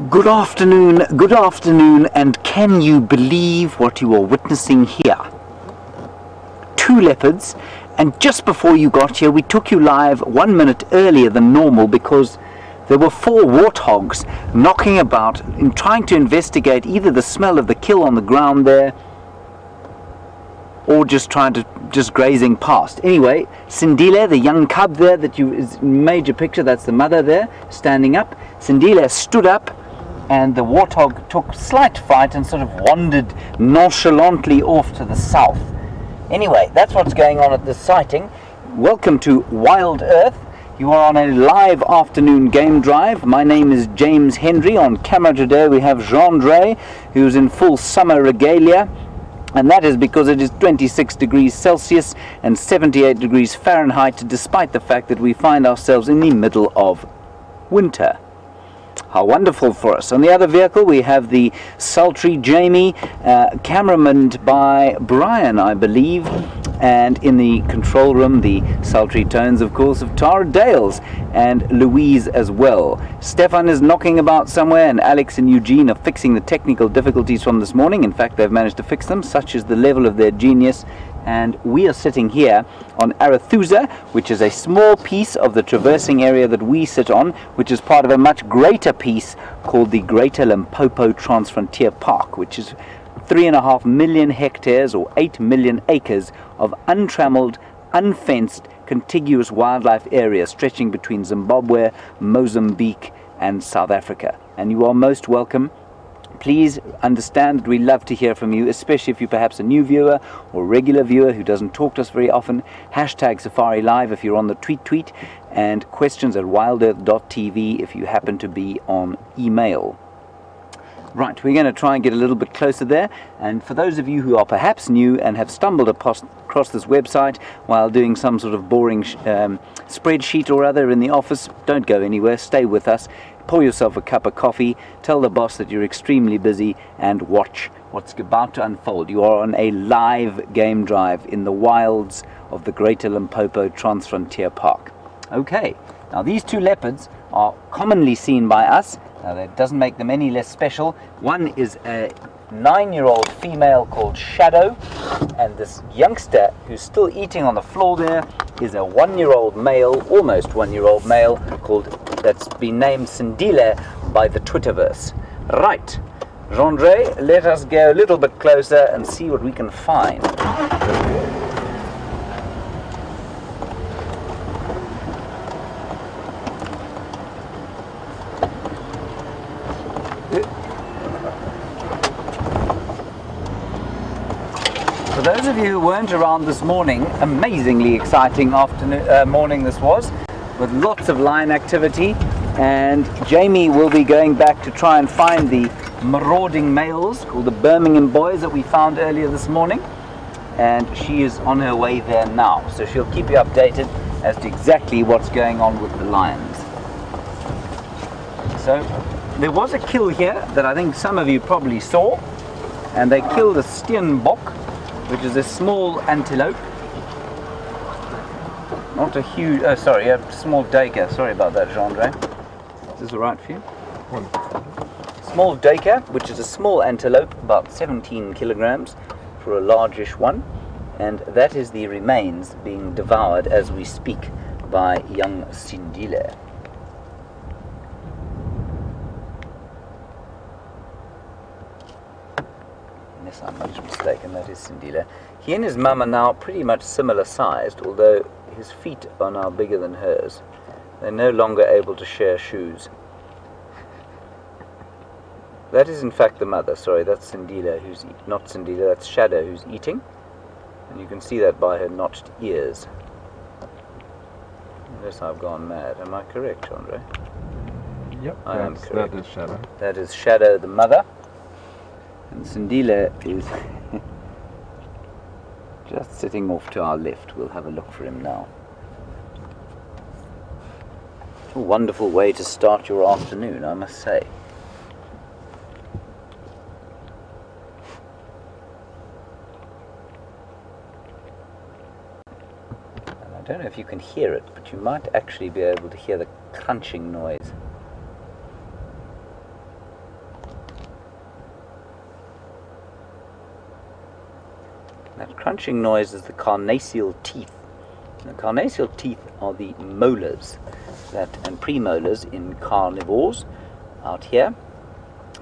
Good afternoon, and can you believe what you are witnessing here? 2 leopards, and just before you got here, we took you live 1 minute earlier than normal because there were 4 warthogs knocking about in trying to investigate either the smell of the kill on the ground there or just grazing past. Anyway, Sindile, the young cub there that you is major picture, that's the mother there standing up. Sindile stood up, and the warthog took slight fright and sort of wandered nonchalantly off to the south. Anyway, that's what's going on at this sighting. Welcome to WildEarth. You are on a live afternoon game drive. My name is James Henry. On camera today we have Jean-Dre, who's in full summer regalia. And that is because it is 26 degrees Celsius and 78 degrees Fahrenheit, despite the fact that we find ourselves in the middle of winter. How wonderful for us. On the other vehicle we have the sultry Jamie, cameramaned by Brian, I believe, and in the control room the sultry tones, of course, of Tara Dales and Louise as well. Stefan is knocking about somewhere, and Alex and Eugene are fixing the technical difficulties from this morning. In fact, they've managed to fix them, such is the level of their genius. And we are sitting here on Arethusa, which is a small piece of the traversing area that we sit on, which is part of a much greater piece called the Greater Limpopo Transfrontier Park, which is 3.5 million hectares or 8 million acres of untrammeled, unfenced, contiguous wildlife area stretching between Zimbabwe, Mozambique and South Africa. And you are most welcome. Please understand that we love to hear from you, especially if you're perhaps a new viewer or regular viewer who doesn't talk to us very often. Hashtag Safari Live if you're on the tweet, and questions at wildearth.tv if you happen to be on email. Right, we're going to try and get a little bit closer there, and for those of you who are perhaps new and have stumbled across this website while doing some sort of boring spreadsheet or other in the office, don't go anywhere, stay with us. Pour yourself a cup of coffee, tell the boss that you're extremely busy, and watch what's about to unfold. You are on a live game drive in the wilds of the Greater Limpopo Transfrontier Park. Okay, now these 2 leopards are commonly seen by us. Now that doesn't make them any less special. One is a 9-year-old female called Shadow, and this youngster who's still eating on the floor there is a 1-year-old male, almost 1-year-old male, that's been named Sindile by the Twitterverse. Right, Jean-Dre, let us go a little bit closer and see what we can find. For those of you who weren't around this morning, amazingly exciting morning this was, with lots of lion activity, and Jamie will be going back to try and find the marauding males called the Birmingham boys that we found earlier this morning, and she is on her way there now, so she'll keep you updated as to exactly what's going on with the lions. So there was a kill here that I think some of you probably saw, and they killed a steenbok, which is a small antelope. Not a huge, sorry, a small duiker. Sorry about that, Jean-Dre. Is this all right for you? Small duiker, which is a small antelope, about 17 kilograms for a largish one. And that is the remains being devoured as we speak by young Sindile. Unless I'm much mistaken, that is Sindile. He and his mum are now pretty much similar sized, although his feet are now bigger than hers. They're no longer able to share shoes. That is in fact the mother. Sorry, that's Sindile, not Sindile, that's Shadow who's eating. And you can see that by her notched ears. Unless I've gone mad. Am I correct, Andre? Yep, I am correct. That is Shadow. That is Shadow, the mother. And Sindile is just sitting off to our left. We'll have a look for him now. A wonderful way to start your afternoon, I must say. And I don't know if you can hear it, but you might actually be able to hear the crunching noise. That crunching noise is the carnassial teeth. The carnassial teeth are the molars and premolars in carnivores out here.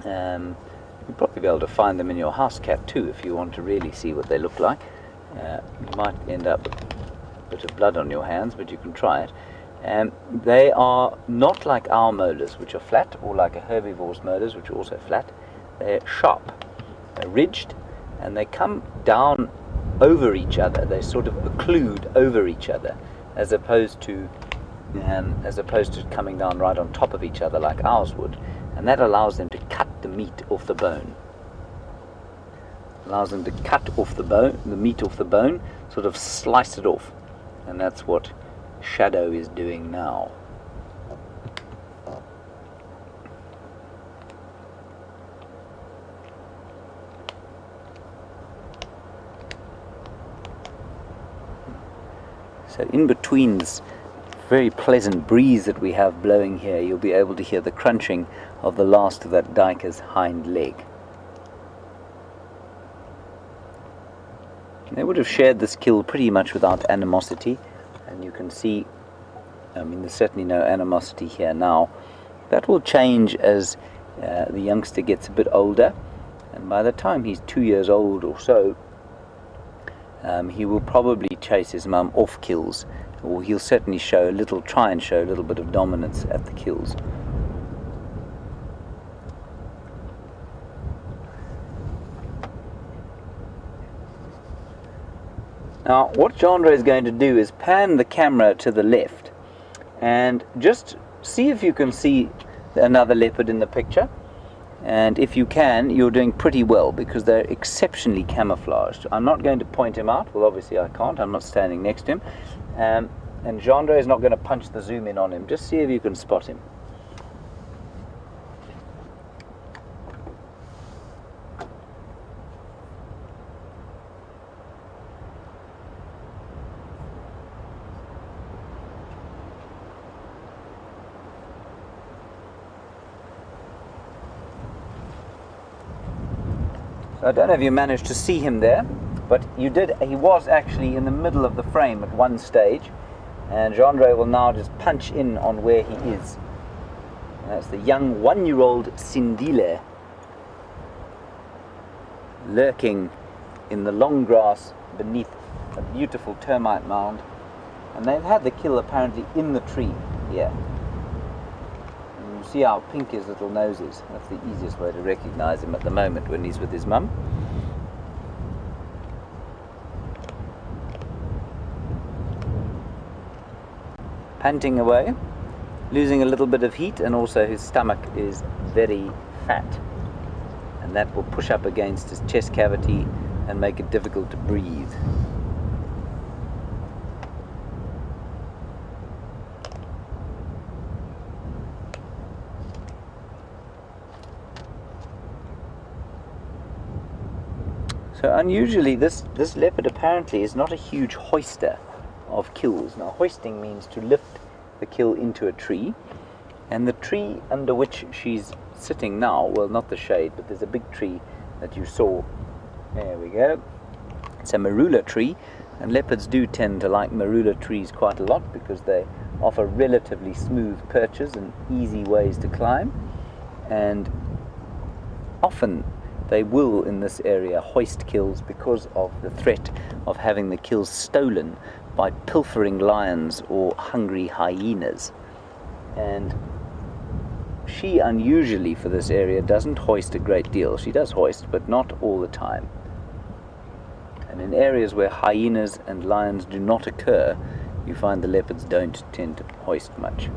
You'll probably be able to find them in your house cat too if you want to really see what they look like. You might end up with a bit of blood on your hands, but you can try it. They are not like our molars, which are flat, or like a herbivore's molars, which are also flat. They're sharp, they're ridged, and they come down over each other. They sort of occlude over each other, as opposed to coming down right on top of each other like ours would. And that allows them to cut the meat off the bone. Allows them to cut off the meat off the bone, sort of slice it off. And that's what Shadow is doing now. So in between this very pleasant breeze that we have blowing here, you'll be able to hear the crunching of the last of that duiker's hind leg. They would have shared this kill pretty much without animosity, and you can see, I mean, there's certainly no animosity here now. That will change as the youngster gets a bit older, and by the time he's 2 years old or so, he will probably chase his mum off kills, or he'll certainly try and show a little bit of dominance at the kills. Now, what Jandre is going to do is pan the camera to the left and just see if you can see another leopard in the picture. And if you can, you're doing pretty well, because they're exceptionally camouflaged. I'm not going to point him out. Well, obviously I can't. I'm not standing next to him. And Jandre is not going to punch the zoom in on him. Just see if you can spot him. I don't know if you managed to see him there, but you did. He was actually in the middle of the frame at one stage, and Jandre will now just punch in on where he is. And that's the young 1-year-old Sindile, lurking in the long grass beneath a beautiful termite mound. And they've had the kill apparently in the tree here. You see how pink his little nose is. That's the easiest way to recognize him at the moment when he's with his mum. Panting away, losing a little bit of heat, and also his stomach is very fat, and that will push up against his chest cavity and make it difficult to breathe. So unusually, this leopard apparently is not a huge hoister of kills. Now, hoisting means to lift the kill into a tree, and the tree under which she's sitting now, well, not the shade, but there's a big tree that you saw. There we go. It's a marula tree, and leopards do tend to like marula trees quite a lot because they offer relatively smooth perches and easy ways to climb, and often they will, in this area, hoist kills because of the threat of having the kills stolen by pilfering lions or hungry hyenas. And she, unusually for this area, doesn't hoist a great deal. She does hoist, but not all the time. And in areas where hyenas and lions do not occur, you find the leopards don't tend to hoist much.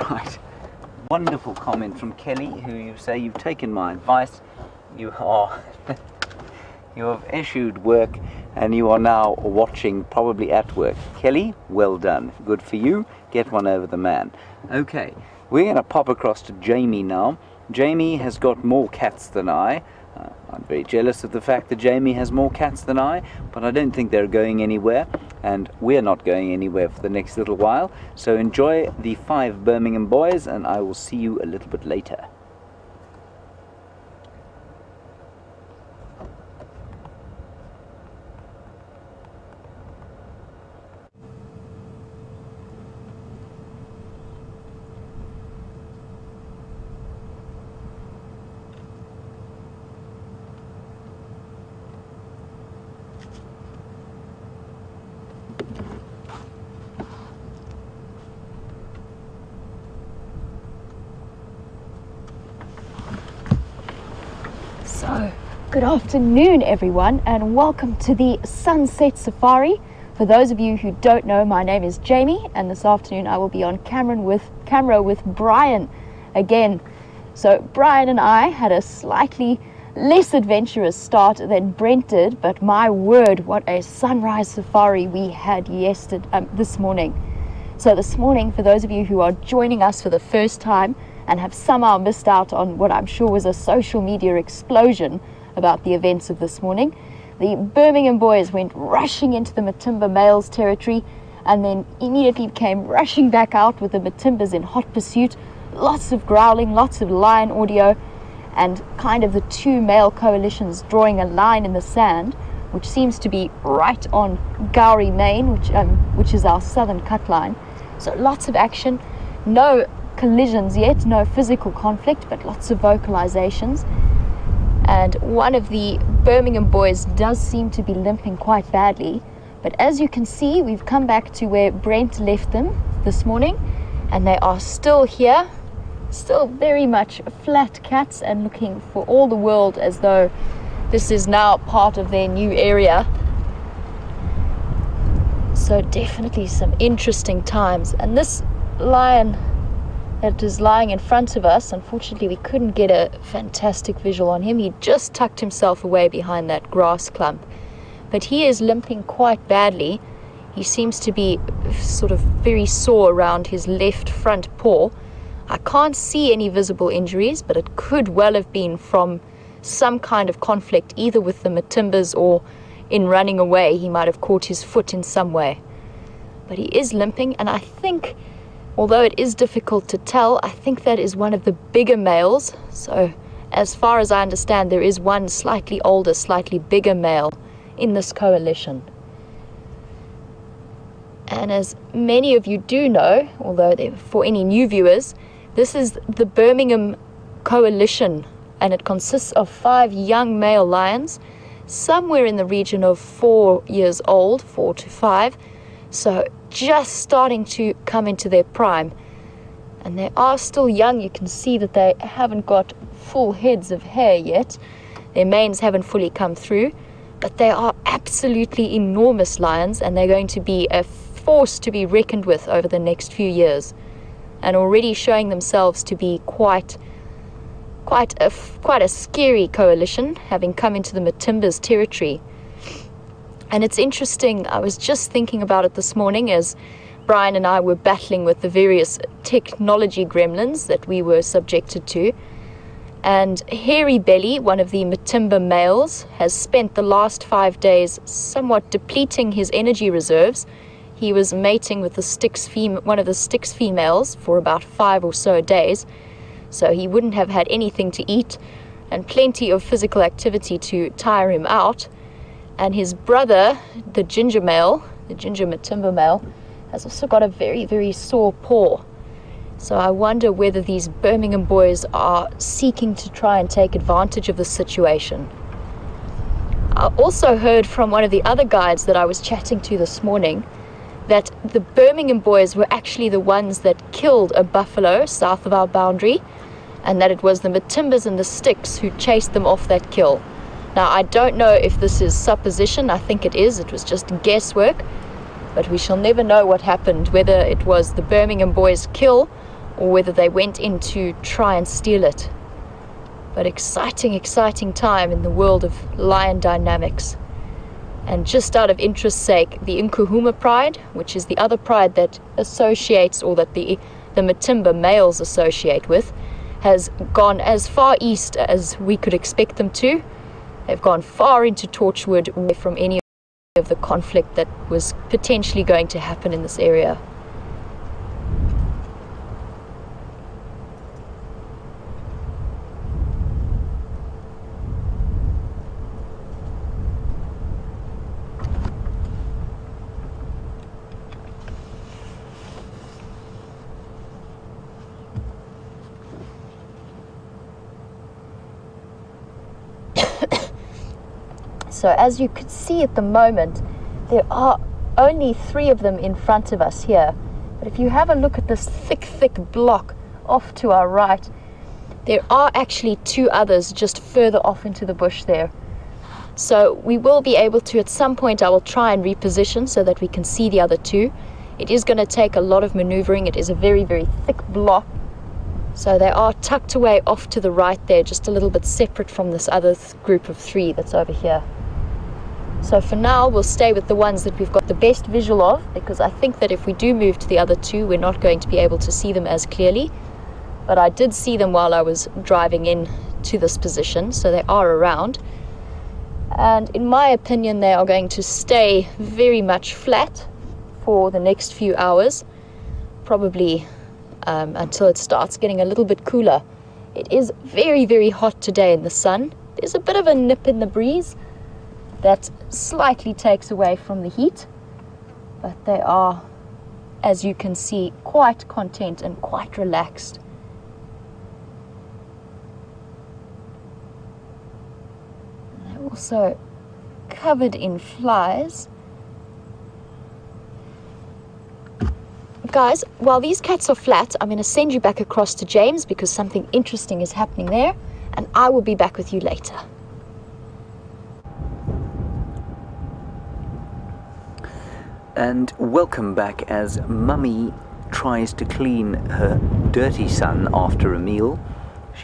Right, wonderful comment from Kelly, who you say, you've taken my advice. You are You have issued work and you are now watching, probably at work. Kelly, well done. Good for you. Get one over the man. Okay, we're going to pop across to Jamie now. Jamie has got more cats than I. I'm very jealous of the fact that Jamie has more cats than I, but I don't think they're going anywhere, and we're not going anywhere for the next little while. So enjoy the 5 Birmingham boys, and I will see you a little bit later. So, good afternoon everyone, and welcome to the Sunset Safari. For those of you who don't know, my name is Jamie, and this afternoon I will be on camera with Brian again. So Brian and I had a slightly less adventurous start than Brent did, but my word, what a sunrise safari we had this morning. So this morning, for those of you who are joining us for the first time and have somehow missed out on what I'm sure was a social media explosion about the events of this morning, the Birmingham boys went rushing into the Matimba males territory and then immediately came rushing back out with the Matimbas in hot pursuit. Lots of growling, lots of lion audio, and kind of the 2 male coalitions drawing a line in the sand, which seems to be right on Gowrie Main, which is our southern cut line. So lots of action, no collisions yet, no physical conflict, but lots of vocalizations. And one of the Birmingham boys does seem to be limping quite badly, but as you can see, we've come back to where Brent left them this morning, and they are still here, still very much flat cats and looking for all the world as though this is now part of their new area. So definitely some interesting times. And this lion that is lying in front of us, unfortunately we couldn't get a fantastic visual on him. He just tucked himself away behind that grass clump, but he is limping quite badly. He seems to be sort of very sore around his left front paw. I can't see any visible injuries, but it could well have been from some kind of conflict, either with the Matimbas or in running away. He might have caught his foot in some way, but he is limping, and I think, although it is difficult to tell, I think that is one of the bigger males. So as far as I understand, there is one slightly older, slightly bigger male in this coalition. And as many of you do know, although for any new viewers, this is the Birmingham coalition, and it consists of 5 young male lions, somewhere in the region of 4 years old, 4 to 5. So just starting to come into their prime, and they are still young. You can see that they haven't got full heads of hair yet. Their manes haven't fully come through, but they are absolutely enormous lions, and they're going to be a force to be reckoned with over the next few years, and already showing themselves to be quite a scary coalition, having come into the Matimbas territory. And it's interesting, I was just thinking about it this morning as Brian and I were battling with the various technology gremlins that we were subjected to. And Hairy Belly, one of the Matimba males, has spent the last 5 days somewhat depleting his energy reserves. He was mating with one of the Styx females for about 5 or so days, so he wouldn't have had anything to eat and plenty of physical activity to tire him out. And his brother, the ginger Matimba male, has also got a very, very sore paw. So I wonder whether these Birmingham boys are seeking to try and take advantage of the situation. I also heard from one of the other guides that I was chatting to this morning that the Birmingham boys were actually the ones that killed a buffalo south of our boundary, and that it was the Matimbas and the Styx who chased them off that kill. Now, I don't know if this is supposition. I think it is. It was just guesswork. But we shall never know what happened, whether it was the Birmingham boys' kill or whether they went in to try and steal it. But exciting time in the world of lion dynamics. And just out of interest's sake, the Nkuhuma pride, which is the other pride that associates, or that the Matimba males associate with, has gone as far east as we could expect them to. They've gone far into Torchwood, away from any of the conflict that was potentially going to happen in this area. So as you can see at the moment, there are only 3 of them in front of us here. But if you have a look at this thick block off to our right, there are actually 2 others just further off into the bush there. So we will be able to, at some point, I will try and reposition so that we can see the other 2. It is going to take a lot of maneuvering. It is a very thick block. So they are tucked away off to the right there, just a little bit separate from this other group of 3 that's over here. So for now, we'll stay with the ones that we've got the best visual of, because I think that if we do move to the other 2, we're not going to be able to see them as clearly. But I did see them while I was driving in to this position, so they are around. And in my opinion, they are going to stay very much flat for the next few hours, probably until it starts getting a little bit cooler. It is very hot today in the sun. There's a bit of a nip in the breeze that slightly takes away from the heat, but they are, as you can see, quite content and quite relaxed. And they're also covered in flies. Guys, while these cats are flat, I'm going to send you back across to James because something interesting is happening there, and I will be back with you later. And welcome back as Mummy tries to clean her dirty son after a meal.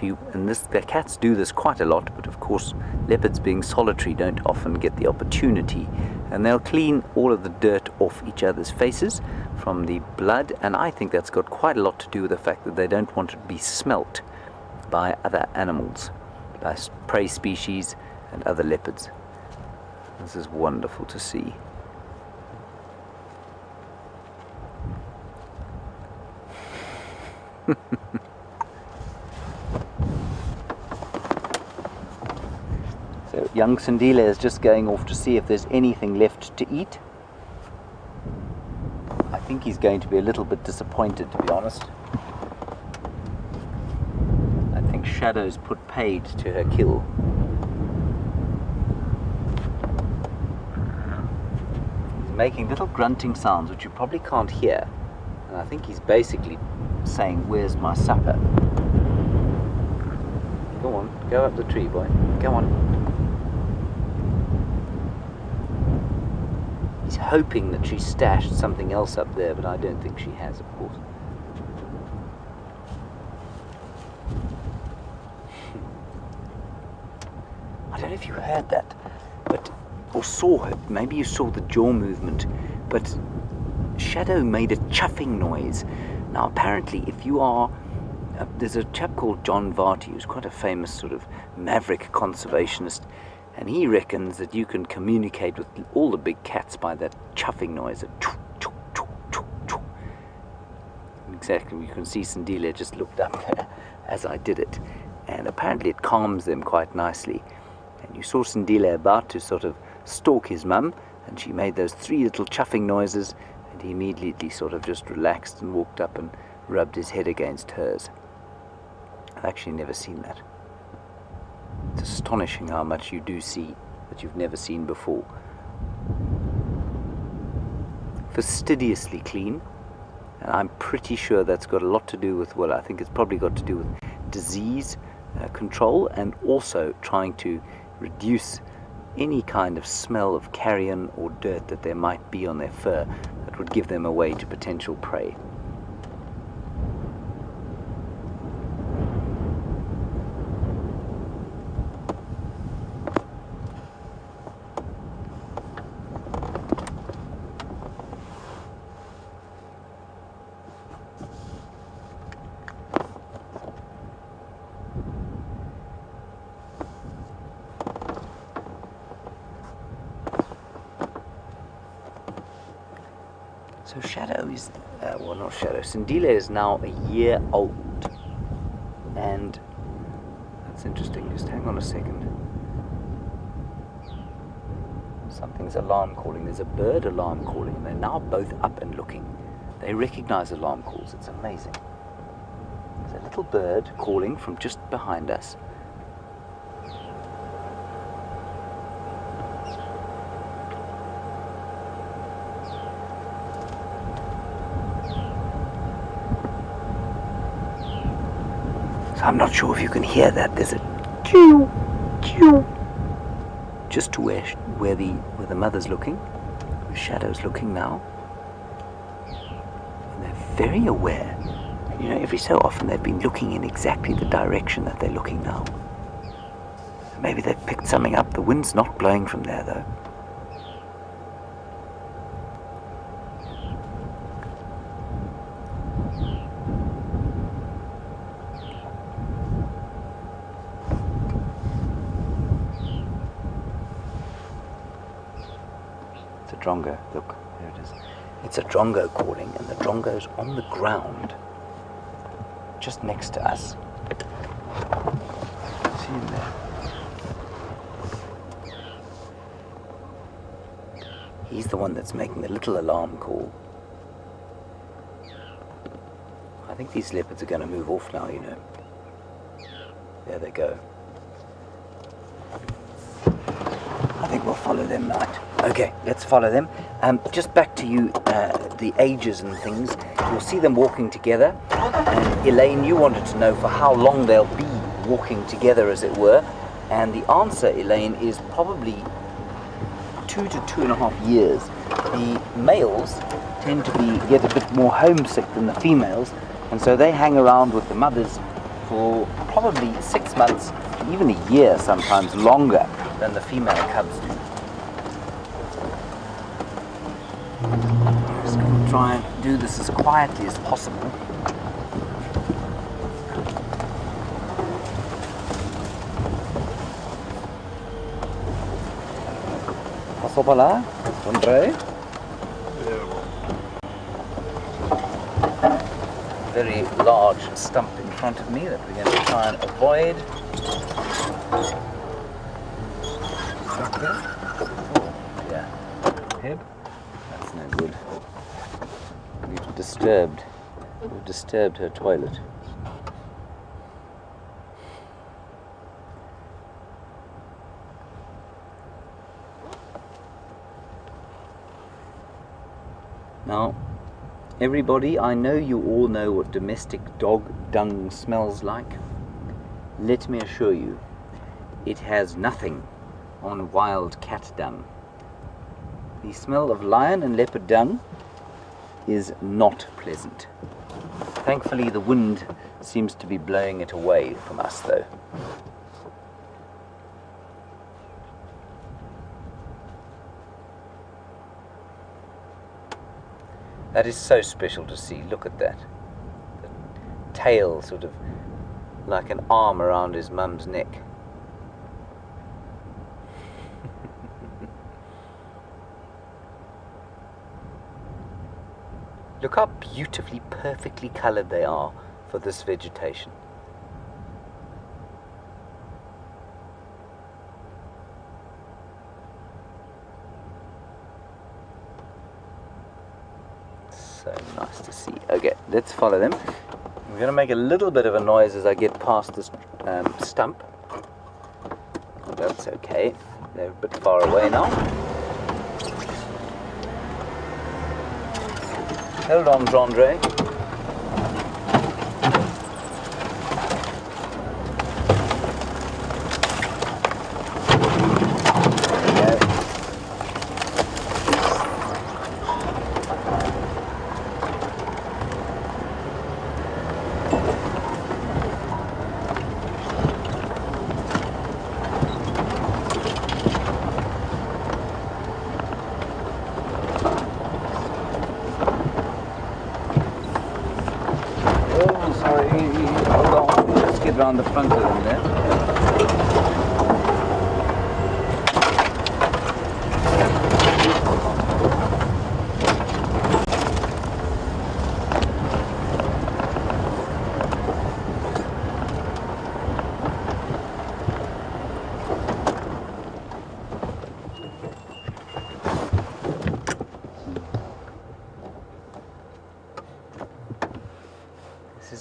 The cats do this quite a lot, but of course leopards, being solitary, don't often get the opportunity. And they'll clean all of the dirt off each other's faces from the blood, and I think that's got quite a lot to do with the fact that they don't want it to be smelt by other animals, by prey species and other leopards. This is wonderful to see. So young Sindile is just going off to see if there's anything left to eat. I think he's going to be a little bit disappointed, to be honest. I think Shadow's put paid to her kill. He's making little grunting sounds which you probably can't hear, and I think he's basically saying, "Where's my supper?" Go on, go up the tree, boy. Go on. He's hoping that she stashed something else up there, but I don't think she has, of course. I don't know if you heard that, but or saw it. Maybe you saw the jaw movement, but Shadow made a chuffing noise. Now apparently, if you are there's a chap called John Varty, who's quite a famous sort of maverick conservationist, and he reckons that you can communicate with all the big cats by that chuffing noise. Exactly, you can see Sindile just looked up there as I did it, and apparently it calms them quite nicely. And you saw Sindile about to sort of stalk his mum, and she made those 3 little chuffing noises, and he immediately sort of just relaxed and walked up and rubbed his head against hers. I've actually never seen that. It's astonishing how much you do see that you've never seen before. Fastidiously clean, and I'm pretty sure that's got a lot to do with, well, I think it's probably got to do with disease control, and also trying to reduce any kind of smell of carrion or dirt that there might be on their fur that would give them away to potential prey. So Shadow is, well, not Shadow, Sindile is now a year old. And that's interesting. Just hang on a second. Something's alarm calling. There's a bird alarm calling. They're now both up and looking. They recognize alarm calls. It's amazing. There's a little bird calling from just behind us. So I'm not sure if you can hear that. There's a choo, choo, just to where the mother's looking, where Shadow's looking now. And they're very aware. You know, every so often they've been looking in exactly the direction that they're looking now. Maybe they've picked something up. The wind's not blowing from there though. Drongo, look, there it is. It's a drongo calling, and the drongo's on the ground just next to us. See him there? He's the one that's making the little alarm call. I think these leopards are going to move off now, you know. There they go. I think we'll follow them, right? Okay, let's follow them. Just back to you, the ages and things. You'll see them walking together. And Elaine, you wanted to know for how long they'll be walking together, as it were. And the answer, Elaine, is probably 2 to 2.5 years. The males tend to get a bit more homesick than the females, and so they hang around with the mothers for probably 6 months, even a year sometimes, longer than the female cubs do. I'm just going to try and do this as quietly as possible. Passo para lá, André. Very large stump in front of me that we're going to try and avoid. Oh, yeah. Hib. That's no good. We've disturbed her toilet. Now, everybody, I know you all know what domestic dog dung smells like. Let me assure you, it has nothing on wild cat dung. The smell of lion and leopard dung is not pleasant. Thankfully, the wind seems to be blowing it away from us, though. That is so special to see. Look at that. The tail sort of like an arm around his mum's neck. Look how beautifully, perfectly colored they are for this vegetation. So nice to see. Okay, let's follow them. I'm going to make a little bit of a noise as I get past this stump. That's okay. They're a bit far away now. Hold on, Jandre. Around the front of them there.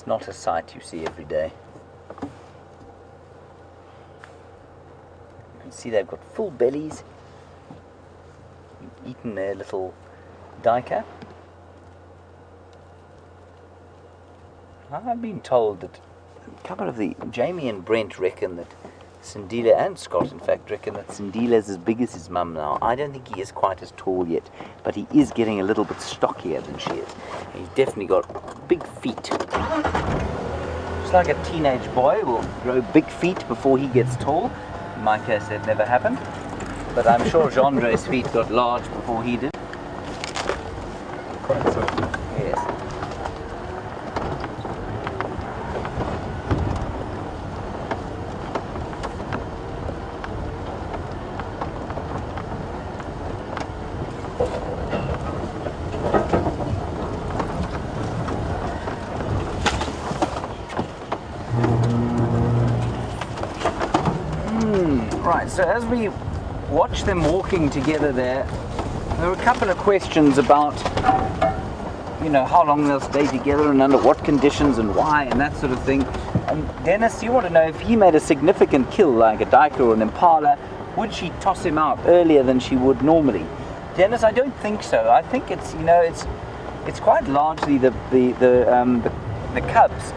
It's not a sight you see every day. You can see they've got full bellies, eaten their little duiker. I've been told that a couple of Jamie and Brent reckon that Sindile, and Scott in fact, reckon that Sindile is as big as his mum now. I don't think he is quite as tall yet, but he is getting a little bit stockier than she is. He's definitely got big feet. Just like a teenage boy will grow big feet before he gets tall. In my case, that never happened. But I'm sure Gendre's feet got large before he did. Quite so. Yes. Right, so as we watch them walking together there were a couple of questions about, you know, how long they'll stay together and under what conditions and why and that sort of thing. And Dennis, you want to know if he made a significant kill like a duiker or an impala, would she toss him out earlier than she would normally? Dennis, I don't think so. I think it's, you know, it's quite largely the cubs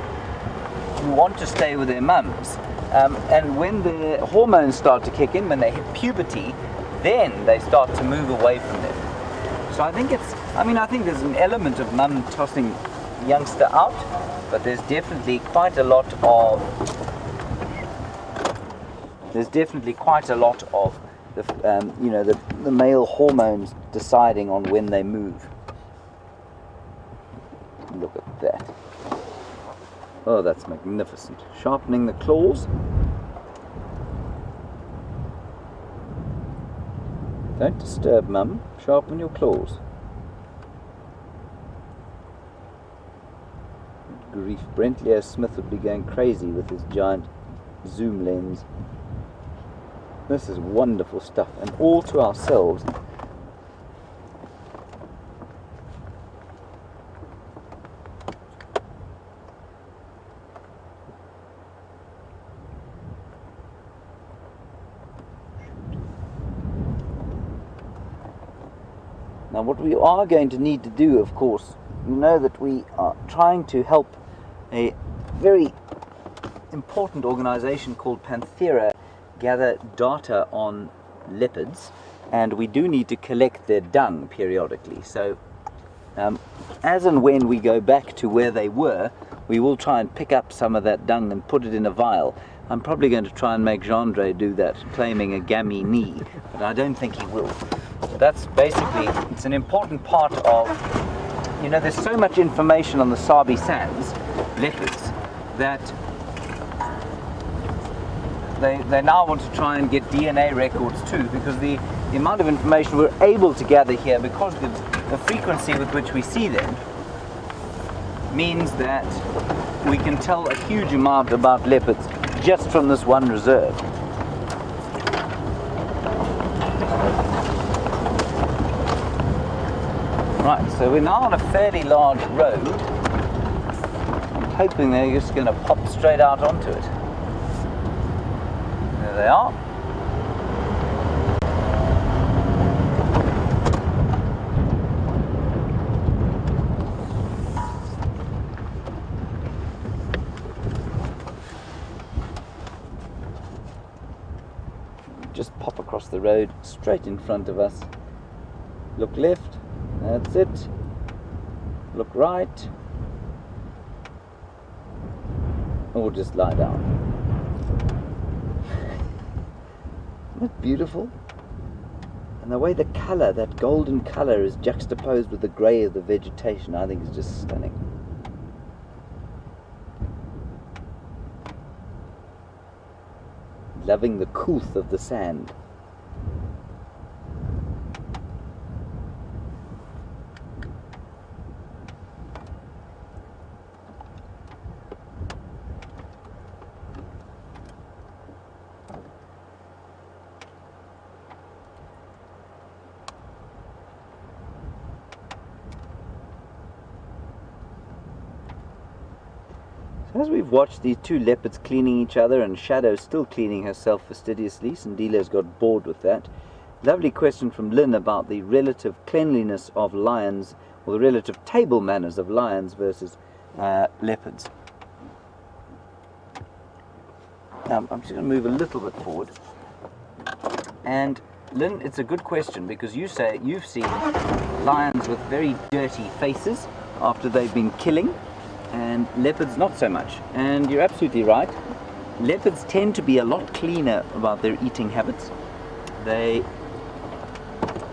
who want to stay with their mums. And when the hormones start to kick in, when they hit puberty, then they start to move away from them. So I think I think there's an element of mum tossing youngster out, but there's definitely quite a lot of the male hormones deciding on when they move. Look at that. Oh, that's magnificent. Sharpening the claws. Don't disturb, Mum. Sharpen your claws. Good grief, Brent Leo Smith would be going crazy with his giant zoom lens. This is wonderful stuff, and all to ourselves. Now what we are going to need to do, of course, you know that we are trying to help a very important organization called Panthera gather data on leopards, and we do need to collect their dung periodically. So as and when we go back to where they were, we will try and pick up some of that dung and put it in a vial. I'm probably going to try and make Gendre do that, claiming a gammy knee, but I don't think he will. That's basically, it's an important part of, you know, there's so much information on the Sabi Sands, leopards, that they now want to try and get DNA records too, because the amount of information we're able to gather here, because the frequency with which we see them, means that we can tell a huge amount about leopards just from this one reserve. Right, so we're now on a fairly large road. I'm hoping they're just going to pop straight out onto it. There they are. Just pop across the road straight in front of us. Look left. That's it. Look right. Or just lie down. Isn't that beautiful? And the way the colour, that golden colour, is juxtaposed with the grey of the vegetation, I think is just stunning. Loving the couth of the sand. As we've watched these two leopards cleaning each other and Shadow still cleaning herself fastidiously, Sindile's got bored with that. Lovely question from Lynn about the relative cleanliness of lions, or the relative table manners of lions versus leopards. Now, I'm just going to move a little bit forward. And Lynn, it's a good question because you say you've seen lions with very dirty faces after they've been killing, and leopards not so much. And you're absolutely right. Leopards tend to be a lot cleaner about their eating habits. They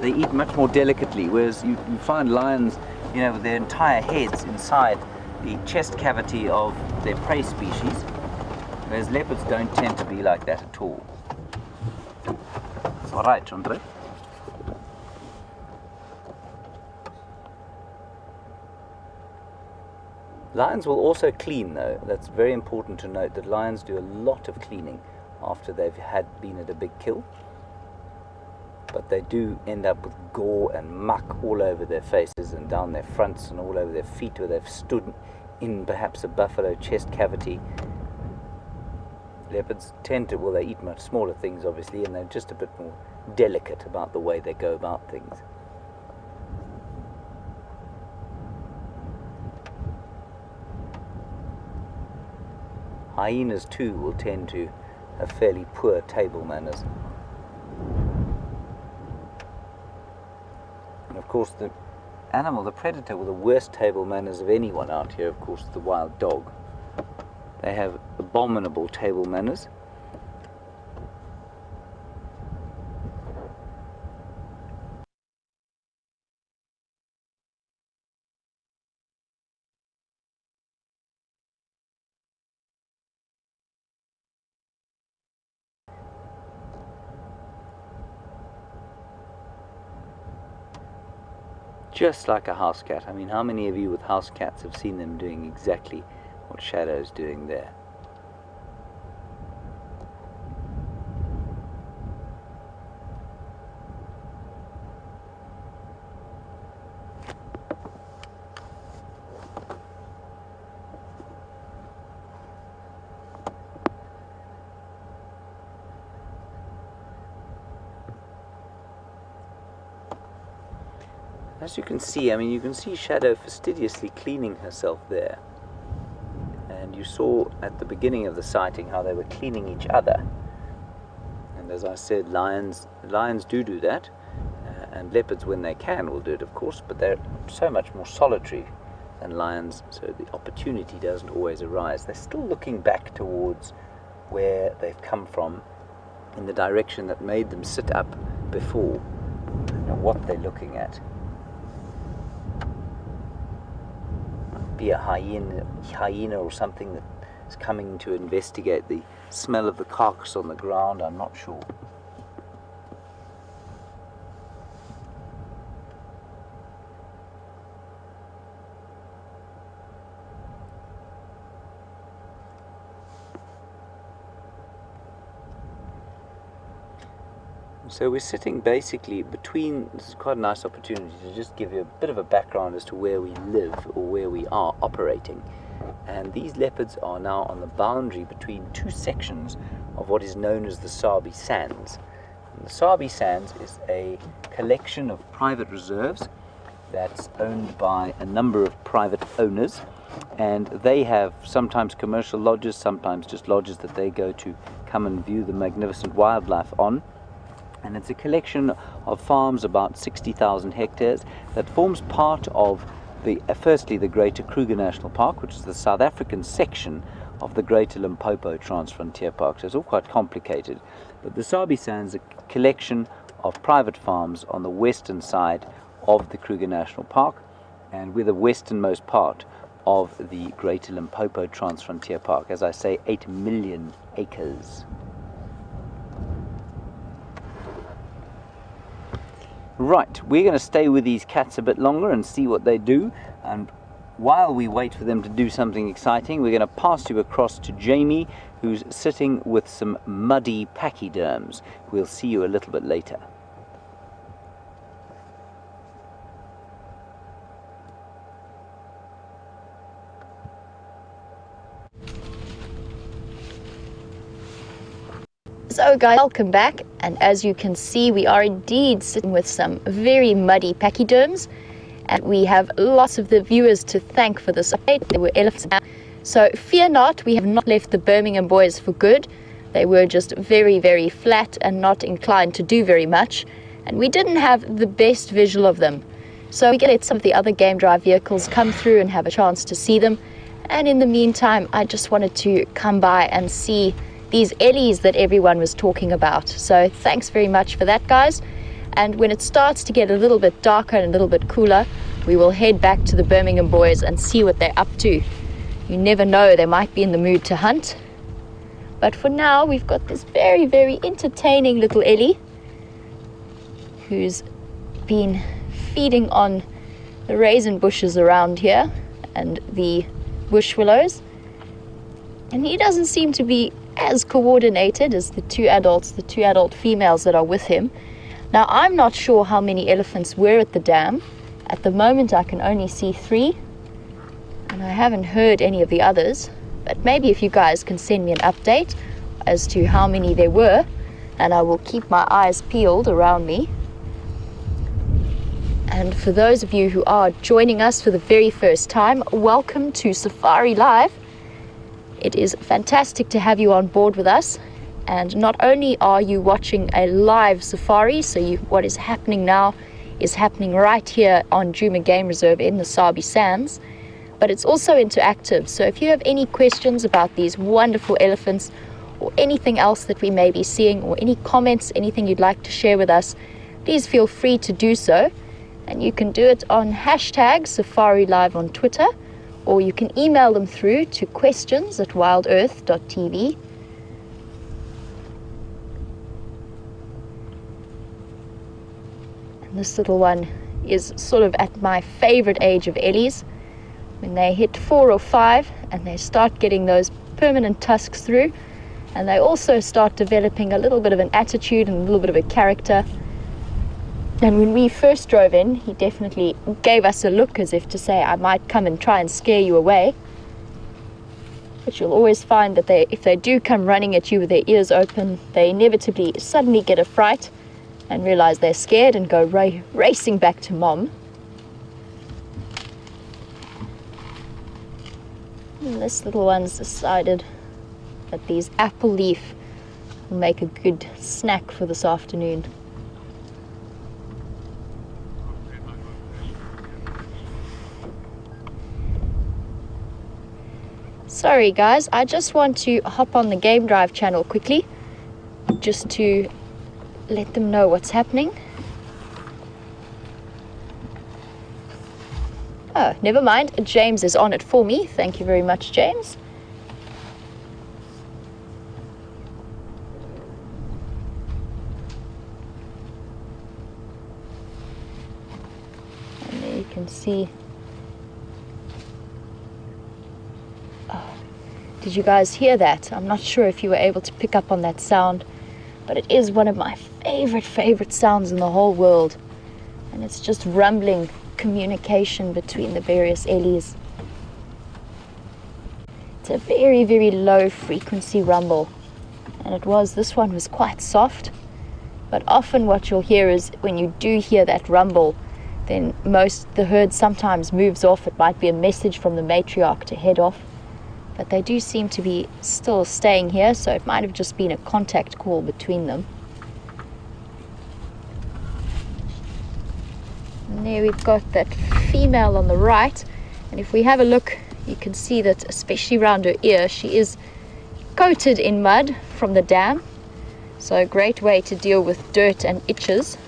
eat much more delicately, whereas you find lions, you know, with their entire heads inside the chest cavity of their prey species, whereas leopards don't tend to be like that at all. It's all right, Andre. Lions will also clean, though. That's very important to note, that lions do a lot of cleaning after they've been at a big kill. But they do end up with gore and muck all over their faces and down their fronts and all over their feet where they've stood in perhaps a buffalo chest cavity. Leopards tend to, well, they eat much smaller things obviously, and they're just a bit more delicate about the way they go about things. Hyenas too will tend to have fairly poor table manners. And of course the animal, the predator with the worst table manners of anyone out here, of course, the wild dog. They have abominable table manners. Just like a house cat. I mean, how many of you with house cats have seen them doing exactly what Shadow's doing there? As you can see, I mean, you can see Shadow fastidiously cleaning herself there. And you saw at the beginning of the sighting how they were cleaning each other. And as I said, lions do that. And leopards, when they can, will do it, of course. But they're so much more solitary than lions, so the opportunity doesn't always arise. They're still looking back towards where they've come from, in the direction that made them sit up before. I don't know what they're looking at. Be a hyena or something that is coming to investigate the smell of the carcass on the ground. I'm not sure. So we're sitting basically between, this is quite a nice opportunity to just give you a bit of a background as to where we live or where we are operating. And these leopards are now on the boundary between two sections of what is known as the Sabi Sands. And the Sabi Sands is a collection of private reserves that's owned by a number of private owners, and they have sometimes commercial lodges, sometimes just lodges that they go to come and view the magnificent wildlife on. And it's a collection of farms, about 60,000 hectares, that forms part of firstly the Greater Kruger National Park, which is the South African section of the Greater Limpopo Transfrontier Park. So it's all quite complicated. But the Sabi Sands is a collection of private farms on the western side of the Kruger National Park, and we're the westernmost part of the Greater Limpopo Transfrontier Park. As I say, 8 million acres. Right, we're going to stay with these cats a bit longer and see what they do, and while we wait for them to do something exciting, we're going to pass you across to Jamie, who's sitting with some muddy pachyderms. We'll see you a little bit later. So guys, welcome back, and as you can see, we are indeed sitting with some very muddy pachyderms, and we have lots of the viewers to thank for this update. There were elephants. So fear not, we have not left the Birmingham boys for good. They were just very, very flat and not inclined to do very much, and we didn't have the best visual of them. So we get some of the other game drive vehicles come through and have a chance to see them. And in the meantime, I just wanted to come by and see these ellies that everyone was talking about. So thanks very much for that, guys. And when it starts to get a little bit darker and a little bit cooler, we will head back to the Birmingham boys and see what they're up to. You never know, they might be in the mood to hunt. But for now, we've got this very, very entertaining little ellie who's been feeding on the raisin bushes around here and the bush willows, and he doesn't seem to be as coordinated as the two adult females that are with him. Now, I'm not sure how many elephants were at the dam. At the moment I can only see 3, and I haven't heard any of the others, but maybe if you guys can send me an update as to how many there were, and I will keep my eyes peeled around me. And for those of you who are joining us for the very first time, welcome to Safari Live. It is fantastic to have you on board with us. And not only are you watching a live safari, so what is happening now is happening right here on Djuma Game Reserve in the Sabi Sands, but it's also interactive. So if you have any questions about these wonderful elephants or anything else that we may be seeing, or any comments, anything you'd like to share with us, please feel free to do so. And you can do it on hashtag Safari Live on Twitter, or you can email them through to questions@wildearth.tv. And this little one is sort of at my favorite age of ellies, when they hit 4 or 5 and they start getting those permanent tusks through, and they also start developing a little bit of an attitude and a little bit of a character. And when we first drove in, he definitely gave us a look as if to say, I might come and try and scare you away. But you'll always find that if they do come running at you with their ears open, they inevitably suddenly get a fright and realize they're scared and go racing back to mom. And this little one's decided that these apple leaf will make a good snack for this afternoon. Sorry guys, I just want to hop on the Game Drive channel quickly, just to let them know what's happening. Oh, never mind, James is on it for me. Thank you very much, James. And there you can see. Did you guys hear that? I'm not sure if you were able to pick up on that sound, but it is one of my favorite sounds in the whole world. And it's just rumbling communication between the various ellies. It's a very, very low frequency rumble. And this one was quite soft. But often what you'll hear is when you do hear that rumble, then the herd sometimes moves off. It might be a message from the matriarch to head off. But they do seem to be still staying here, so it might have just been a contact call between them. And there we've got that female on the right, and if we have a look, you can see that especially around her ear, she is coated in mud from the dam, so a great way to deal with dirt and itches.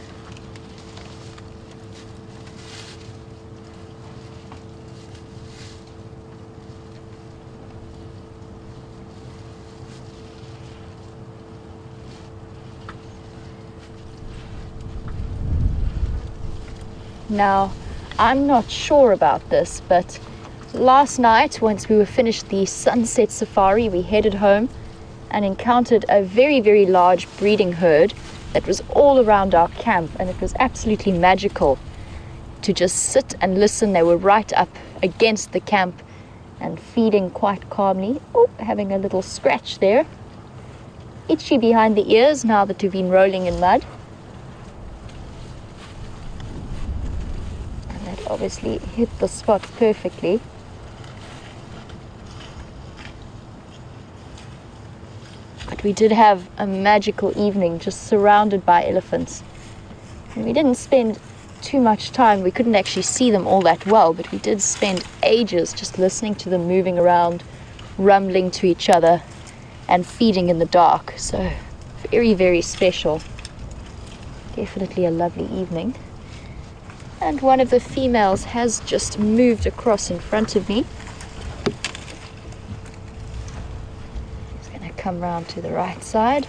Now, I'm not sure about this, but last night, once we were finished the sunset safari, we headed home and encountered a very, very large breeding herd that was all around our camp, and it was absolutely magical to just sit and listen. They were right up against the camp and feeding quite calmly. Oh, having a little scratch there. itchy behind the ears now that we've been rolling in mud. And that obviously hit the spot perfectly. But we did have a magical evening just surrounded by elephants. And we didn't spend too much time. We couldn't actually see them all that well, but we did spend ages just listening to them moving around, rumbling to each other and feeding in the dark. So very, very special. Definitely a lovely evening. And one of the females has just moved across in front of me. She's going to come round to the right side.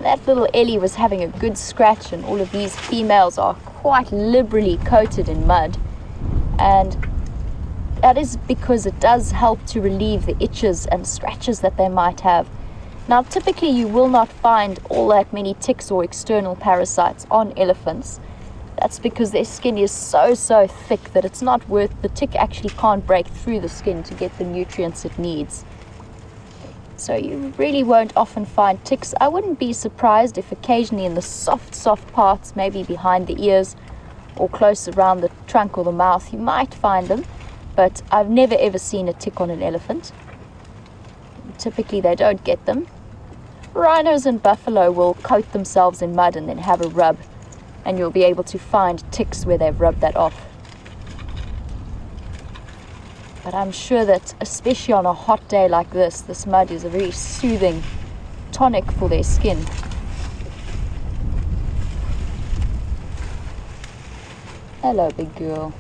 That little ellie was having a good scratch, and all of these females are quite liberally coated in mud, and that is because it does help to relieve the itches and scratches that they might have. Now typically you will not find all that many ticks or external parasites on elephants. That's because their skin is so thick that it's not worth, the tick actually can't break through the skin to get the nutrients it needs. So you really won't often find ticks. I wouldn't be surprised if occasionally in the soft parts, maybe behind the ears or close around the trunk or the mouth, you might find them, but I've never ever seen a tick on an elephant. Typically they don't get them. Rhinos and buffalo will coat themselves in mud and then have a rub, and you'll be able to find ticks where they've rubbed that off. But I'm sure that, especially on a hot day like this mud is a very soothing tonic for their skin. Hello, big girl.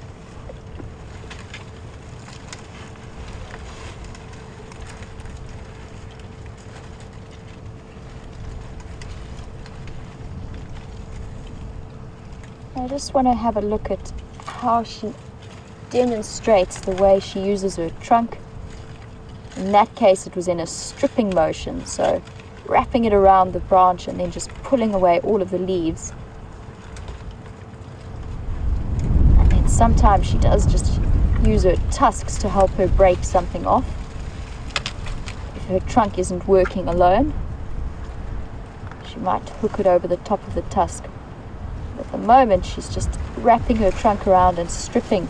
I just want to have a look at how she demonstrates the way she uses her trunk. In that case it was in a stripping motion, so wrapping it around the branch and then just pulling away all of the leaves. And then sometimes she does just use her tusks to help her break something off if her trunk isn't working alone. She might hook it over the top of the tusk. At the moment she's just wrapping her trunk around and stripping.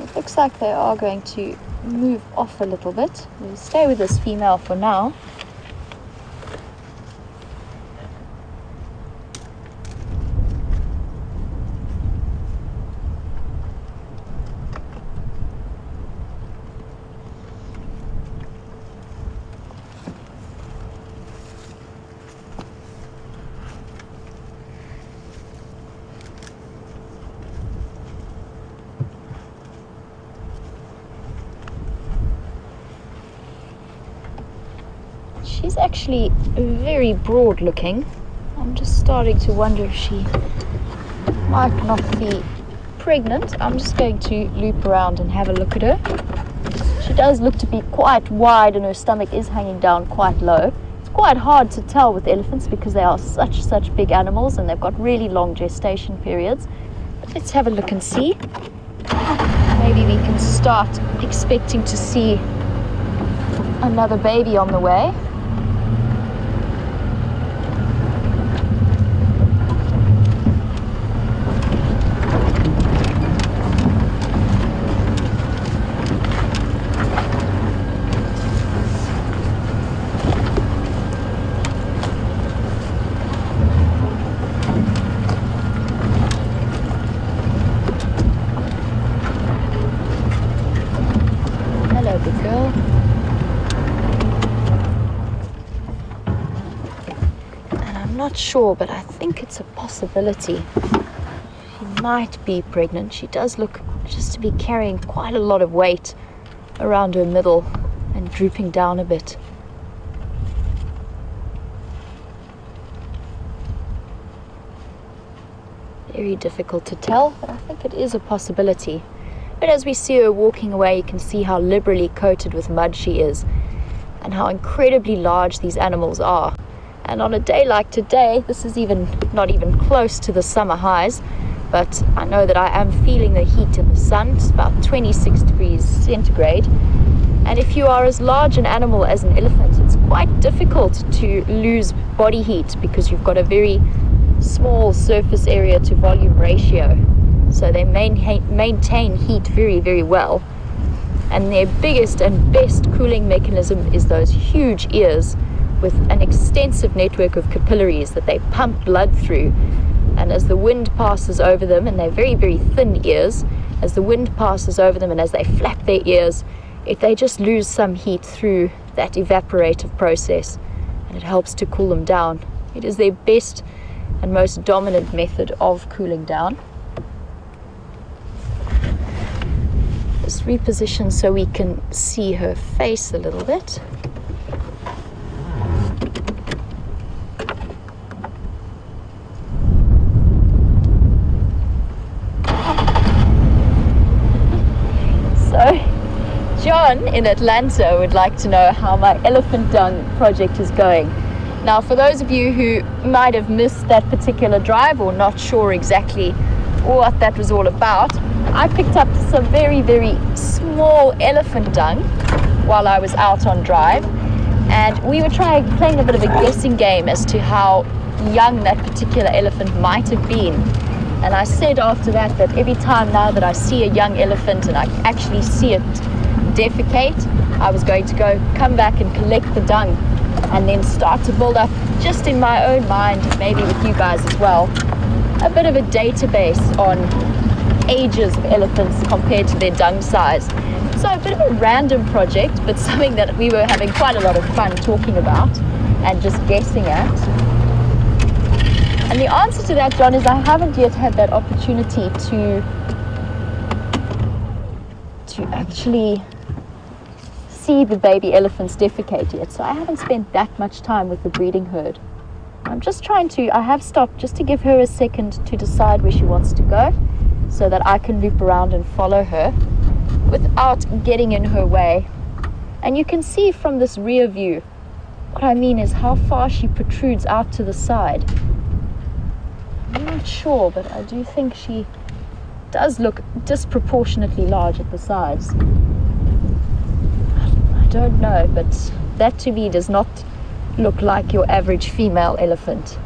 It looks like they are going to move off a little bit. We'll stay with this female for now. She's actually very broad looking. I'm just starting to wonder if she might not be pregnant. I'm just going to loop around and have a look at her. She does look to be quite wide and her stomach is hanging down quite low. It's quite hard to tell with elephants because they are such big animals and they've got really long gestation periods. But let's have a look and see. Maybe we can start expecting to see another baby on the way. Not sure, but I think it's a possibility. She might be pregnant. She does look just to be carrying quite a lot of weight around her middle and drooping down a bit. Very difficult to tell, but I think it is a possibility. But as we see her walking away, you can see how liberally coated with mud she is, and how incredibly large these animals are. And on a day like today, this is not even close to the summer highs, but I know that I am feeling the heat in the sun. It's about 26 degrees centigrade. And if you are as large an animal as an elephant, it's quite difficult to lose body heat because you've got a very small surface area to volume ratio. So they maintain heat very, very well. And their biggest and best cooling mechanism is those huge ears with an extensive network of capillaries that they pump blood through. And as the wind passes over them, and they're very, very thin ears, as the wind passes over them and as they flap their ears, if they just lose some heat through that evaporative process, and it helps to cool them down. It is their best and most dominant method of cooling down. Just reposition so we can see her face a little bit. John in Atlanta would like to know how my elephant dung project is going. Now, for those of you who might have missed that particular drive or not sure exactly what that was all about, I picked up some very, very small elephant dung while I was out on drive, and we were playing a bit of a guessing game as to how young that particular elephant might have been. And I said after that every time now that I see a young elephant and I actually see it defecate, I was going to come back and collect the dung and then start to build up, just in my own mind, maybe with you guys as well, a bit of a database on ages of elephants compared to their dung size. So a bit of a random project, but something that we were having quite a lot of fun talking about and just guessing at. And the answer to that, John, is I haven't yet had that opportunity to actually see the baby elephants defecate yet. So I haven't spent that much time with the breeding herd. I'm just I have stopped just to give her a second to decide where she wants to go so that I can loop around and follow her without getting in her way. And you can see from this rear view, what I mean is how far she protrudes out to the side. I'm not sure, but I do think she does look disproportionately large at the sides. I don't know, but that to me does not look like your average female elephant.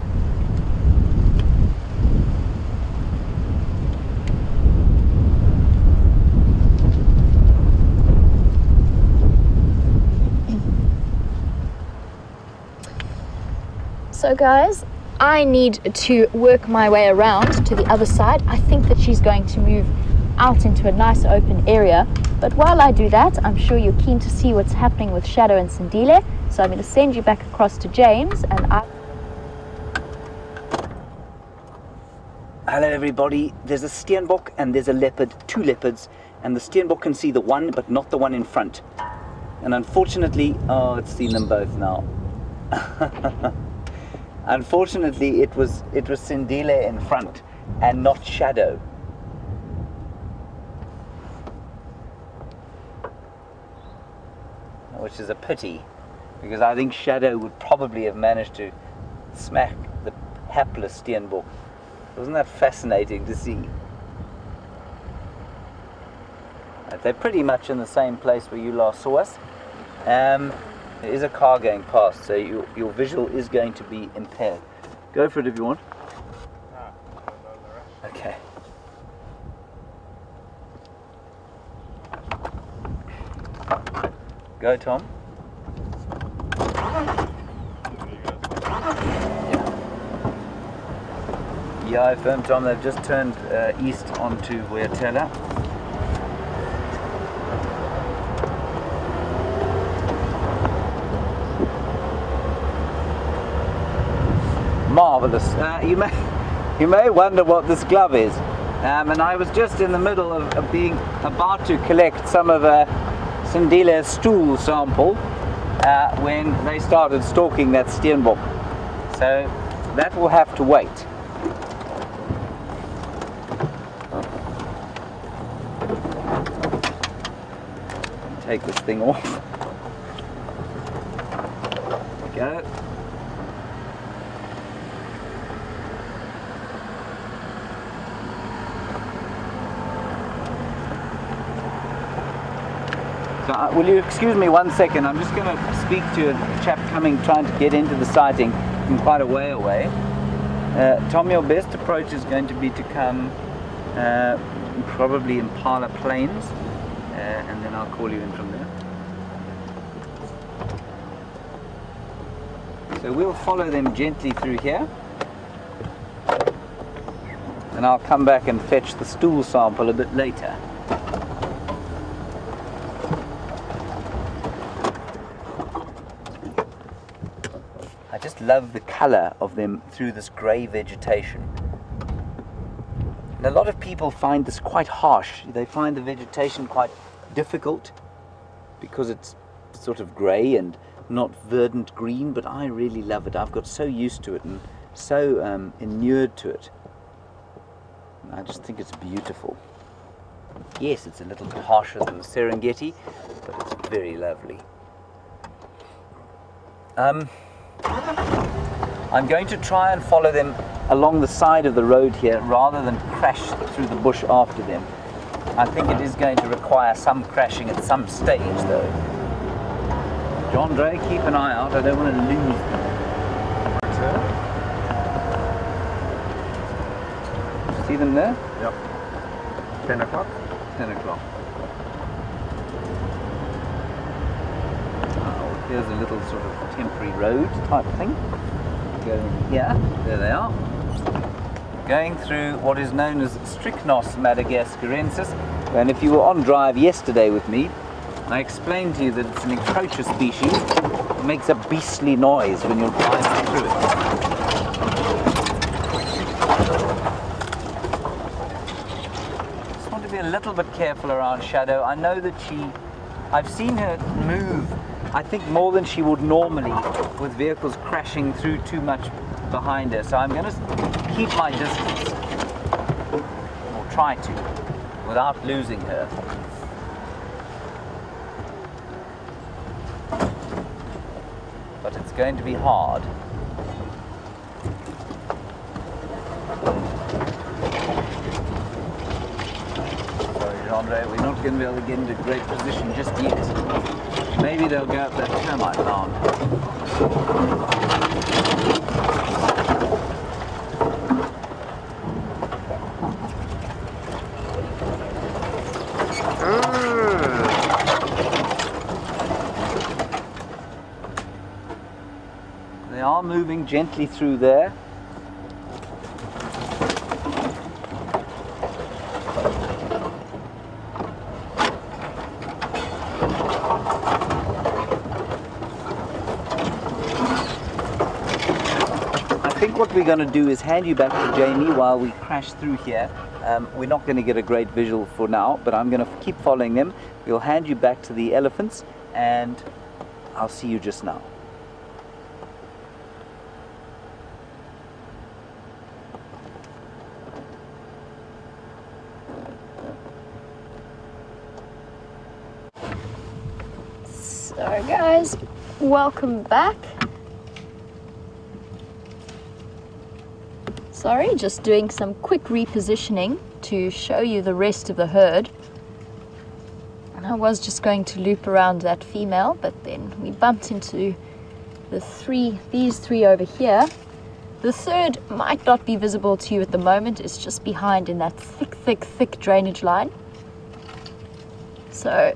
So guys, I need to work my way around to the other side. I think that she's going to move out into a nice open area. But while I do that, I'm sure you're keen to see what's happening with Shadow and Sindile. So I'm going to send you back across to James and Hello everybody, there's a steenbok and there's a leopard, two leopards, and the steenbok can see the one but not the one in front. And unfortunately, oh, it's seen them both now. Unfortunately, it was Sindile in front and not Shadow. Which is a pity, because I think Shadow would probably have managed to smack the hapless steenbok. Wasn't that fascinating to see? They're pretty much in the same place where you last saw us. There is a car going past, so your visual is going to be impaired. Go for it if you want. Okay. Go, Tom. Yeah, I affirm, Tom, they've just turned east onto Wertella. Marvelous. You may wonder what this glove is, and I was just in the middle of being about to collect some of Sindile's stool sample when they started stalking that steenbok. So that will have to wait. take this thing off. There we go. So, will you excuse me 1 second? I'm just going to speak to a chap trying to get into the sighting from quite a way away. Tom, your best approach is going to be to come probably Impala Plains, and then I'll call you in from there. So we'll follow them gently through here, and I'll come back and fetch the stool sample a bit later. I just love the colour of them through this grey vegetation. And a lot of people find this quite harsh. They find the vegetation quite difficult because it's sort of grey and not verdant green, but I really love it. I've got so used to it and so inured to it. And I just think it's beautiful. Yes, it's a little bit harsher than the Serengeti, but it's very lovely. I'm going to try and follow them along the side of the road here rather than crash through the bush after them. I think it is going to require some crashing at some stage though. John Dre, keep an eye out, I don't want to lose them. See them there? Yep. 10 o'clock? 10 o'clock. Oh, here's a little sort of temporary road type thing. Going here, there they are. Going through what is known as Strychnos madagascarensis. And if you were on drive yesterday with me, I explained to you that it's an encroacher species. It makes a beastly noise when you're driving through it. Just want to be a little bit careful around Shadow. I know that I've seen her move, I think, more than she would normally with vehicles crashing through too much behind her. So I'm going to keep my distance, or try to, without losing her. But it's going to be hard. Sorry, Andre, we're not going to be able to get into great position just yet. Maybe they'll go up that termite mound. They are moving gently through there. I think what we're going to do is hand you back to Jamie while we crash through here. We're not going to get a great visual for now, but I'm going to keep following them. We'll hand you back to the elephants, and I'll see you just now. So guys, welcome back. Sorry, just doing some quick repositioning to show you the rest of the herd. And I was just going to loop around that female, but then we bumped into these three over here. The third might not be visible to you at the moment. It's just behind in that thick drainage line. So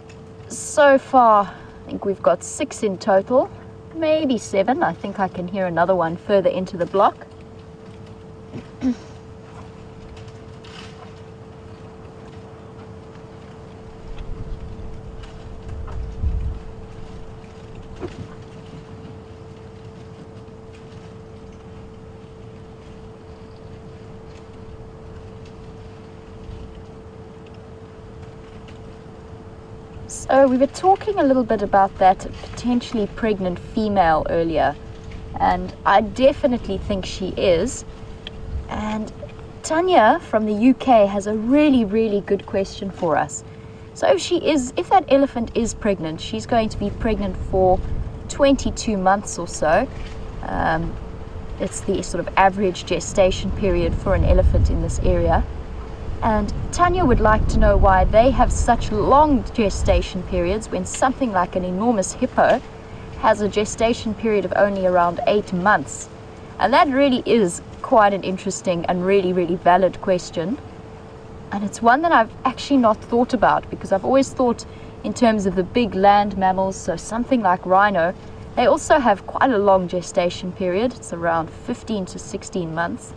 far, I think we've got 6 in total, maybe 7. I think I can hear another one further into the block. So we were talking a little bit about that potentially pregnant female earlier, and I definitely think she is. And Tanya from the UK has a really good question for us. So if that elephant is pregnant, she's going to be pregnant for 22 months or so. It's the sort of average gestation period for an elephant in this area. And Tanya would like to know why they have such long gestation periods when something like an enormous hippo has a gestation period of only around 8 months. And that really is quite an interesting and really, really valid question. And it's one that I've actually not thought about, because I've always thought in terms of the big land mammals, so something like rhino, they also have quite a long gestation period. It's around 15 to 16 months.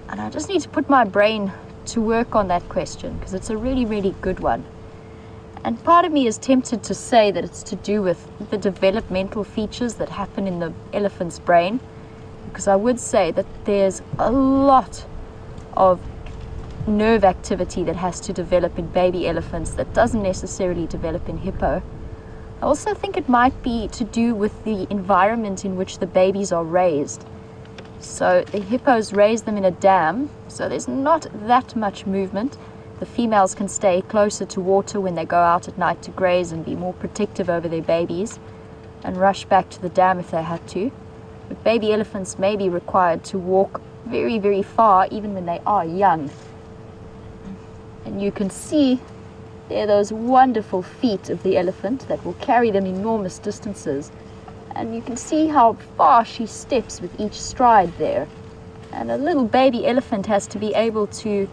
And I just need to put my brain to work on that question, because it's a really, really good one. And part of me is tempted to say that it's to do with the developmental features that happen in the elephant's brain, because I would say that there's a lot of nerve activity that has to develop in baby elephants that doesn't necessarily develop in hippo. I also think it might be to do with the environment in which the babies are raised. So the hippos raise them in a dam, so there's not that much movement. The females can stay closer to water when they go out at night to graze and be more protective over their babies and rush back to the dam if they had to. But baby elephants may be required to walk very, very far even when they are young. And you can see there are those wonderful feet of the elephant that will carry them enormous distances. And you can see how far she steps with each stride there. And a little baby elephant has to be able to,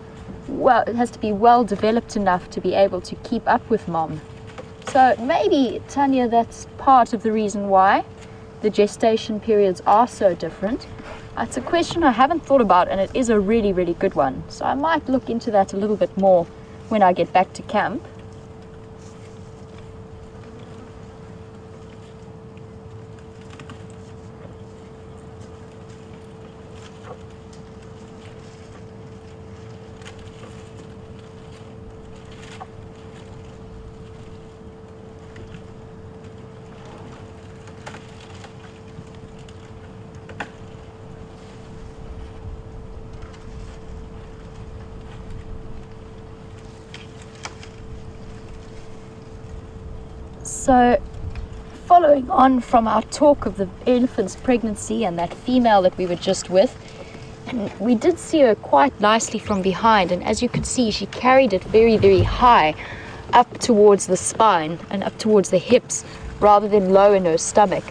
well, it has to be well developed enough to be able to keep up with mom. So maybe, Tanya, that's part of the reason why the gestation periods are so different. It's a question I haven't thought about, and it is a really, really good one. So I might look into that a little bit more when I get back to camp. So, following on from our talk of the elephant's pregnancy and that female that we were just with, and we did see her quite nicely from behind, and as you could see, she carried it very, very high up towards the spine and up towards the hips rather than low in her stomach.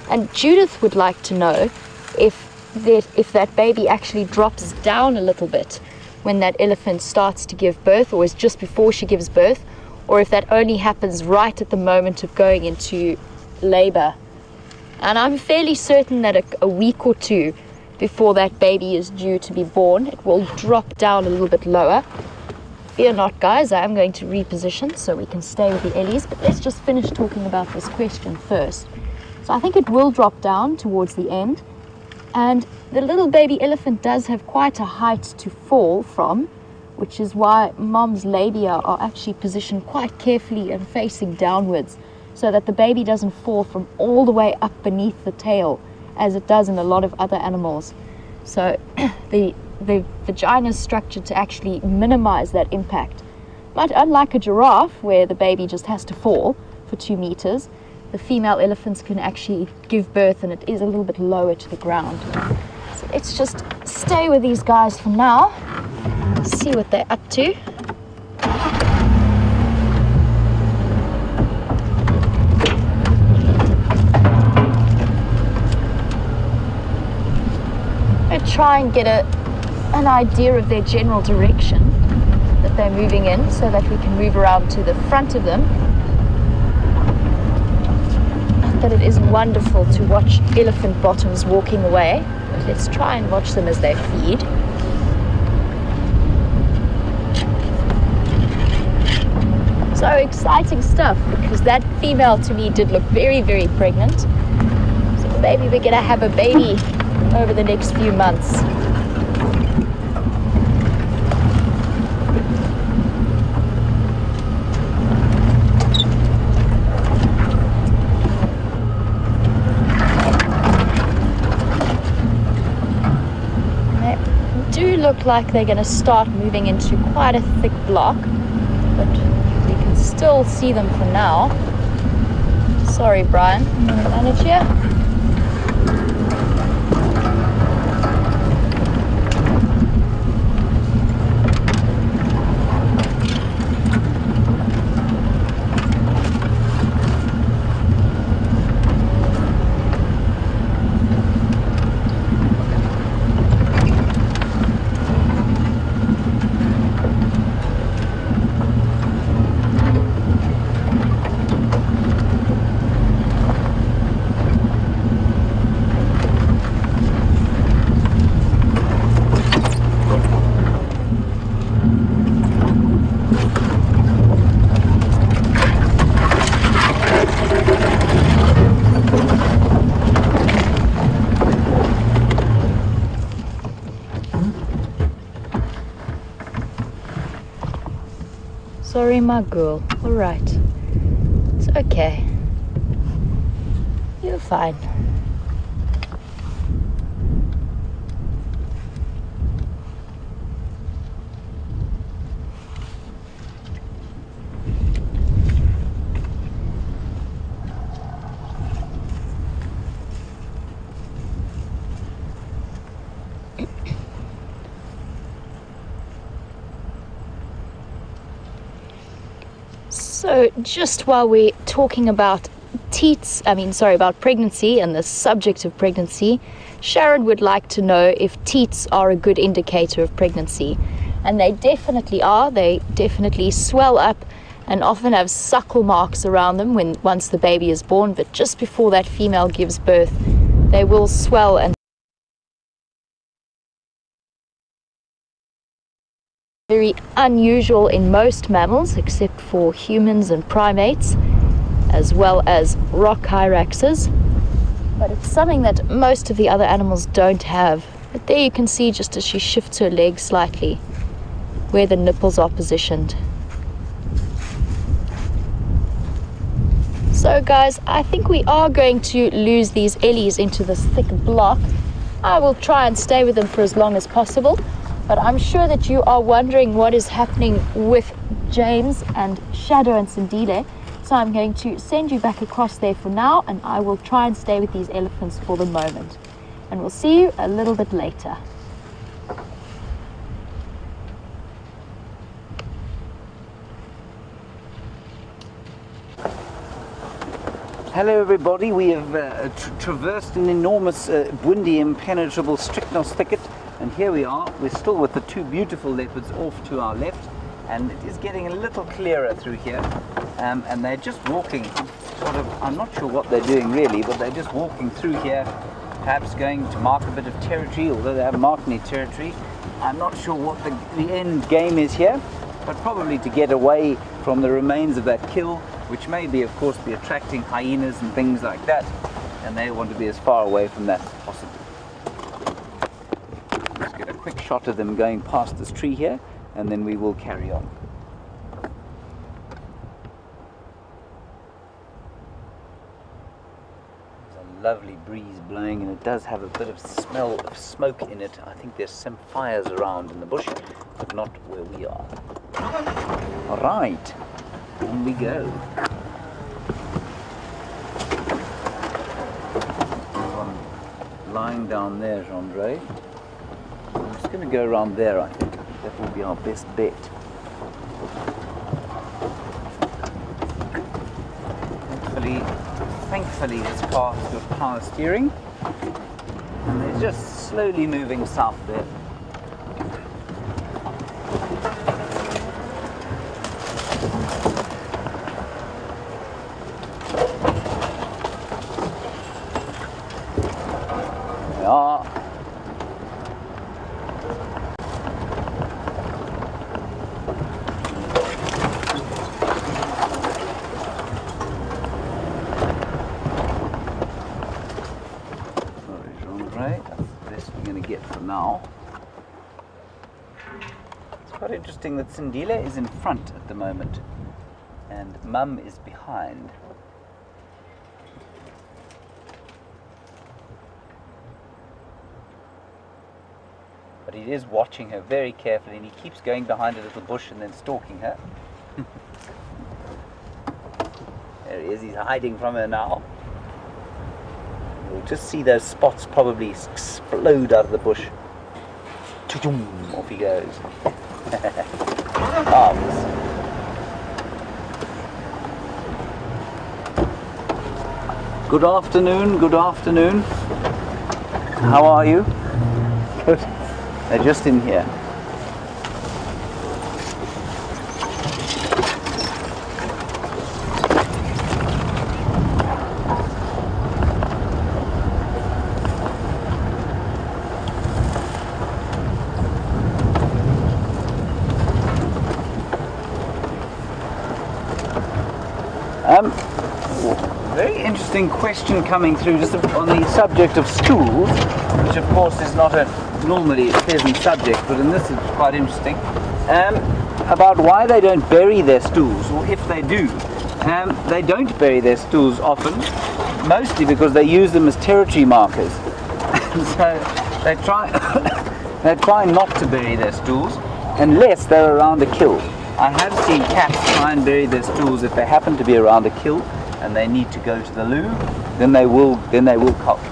And Judith would like to know if that baby actually drops down a little bit when that elephant starts to give birth, or is just before she gives birth, or if that only happens right at the moment of going into labor. And I'm fairly certain that a week or two before that baby is due to be born, it will drop down a little bit lower. Fear not, guys, I am going to reposition so we can stay with the ellies, but let's just finish talking about this question first. So I think it will drop down towards the end, and the little baby elephant does have quite a height to fall from, which is why mom's labia are actually positioned quite carefully and facing downwards, so that the baby doesn't fall from all the way up beneath the tail, as it does in a lot of other animals. So the vagina is structured to actually minimize that impact. But unlike a giraffe, where the baby just has to fall for 2 meters, the female elephants can actually give birth, and it is a little bit lower to the ground. So let's just stay with these guys for now. See what they're up to. I'm going to try and get an idea of their general direction that they're moving in, so that we can move around to the front of them. But it is wonderful to watch elephant bottoms walking away. But let's try and watch them as they feed. So exciting stuff, because that female to me did look very, very pregnant. So maybe we're going to have a baby over the next few months. They do look like they're going to start moving into quite a thick block, but you can still see them for now. Sorry, Brian. I'm going to manage here. Sorry, my girl. All right. It's okay. You're fine. So just while we're talking about about pregnancy and the subject of pregnancy, Sharon would like to know if teats are a good indicator of pregnancy. And they definitely are. They definitely swell up and often have suckle marks around them once the baby is born, but just before that female gives birth, they will swell and very unusual in most mammals except for humans and primates, as well as rock hyraxes, but it's something that most of the other animals don't have. But there you can see, just as she shifts her leg slightly, where the nipples are positioned. So guys, I think we are going to lose these ellies into this thick block. I will try and stay with them for as long as possible, but I'm sure that you are wondering what is happening with James and Shadow and Sindile. So I'm going to send you back across there for now, and I will try and stay with these elephants for the moment. And we'll see you a little bit later. Hello everybody, we have traversed an enormous windy impenetrable strychnos thicket, and here we are. We're still with the two beautiful leopards off to our left, and it is getting a little clearer through here, and they're just walking sort of, I'm not sure what they're doing really, but they're just walking through here, perhaps going to mark a bit of territory, although they haven't marked any territory. I'm not sure what the end game is here, but probably to get away from the remains of that kill, which may be, of course, be attracting hyenas and things like that, and they want to be as far away from that as possible. Let's get a quick shot of them going past this tree here, and then we will carry on. There's a lovely breeze blowing, and it does have a bit of smell of smoke in it. I think there's some fires around in the bush, but not where we are. All right. On we go. There's one lying down there, Gendre. I'm just going to go around there, I think. That will be our best bet. Thankfully this car has got power steering, and they're just slowly moving south there. Interesting that Sindile is in front at the moment and Mum is behind. But he is watching her very carefully, and he keeps going behind a little bush and then stalking her. There he is, he's hiding from her now. You'll just see those spots probably explode out of the bush. Off he goes. Marvelous. Good afternoon, good afternoon. How are you? Good. They're just in here. Very interesting question coming through just on the subject of stools, which of course is not a normally pleasant subject, but in this it's quite interesting, about why they don't bury their stools, or if they do. They don't bury their stools often, mostly because they use them as territory markers. So they try they try not to bury their stools unless they're around a kill. I have seen cats try and bury their stools if they happen to be around a kill and they need to go to the loo, then they will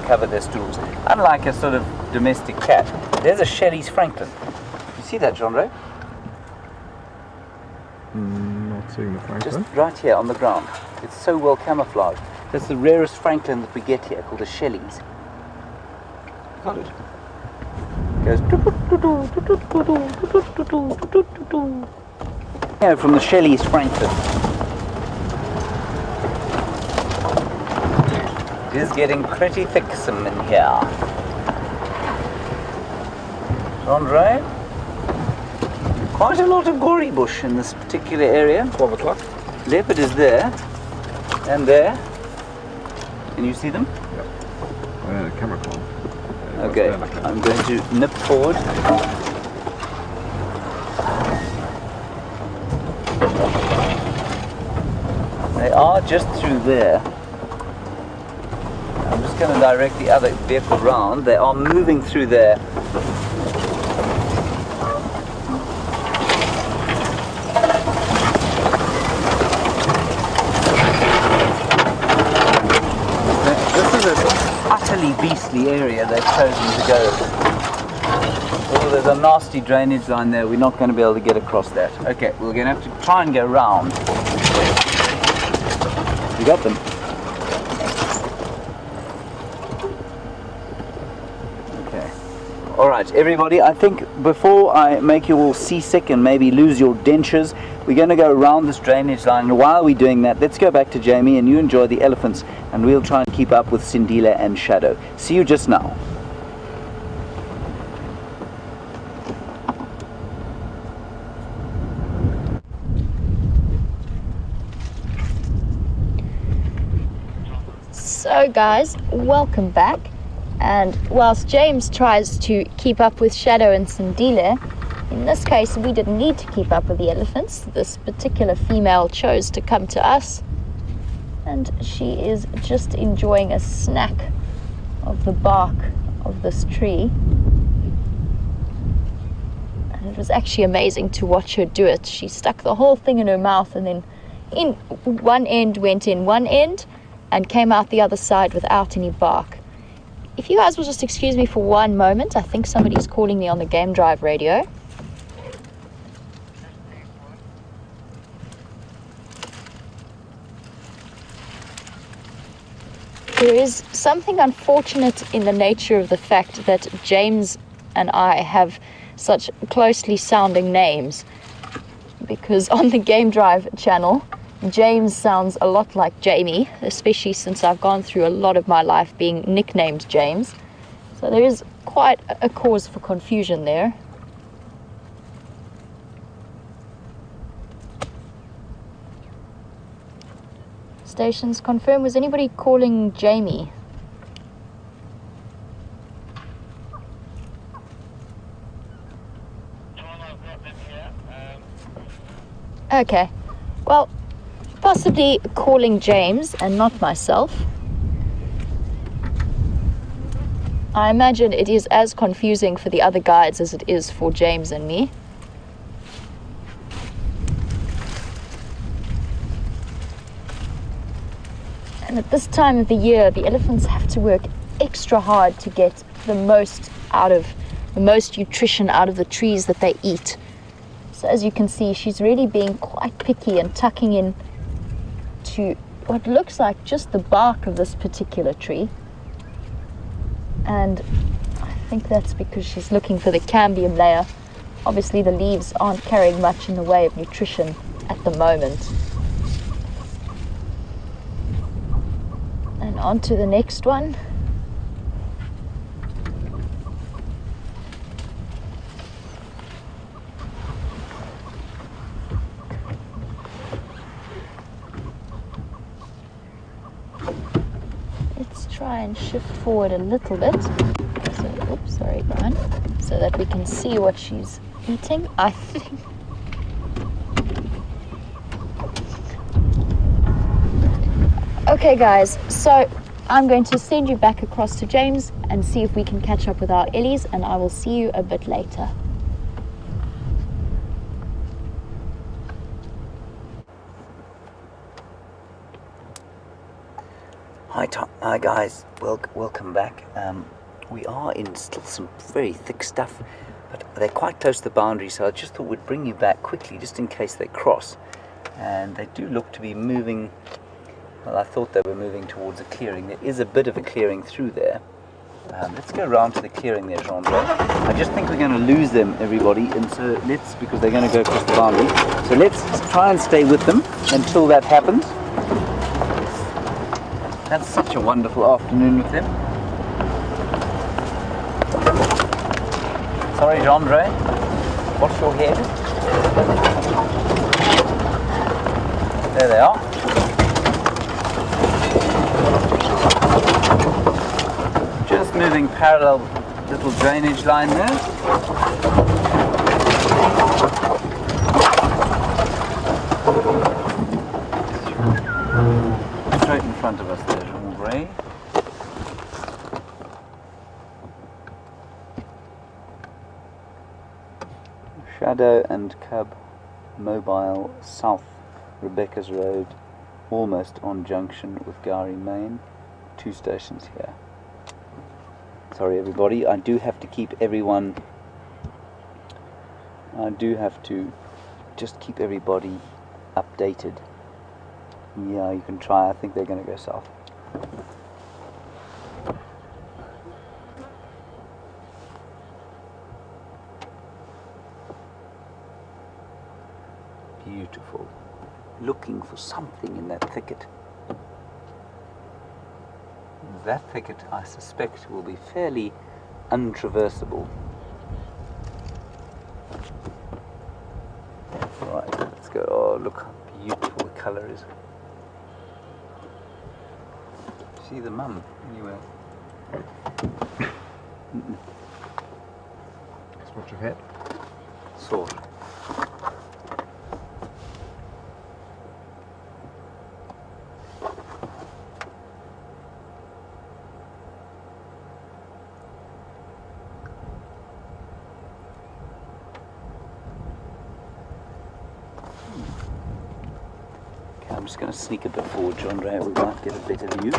cover their stools. Unlike a sort of domestic cat. There's a Shelley's Franklin. You see that, John Ray? Not seeing the Franklin. Just right here on the ground. It's so well camouflaged. That's the rarest Franklin that we get here, called a Shelley's. Got it. Goes here from the Shelley's Franklin. It is getting pretty thicksome in here. Andre? Quite a lot of gory bush in this particular area. 12 o'clock. Leopard is there and there. Can you see them? Yep. Oh yeah, the camera call. Okay, I'm going to nip forward. They are just through there. I'm just going to direct the other vehicle round. They are moving through there. This is an utterly beastly area they've chosen to go. Oh, there's a nasty drainage line there. We're not going to be able to get across that. Okay, we're going to have to try and go round. You got them. Okay. All right, everybody, I think before I make you all seasick and maybe lose your dentures, we're going to go around this drainage line. And while we're doing that, let's go back to Jamie and you enjoy the elephants, and we'll try and keep up with Sindile and Shadow. See you just now. So guys, welcome back, and whilst James tries to keep up with Shadow and Sindile, in this case we didn't need to keep up with the elephants. This particular female chose to come to us, and she is just enjoying a snack of the bark of this tree. And it was actually amazing to watch her do it. She stuck the whole thing in her mouth, and then in one end went in one end and came out the other side without any bark. If you guys will just excuse me for one moment, I think somebody's calling me on the Game Drive radio. There is something unfortunate in the nature of the fact that James and I have such closely sounding names, because on the Game Drive channel, James sounds a lot like Jamie, especially since I've gone through a lot of my life being nicknamed James. So there is quite a cause for confusion there. Stations confirm. Was anybody calling Jamie? Okay. Well, possibly calling James and not myself. I imagine it is as confusing for the other guides as it is for James and me. And at this time of the year, the elephants have to work extra hard to get the most nutrition out of the trees that they eat. So as you can see, she's really being quite picky and tucking in to what looks like just the bark of this particular tree. And I think that's because she's looking for the cambium layer. Obviously the leaves aren't carrying much in the way of nutrition at the moment. And on to the next one. Let's try and shift forward a little bit. So, oops, sorry, Brian. So that we can see what she's eating, I think. Okay guys, so I'm going to send you back across to James and see if we can catch up with our ellies, and I will see you a bit later. Hi guys, welcome back. We are in still some very thick stuff, but they're quite close to the boundary, so I just thought we'd bring you back quickly just in case they cross. And they do look to be moving. Well, I thought they were moving towards a clearing. There is a bit of a clearing through there. Let's go around to the clearing there, Jean. I just think we're going to lose them, everybody, and so because they're going to go across the boundary. So let's try and stay with them until that happens. That's such a wonderful afternoon with them. Sorry, Jean-Andre. Watch your head. There they are. Just moving parallel little drainage line there. Straight in front of us there, Jean-Bray. Shadow and Cub Mobile South Rebecca's Road, almost on junction with Gary Main. 2 stations here. Sorry everybody, I do have to keep everyone, I do have to just keep everybody updated. Yeah, you can try. I think they're going to go south. Beautiful. Looking for something in that thicket. That thicket, I suspect, will be fairly untraversable. Right, let's go. Oh, look how beautiful the colour is. See the mum anywhere? Just watch your head. Sort. I'm just going to sneak a bit forward, John Ray. We might get a better view.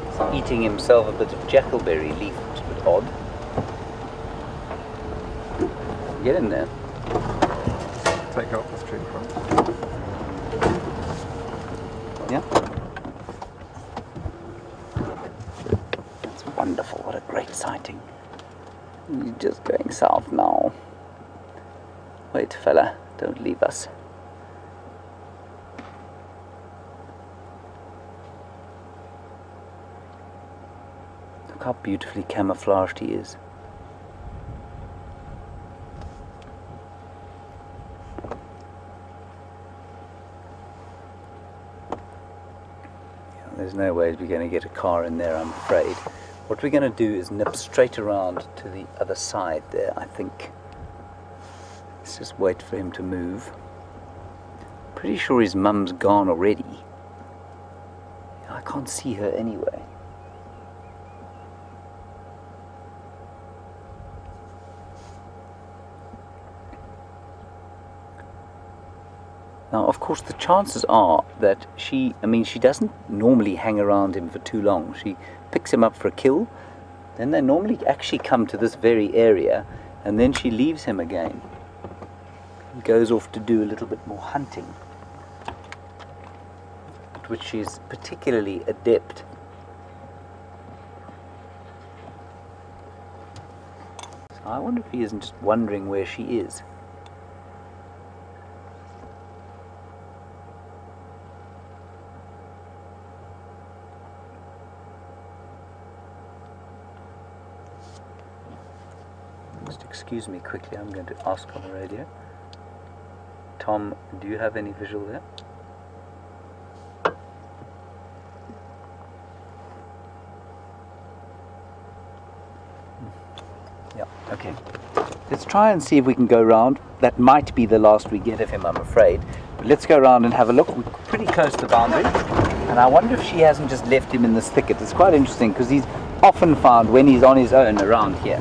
He's eating himself a bit of jackalberry leaf, which is a bit odd. Get in there. Take out this tree in front. Yeah. Wonderful, what a great sighting. You're just going south now. Wait, fella, don't leave us. Look how beautifully camouflaged he is. There's no way we're going to get a car in there, I'm afraid. What we're going to do is nip straight around to the other side there, I think. Let's just wait for him to move. Pretty sure his mum's gone already. I can't see her anyway. Now, of course, the chances are that she doesn't normally hang around him for too long. She picks him up for a kill, then they normally actually come to this very area, and then she leaves him again. He goes off to do a little bit more hunting, at which she's particularly adept. So I wonder if he isn't just wondering where she is. Excuse me quickly, I'm going to ask on the radio. Tom, do you have any visual there? Yeah, okay. Let's try and see if we can go round. That might be the last we get of him, I'm afraid. But let's go around and have a look. We're pretty close to the boundary. And I wonder if she hasn't just left him in this thicket. It's quite interesting because he's often found when he's on his own around here.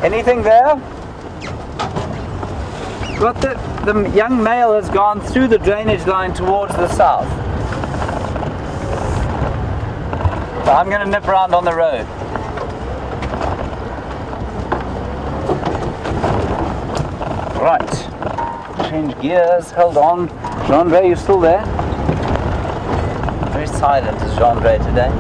Anything there? Got the young male has gone through the drainage line towards the south. So I'm going to nip around on the road. Right. Change gears, hold on. Jean-Ray, you still there? Very silent is Jean-Ray today.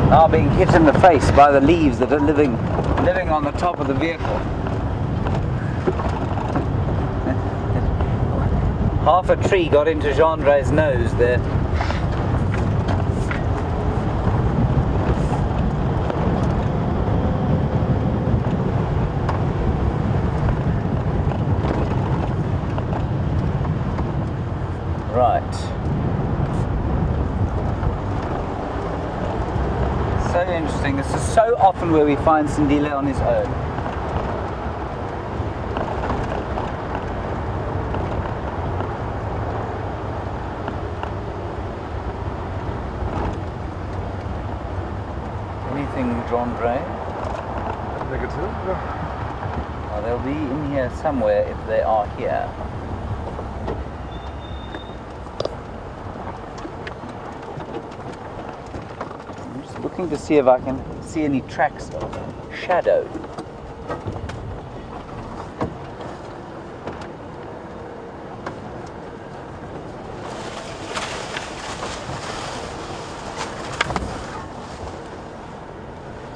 Now being hit in the face by the leaves that are living on the top of the vehicle. Half a tree got into Jean-Ray's nose there. Right. So interesting. This is so often where we find Sindile on his own. Anything, Jean-Ray? Negative. Oh, they'll be in here somewhere if they are here. Looking to see if I can see any tracks of shadow.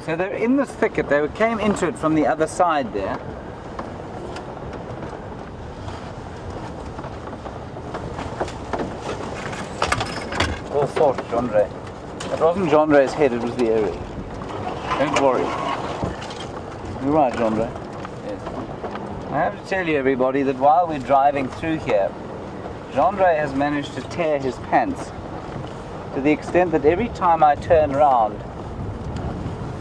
So they're in this thicket. They came into it from the other side there. Well thought, Jean-Ray. It wasn't Jean-Ray's head, it was the area. Don't worry. You're right, Jean-Ray. Yes. I have to tell you, everybody, that while we're driving through here, Jean-Ray has managed to tear his pants to the extent that every time I turn around,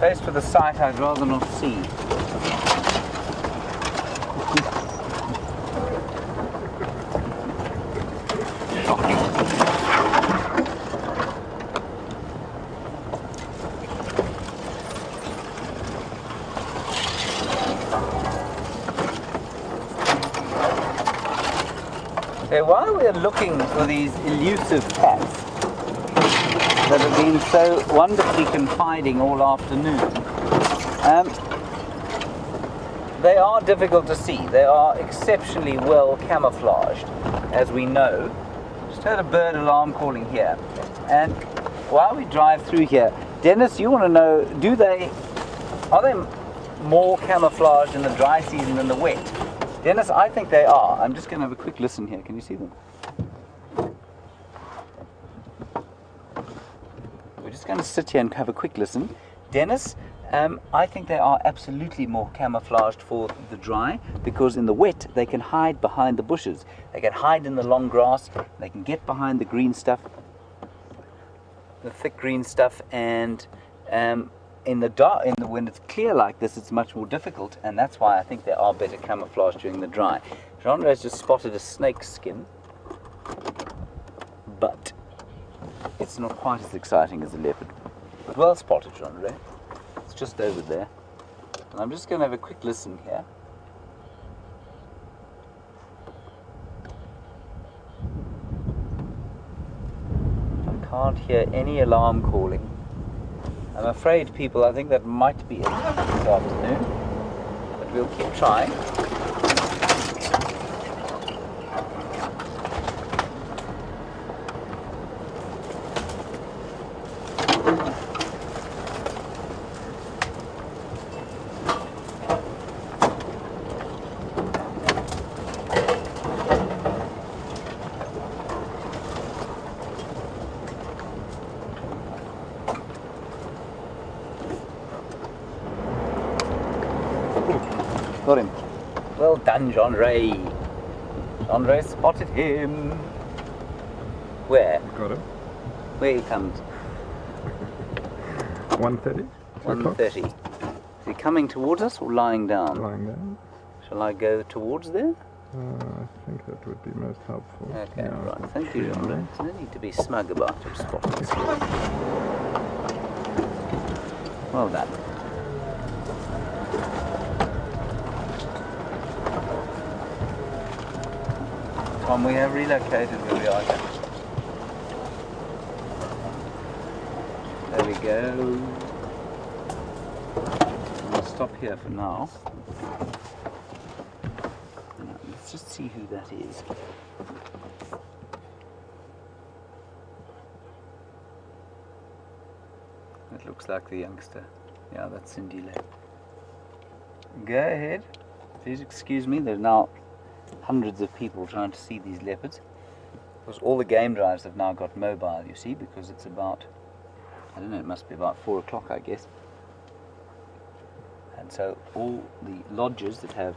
faced with a sight I'd rather not see. So while we're looking for these elusive cats that have been so wonderfully confiding all afternoon, they are difficult to see. They are exceptionally well camouflaged, as we know. Just heard a bird alarm calling here. And while we drive through here, Dennis, you want to know, are they more camouflaged in the dry season than the wet? Dennis, I think they are. I'm just going to have a quick listen here. Can you see them? We're just going to sit here and have a quick listen. Dennis, I think they are absolutely more camouflaged for the dry, because in the wet they can hide behind the bushes. They can hide in the long grass. They can get behind the green stuff. the thick green stuff, and in the dark, when it's clear like this, it's much more difficult, and that's why I think they are better camouflage during the dry. Jean-Andre's just spotted a snake skin, but it's not quite as exciting as a leopard. But well spotted, Jean-Andre. It's just over there. And I'm just going to have a quick listen here. I can't hear any alarm calling. I'm afraid, people, I think that might be it this afternoon. But we'll keep trying. Got him. Well done, Jean-Ray. Jean-Ray spotted him. Where? Got him. Where he comes? 1:30. 1:30. Is he coming towards us or lying down? Lying down. Shall I go towards there? I think that would be most helpful. Okay, Yeah, right. Thank you, Jean-Ray. There's no need to be smug about your spotting skills. Well done. Tom, we have relocated where we are now. There we go. We'll stop here for now. Let's just see who that is. That looks like the youngster. Yeah, that's Sindile. Go ahead. Please excuse me, there's now hundreds of people trying to see these leopards. Because all the game drives have now got mobile, you see, because it's about, I don't know, it must be about 4 o'clock, I guess. And so all the lodges that have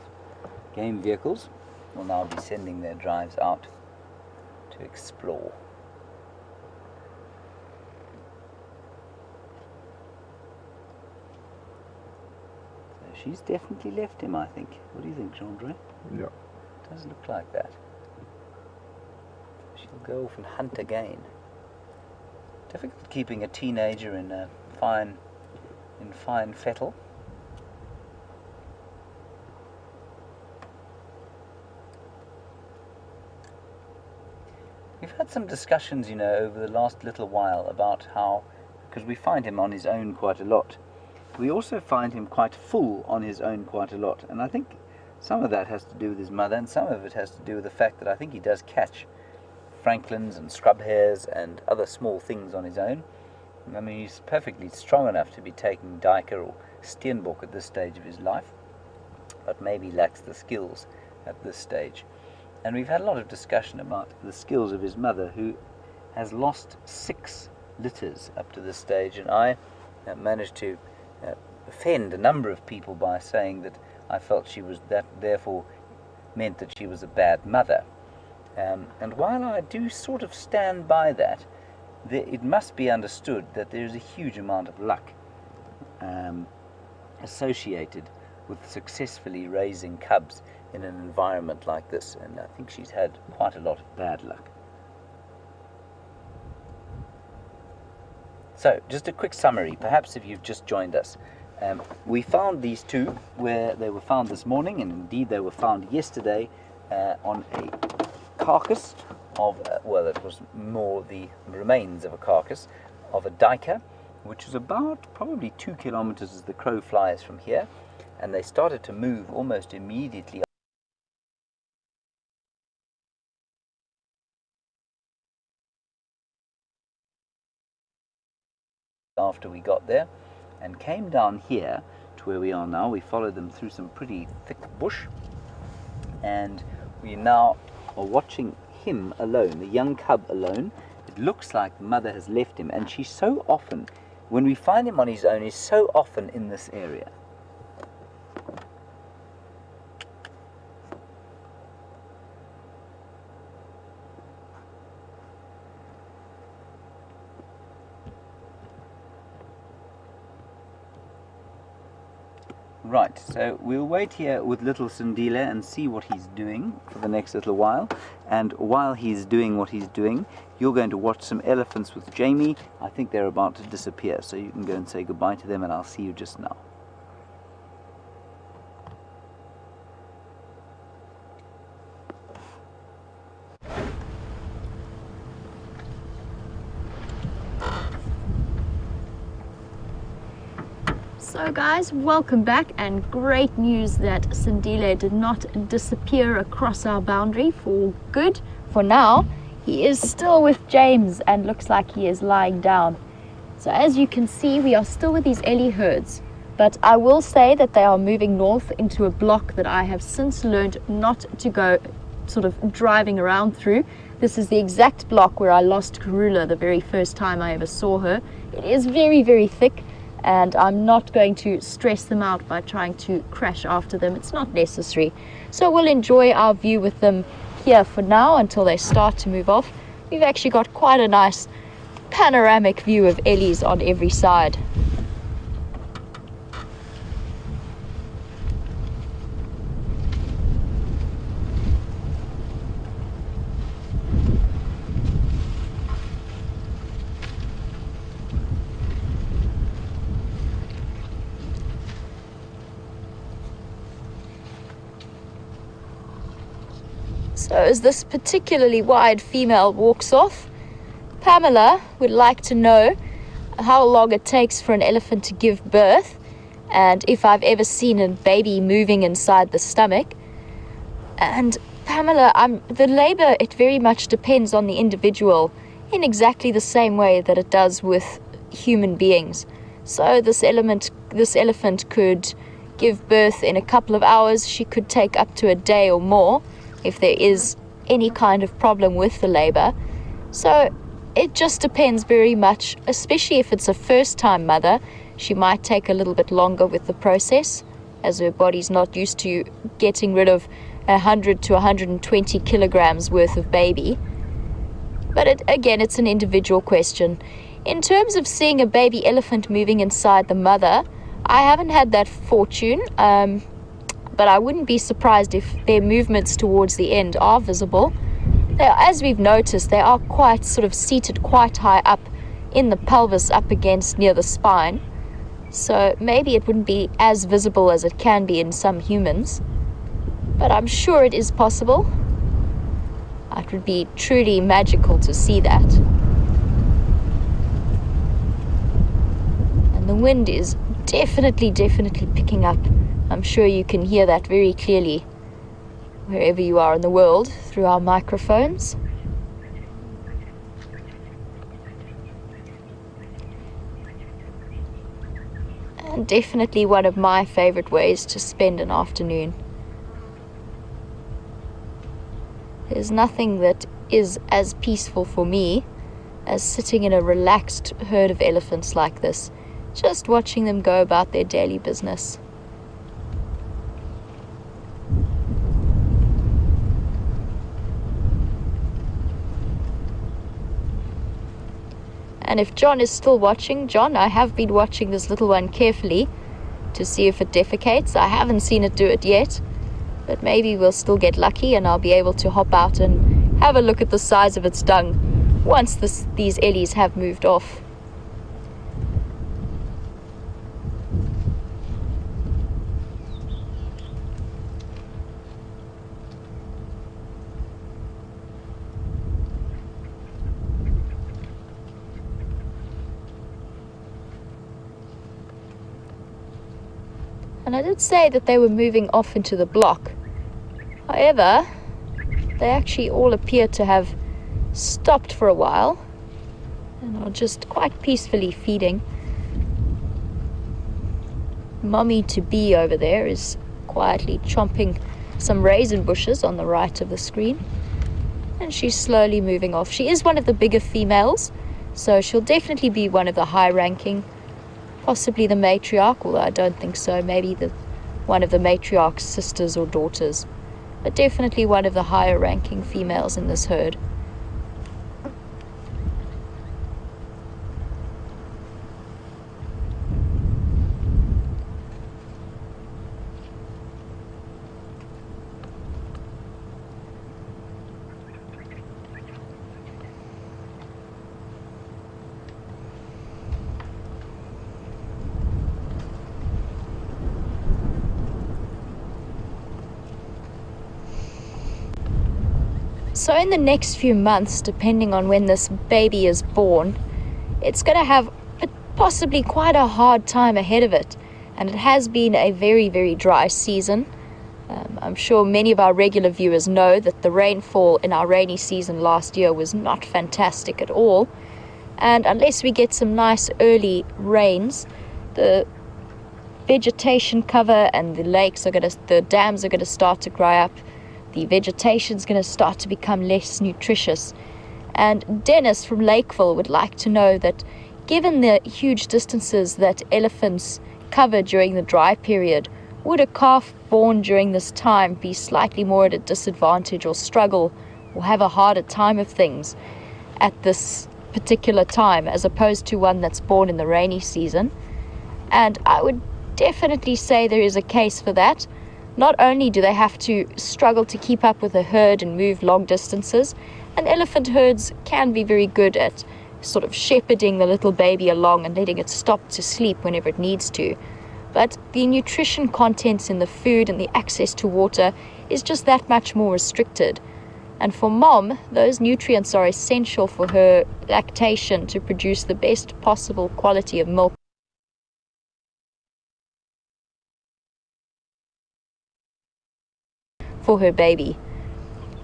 game vehicles will now be sending their drives out to explore. So she's definitely left him, I think. What do you think, Jean-Andre? Yeah. Does look like that. She'll go off and hunt again. Difficult keeping a teenager in a fine fettle. We've had some discussions, you know, over the last little while about how, because we find him on his own quite a lot, we also find him quite full on his own quite a lot, and I think some of that has to do with his mother, and some of it has to do with the fact that I think he does catch francolins and scrub hares and other small things on his own. I mean, he's perfectly strong enough to be taking duiker or steenbok at this stage of his life, but maybe lacks the skills at this stage. And we've had a lot of discussion about the skills of his mother, who has lost 6 litters up to this stage, and I managed to offend a number of people by saying that I felt she was that, therefore meant that she was a bad mother. And while I do sort of stand by that, it must be understood that there is a huge amount of luck associated with successfully raising cubs in an environment like this, and I think she's had quite a lot of bad luck. So, just a quick summary, perhaps if you've just joined us. We found these 2 where they were found this morning, and indeed they were found yesterday on a carcass of, well, it was more the remains of a carcass of a duiker, which is about probably 2 kilometers as the crow flies from here, and they started to move almost immediately after we got there, and came down here to where we are now. We followed them through some pretty thick bush, and we now are watching him alone, the young cub alone. It looks like the mother has left him, and she's so often, when we find him on his own, he's so often in this area. Right, so we'll wait here with little Sindile and see what he's doing for the next little while. And while he's doing what he's doing, you're going to watch some elephants with Jamie. I think they're about to disappear, so you can go and say goodbye to them, and I'll see you just now. So guys, welcome back, and great news that Sindile did not disappear across our boundary for good. For now, he is still with James and looks like he is lying down. So as you can see, we are still with these ellie herds, but I will say that they are moving north into a block that I have since learned not to go sort of driving around through. This is the exact block where I lost Karula the very first time I ever saw her. It is very, very thick, and I'm not going to stress them out by trying to crash after them. It's not necessary. So we'll enjoy our view with them here for now until they start to move off. We've actually got quite a nice panoramic view of ellies on every side. So as this particularly wide female walks off, Pamela would like to know how long it takes for an elephant to give birth, and if I've ever seen a baby moving inside the stomach. And Pamela, the labor, it very much depends on the individual in exactly the same way that it does with human beings. So this elephant could give birth in a couple of hours. She could take up to a day or more if there is any kind of problem with the labor. So it just depends very much, especially if it's a first-time mother. She might take a little bit longer with the process, as her body's not used to getting rid of 100 to 120 kilograms worth of baby. But again, it's an individual question. In terms of seeing a baby elephant moving inside the mother, I haven't had that fortune, but I wouldn't be surprised if their movements towards the end are visible. As we've noticed, they are quite sort of seated quite high up in the pelvis, up against near the spine. So maybe it wouldn't be as visible as it can be in some humans, but I'm sure it is possible. It would be truly magical to see that. And the wind is definitely picking up. I'm sure you can hear that very clearly wherever you are in the world through our microphones. And definitely one of my favorite ways to spend an afternoon. There's nothing that is as peaceful for me as sitting in a relaxed herd of elephants like this, just watching them go about their daily business. And if John is still watching, John, I have been watching this little one carefully to see if it defecates. I haven't seen it do it yet, but maybe we'll still get lucky and I'll be able to hop out and have a look at the size of its dung once these ellies have moved off. And I did say that they were moving off into the block. However, they actually all appear to have stopped for a while and are just quite peacefully feeding. Mommy to be over there is quietly chomping some raisin bushes on the right of the screen, and she's slowly moving off. She is one of the bigger females, so she'll definitely be one of the high-ranking, possibly the matriarch, although I don't think so. Maybe one of the matriarch's sisters or daughters, but definitely one of the higher ranking females in this herd. So in the next few months, depending on when this baby is born, it's going to have possibly quite a hard time ahead of it. And it has been a very, very dry season. I'm sure many of our regular viewers know that the rainfall in our rainy season last year was not fantastic at all. And unless we get some nice early rains, the vegetation cover and the dams are going to start to dry up. The vegetation is going to start to become less nutritious. And Dennis from Lakeville would like to know that given the huge distances that elephants cover during the dry period, would a calf born during this time be slightly more at a disadvantage or struggle or have a harder time of things at this particular time as opposed to one that's born in the rainy season? And I would definitely say there is a case for that. Not only do they have to struggle to keep up with a herd and move long distances, and elephant herds can be very good at sort of shepherding the little baby along and letting it stop to sleep whenever it needs to. But the nutrition contents in the food and the access to water is just that much more restricted. And for mom, those nutrients are essential for her lactation to produce the best possible quality of milk for her baby.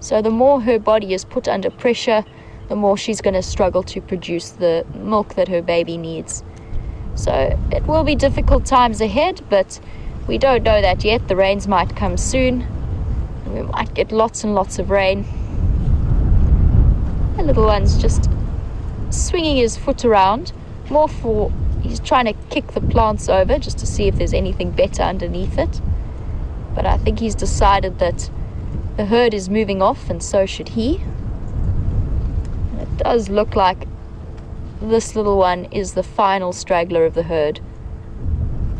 So the more her body is put under pressure, the more she's going to struggle to produce the milk that her baby needs. So it will be difficult times ahead, but we don't know that yet. The rains might come soon. We might get lots and lots of rain. The little one's just swinging his foot around, he's trying to kick the plants over just to see if there's anything better underneath it. But I think he's decided that the herd is moving off, and so should he. And it does look like this little one is the final straggler of the herd.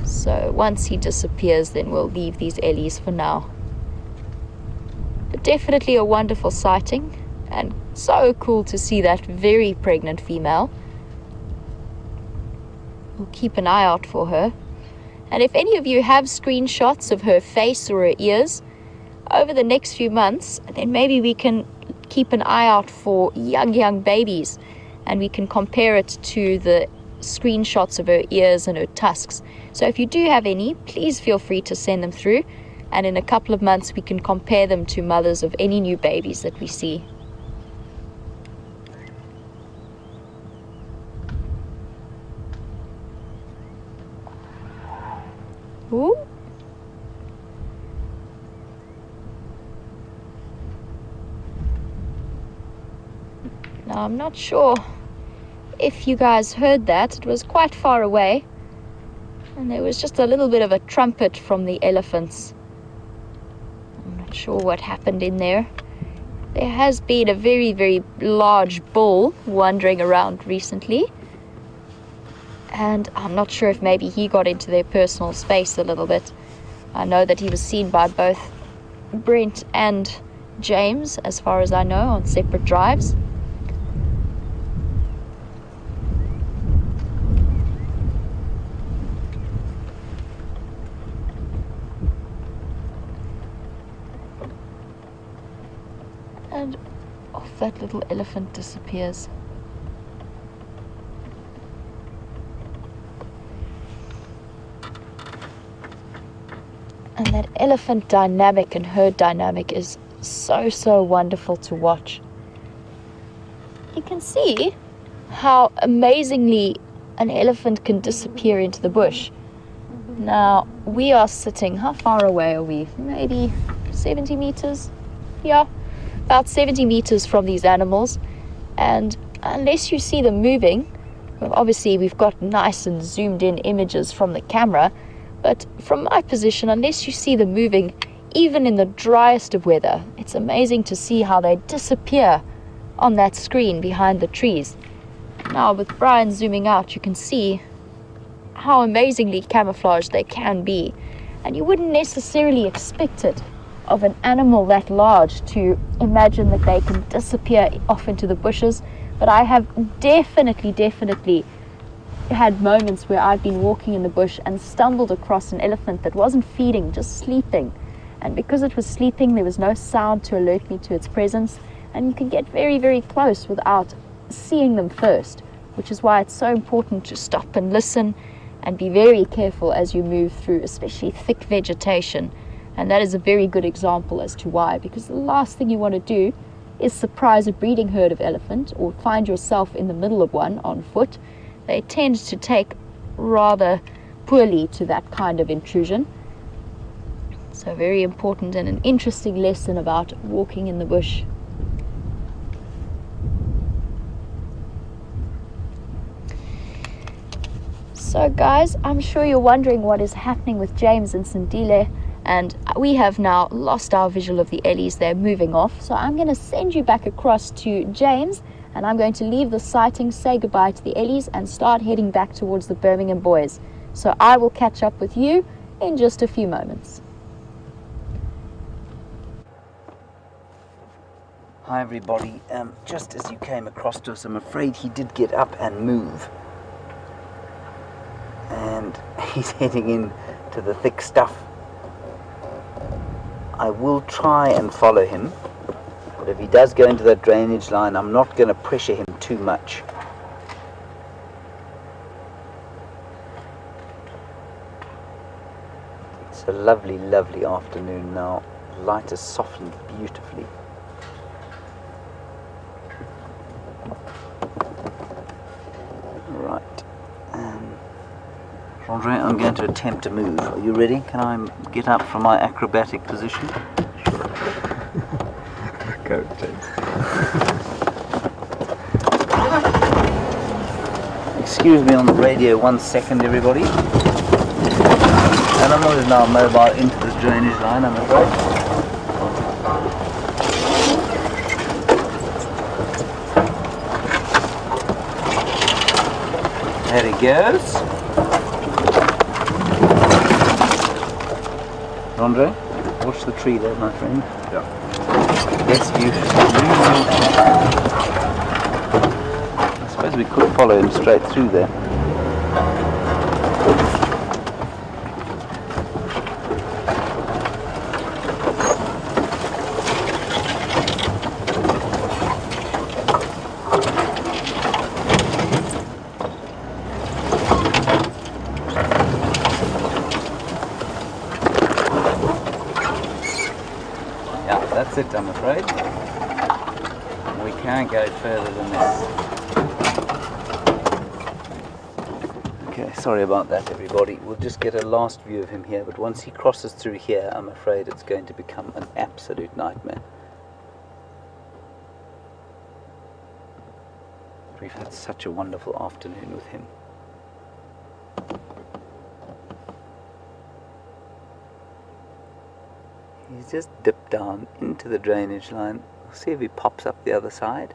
So once he disappears, then we'll leave these ellies for now. But definitely a wonderful sighting, and so cool to see that very pregnant female. We'll keep an eye out for her. And if any of you have screenshots of her face or her ears over the next few months, then maybe we can keep an eye out for young babies, and we can compare it to the screenshots of her ears and her tusks. So if you do have any, please feel free to send them through, and in a couple of months we can compare them to mothers of any new babies that we see. Ooh. Now I'm not sure if you guys heard that. It was quite far away, and there was just a little bit of a trumpet from the elephants. I'm not sure what happened in there. There has been a very, very large bull wandering around recently, and I'm not sure if maybe he got into their personal space a little bit. I know that he was seen by both Brent and James, as far as I know, on separate drives. And off that little elephant disappears. And that elephant dynamic and herd dynamic is so wonderful to watch. You can see how amazingly an elephant can disappear into the bush. Now, we are sitting, how far away are we? Maybe 70 meters? Yeah, about 70 meters from these animals. And unless you see them moving, well, obviously we've got nice and zoomed in images from the camera, but from my position, unless you see them moving, even in the driest of weather, it's amazing to see how they disappear on that screen behind the trees. Now with Brian zooming out, you can see how amazingly camouflaged they can be. And you wouldn't necessarily expect it of an animal that large to imagine that they can disappear off into the bushes. But I have definitely had moments where I've been walking in the bush and stumbled across an elephant that wasn't feeding, just sleeping. And because it was sleeping, there was no sound to alert me to its presence. and you can get very, very close without seeing them first, which is why it's so important to stop and listen and be very careful as you move through, especially thick vegetation. And that is a very good example as to why, because the last thing you want to do is surprise a breeding herd of elephant or find yourself in the middle of one on foot. They tend to take rather poorly to that kind of intrusion. So very important and an interesting lesson about walking in the bush. So guys, I'm sure you're wondering what is happening with James and Sindile, and we have now lost our visual of the ellies. They're moving off. So I'm going to send you back across to James, and I'm going to leave the sighting, say goodbye to the ellies, and start heading back towards the Birmingham boys. So I will catch up with you in just a few moments. Hi everybody, just as you came across to us, I'm afraid he did get up and move. And he's heading in to the thick stuff. I will try and follow him, but if he does go into that drainage line, I'm not going to pressure him too much. It's a lovely, lovely afternoon now. The light has softened beautifully. Right. Andre, I'm going to attempt to move. Are you ready? Can I get up from my acrobatic position? Sure. Go, James. Excuse me on the radio 1 second, everybody. Animal is now mobile into the drainage line, I'm afraid. There he goes. Andre, watch the tree there, my friend. Yeah. Yes, you. I suppose we could follow him straight through there. That's it, I'm afraid. We can't go further than this. Okay, sorry about that, everybody. We'll just get a last view of him here, but once he crosses through here, I'm afraid it's going to become an absolute nightmare. We've had such a wonderful afternoon with him. He's just dipped down into the drainage line. We'll see if he pops up the other side.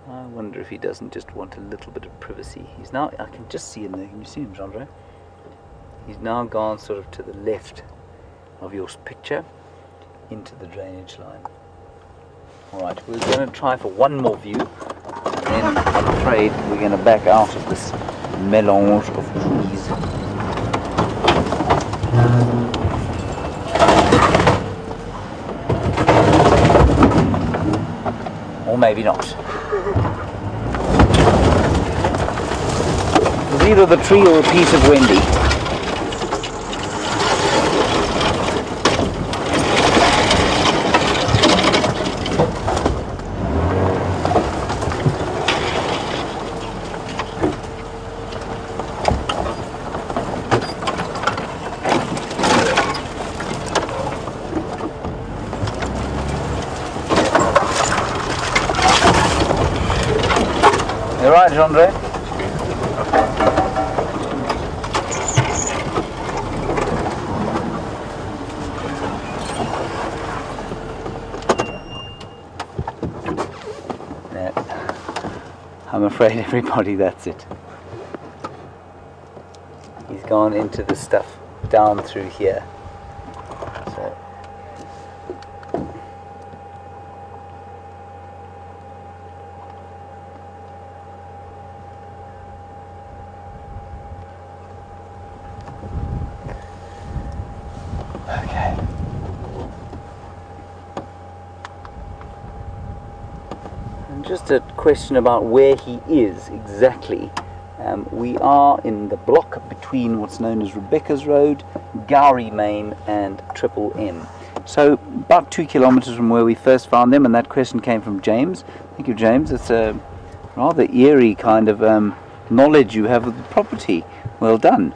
I wonder if he doesn't just want a little bit of privacy. He's now, I can just see him there. Can you see him, Andre? He's now gone sort of to the left of your picture into the drainage line. Alright, we're going to try for one more view, and then I'm afraid we're going to back out of this melange of trees. Or maybe not. It's either the tree or a piece of Wendy. You're right, Andre. I'm afraid, everybody, that's it. He's gone into the stuff down through here. So just a question about where he is exactly. We are in the block between what's known as Rebecca's Road, Gowrie Main and Triple M. So about 2 kilometers from where we first found them, and that question came from James. Thank you, James. It's a rather eerie kind of knowledge you have of the property. Well done.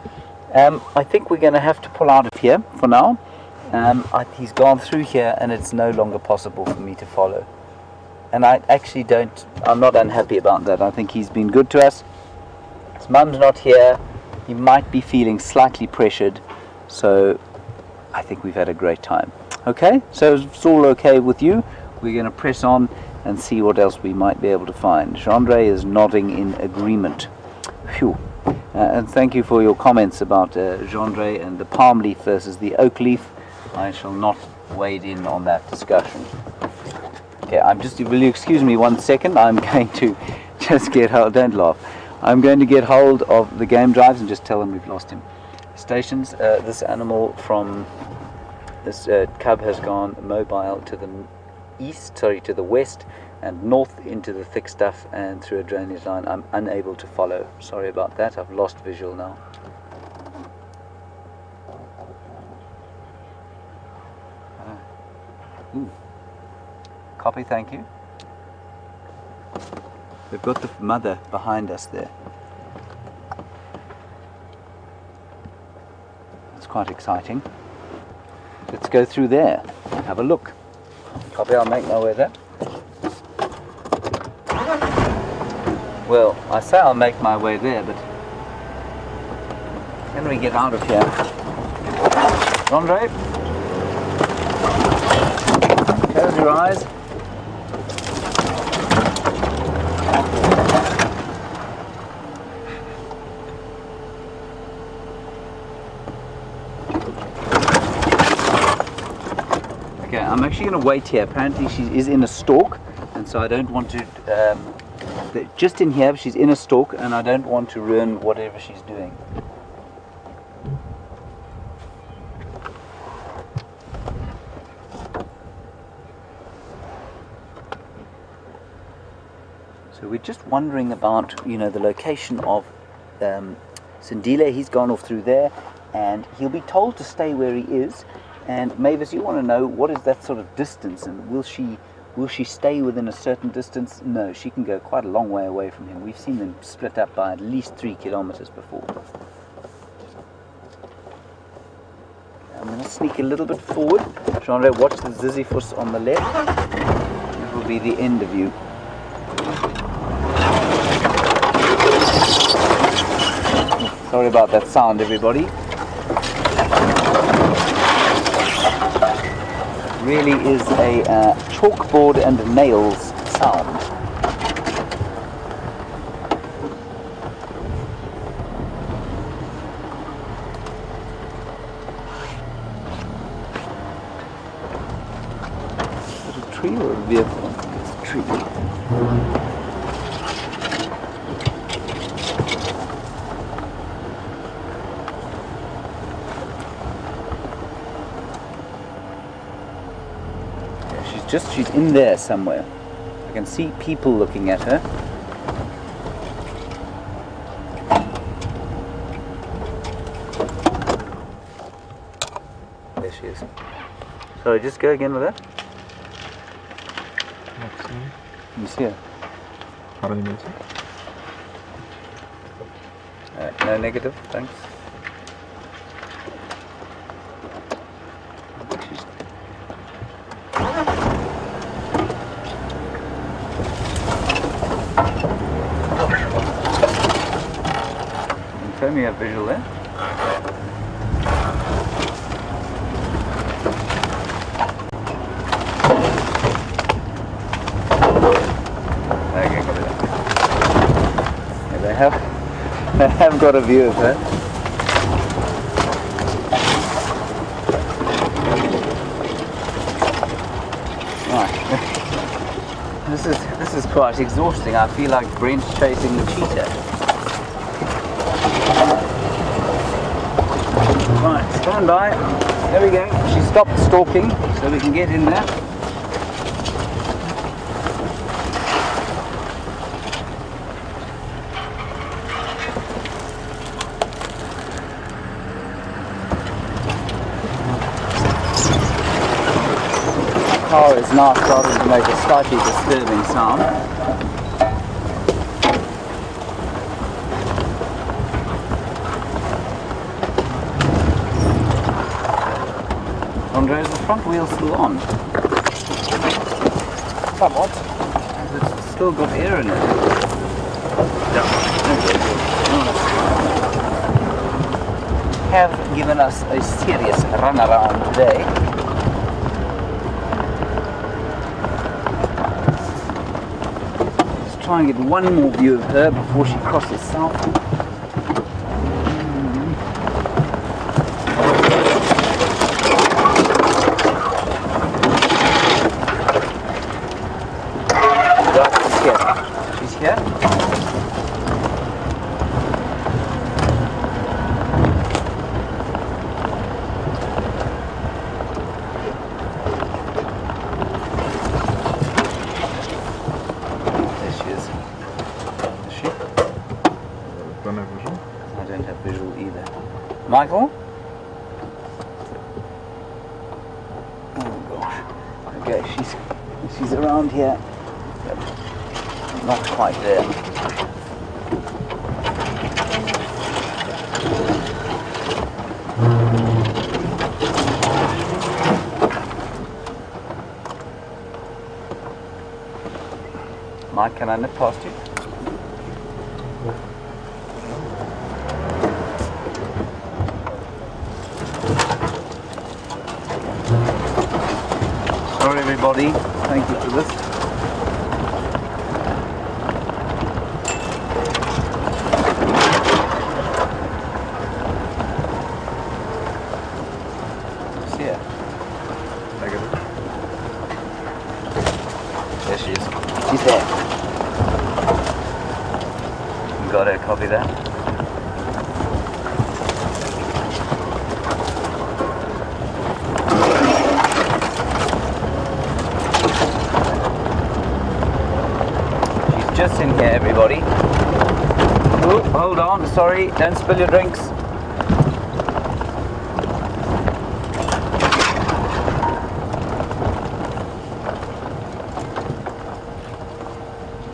I think we're going to have to pull out of here for now. He's gone through here and it's no longer possible for me to follow. And I actually I'm not unhappy about that. I think he's been good to us. His mum's not here. He might be feeling slightly pressured. So I think we've had a great time. Okay, so it's all okay with you. We're going to press on and see what else we might be able to find. Chandra is nodding in agreement. Phew. And thank you for your comments about Chandra and the palm leaf versus the oak leaf. I shall not wade in on that discussion. Okay, will you excuse me 1 second? I'm going to just get hold, don't laugh. I'm going to get hold of the game drives and just tell them we've lost him. Stations, this animal from this cub has gone mobile to the west and north into the thick stuff and through a drainage line. I'm unable to follow. Sorry about that. I've lost visual now. Copy, thank you. We've got the mother behind us there. It's quite exciting. Let's go through there and have a look. Copy, I'll make my way there. Well, I say I'll make my way there, but can we get out of here? Andre, close your eyes. Okay, I'm actually going to wait here. Apparently she is in a stalk, and so I don't want to, just in here, she's in a stalk, and I don't want to ruin whatever she's doing. So we're just wondering about, the location of Sindile. He's gone off through there, and he'll be told to stay where he is. And Mavis, you want to know what is that sort of distance, and will she stay within a certain distance? No, she can go quite a long way away from him. We've seen them split up by at least 3 kilometers before. I'm going to sneak a little bit forward. Chandra, watch the Ziziphus on the left. That will be the end of you. Sorry about that sound, everybody. Really is a chalkboard and nails sound. Is it a tree or a vehicle? It's a tree. She's in there somewhere. I can see people looking at her. There she is. So just go again with that. Can you see her? How do you miss it? No negative, thanks. Confirm you have visual there. Okay, got it. Yeah, they have got a view of her. Right. This is quite exhausting. I feel like Brent's chasing the cheetah. Right, stand by. There we go. She stopped stalking, so we can get in there. car is now starting to make a slightly disturbing sound. Andre, is the front wheel still on? Somewhat. It's still got air in it. Have given us a serious run around today. Let's try and get one more view of her before she crosses south. She's here. There she is. Is she? Don't have visual. I don't have visual either. Michael? Oh gosh. Okay, she's around here. Not quite there. Mike, can I nip past you? Sorry everybody, thank you for this. There she is. She's there. Got her, copy that. She's just in here, everybody. Oh, hold on, sorry, don't spill your drinks.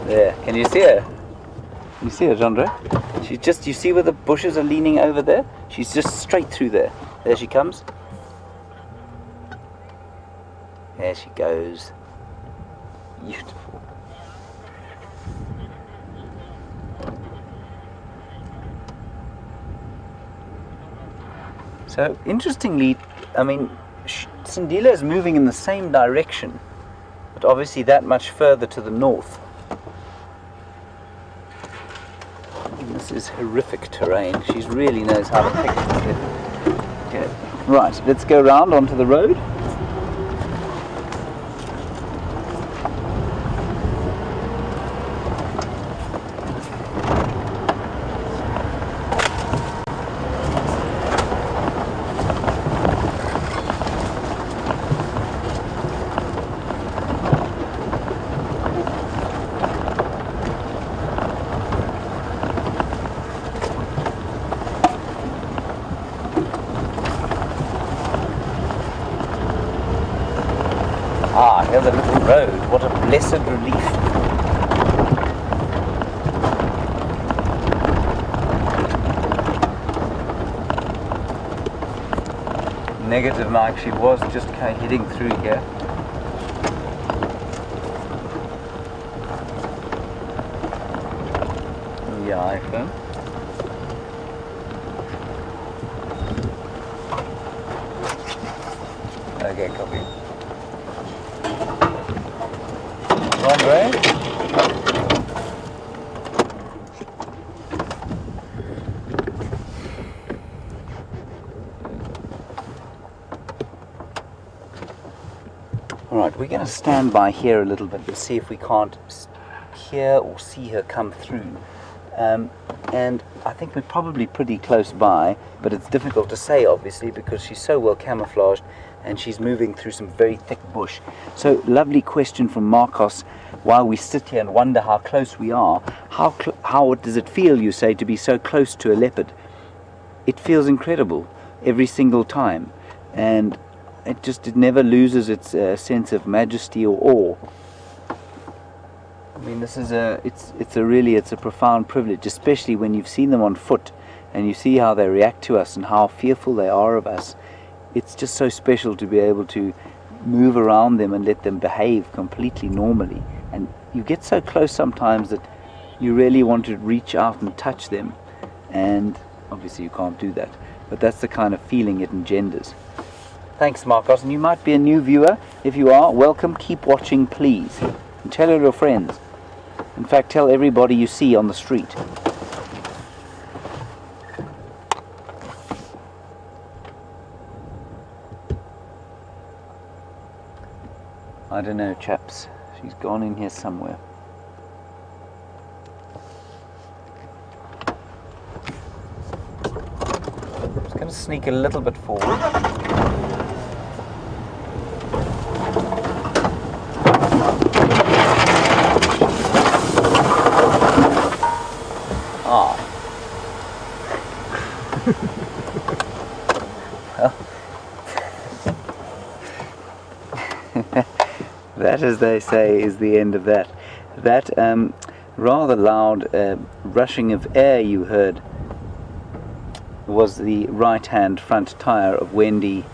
There, can you see her? You see her, Jandre? She's just, you see where the bushes are leaning over there? She's just straight through there. There she comes. There she goes. Beautiful. So, interestingly, I mean, Sindila is moving in the same direction, but obviously that much further to the north. This is horrific terrain. She really knows how to pick it. Okay. Right, let's go round onto the road. Ah, here's a little road. What a blessed relief. Negative, Mike. She was just kind of heading through here. Yeah, iPhone. Okay, copy. Andre? Alright, we're going to stand by here a little bit to see if we can't hear or see her come through. And I think we're probably pretty close by, but it's difficult to say obviously because she's so well camouflaged and she's moving through some very thick bush. So, lovely question from Marcos. While we sit here and wonder how close we are, how does it feel, you say, to be so close to a leopard? It feels incredible every single time. And it never loses its sense of majesty or awe. I mean, this is it's a profound privilege, especially when you've seen them on foot and you see how they react to us and how fearful they are of us. It's just so special to be able to move around them and let them behave completely normally. And you get so close sometimes that you really want to reach out and touch them, and obviously you can't do that, but that's the kind of feeling it engenders. Thanks, Marcos, and you might be a new viewer. If you are, welcome. Keep watching, please, and tell all your friends. In fact, tell everybody you see on the street. I don't know, chaps. She's gone in here somewhere. I'm just going to sneak a little bit forward. Ah. Well. That, as they say, is the end of that. That rather loud rushing of air you heard was the right-hand front tyre of Wendy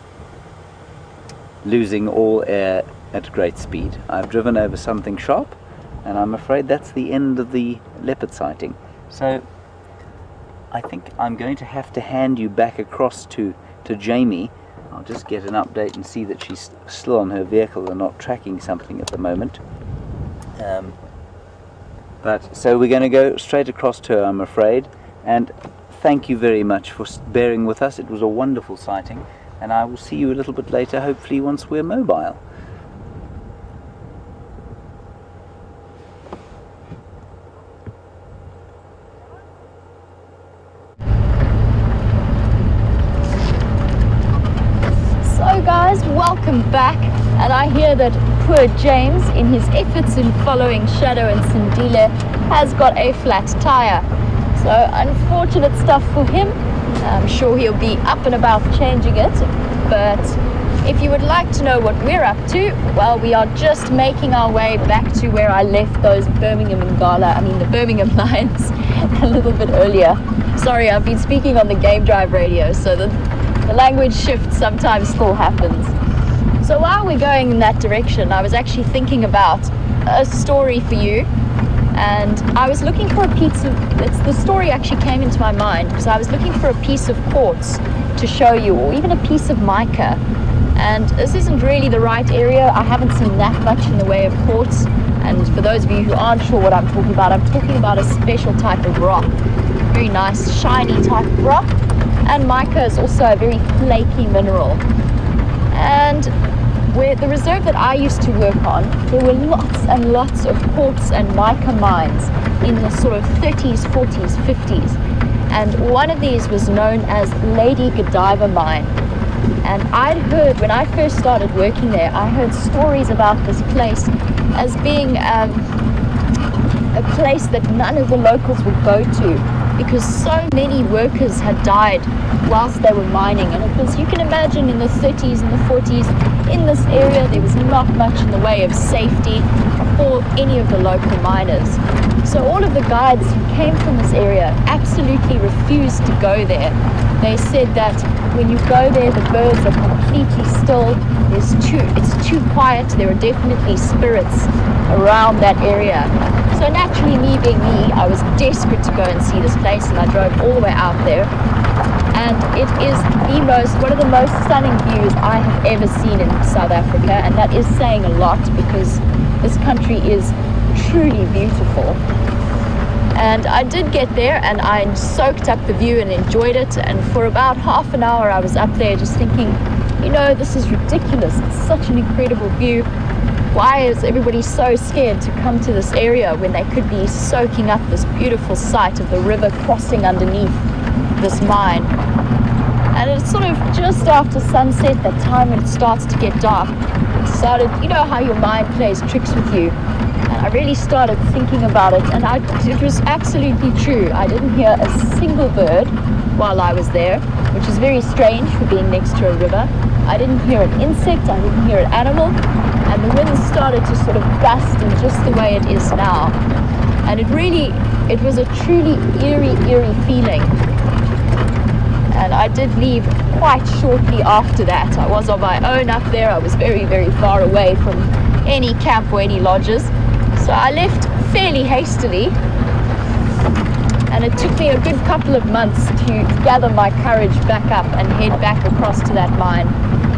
losing all air at great speed. I've driven over something sharp, and I'm afraid that's the end of the leopard sighting. So I think I'm going to have to hand you back across to Jamie. I'll just get an update and see that she's still on her vehicle and not tracking something at the moment. But so we're going to go straight across to her, I'm afraid. And thank you very much for bearing with us. It was a wonderful sighting, and I will see you a little bit later, hopefully once we're mobile. Guys, welcome back, and I hear that poor James, in his efforts in following Shadow and Sindile, has got a flat tire. So unfortunate stuff for him. I'm sure he'll be up and about changing it, but if you would like to know what we're up to, well, we are just making our way back to where I left those the Birmingham Lions a little bit earlier. Sorry, I've been speaking on the Game Drive radio, so the language shift sometimes still happens. So while we're going in that direction, I was actually thinking about a story for you, and I was looking for a piece of, the story actually came into my mind because I was looking for a piece of quartz to show you, or even a piece of mica, and this isn't really the right area. I haven't seen that much in the way of quartz, and for those of you who aren't sure what I'm talking about a special type of rock, very nice shiny type of rock. And mica is also a very flaky mineral. And where the reserve that I used to work on, there were lots and lots of quartz and mica mines in the sort of 30s, 40s, 50s. And one of these was known as Lady Godiva Mine. And I'd heard, when I first started working there, I heard stories about this place as being a place that none of the locals would go to, because so many workers had died whilst they were mining. And it was, you can imagine, in the 30s and the 40s, in this area there was not much in the way of safety for any of the local miners. So all of the guides who came from this area absolutely refused to go there. They said that when you go there, the birds are completely still, it's too quiet, there are definitely spirits around that area. So naturally, me being me, I was desperate to go and see this place, and I drove all the way out there. And it is one of the most stunning views I have ever seen in South Africa, and that is saying a lot because this country is truly beautiful. And I did get there, and I soaked up the view and enjoyed it, and for about half an hour I was up there just thinking, you know, this is ridiculous, it's such an incredible view. Why is everybody so scared to come to this area when they could be soaking up this beautiful sight of the river crossing underneath this mine? And it's sort of just after sunset, that time when it starts to get dark, it started, you know how your mind plays tricks with you. And I really started thinking about it, and it was absolutely true. I didn't hear a single bird while I was there, which is very strange for being next to a river. I didn't hear an insect, I didn't hear an animal, and the wind started to sort of gust in just the way it is now. And it was a truly eerie feeling. And I did leave quite shortly after that. I was on my own up there. I was very far away from any camp or any lodges. So I left fairly hastily. And it took me a good couple of months to gather my courage back up and head back across to that mine.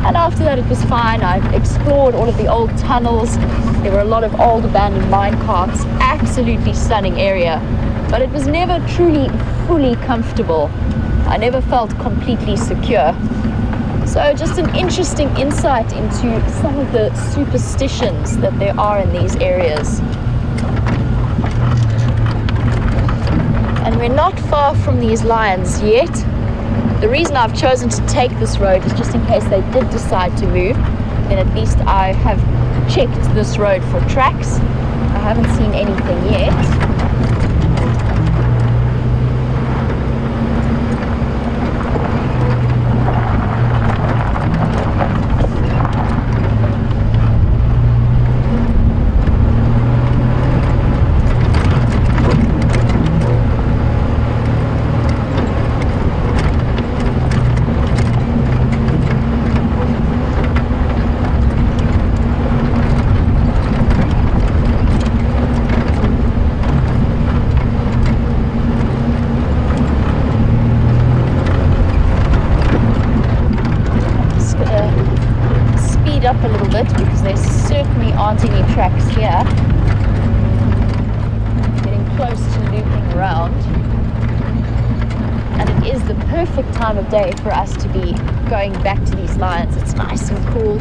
And after that it was fine. I explored all of the old tunnels. There were a lot of old abandoned mine carts. Absolutely stunning area. But it was never truly fully comfortable. I never felt completely secure. So just an interesting insight into some of the superstitions that there are in these areas. And we're not far from these lions yet. The reason I've chosen to take this road is just in case they did decide to move. Then at least I have checked this road for tracks. I haven't seen anything yet. Up a little bit because there certainly aren't any tracks here. Getting close to looping around, and it is the perfect time of day for us to be going back to these lions. It's nice and cool,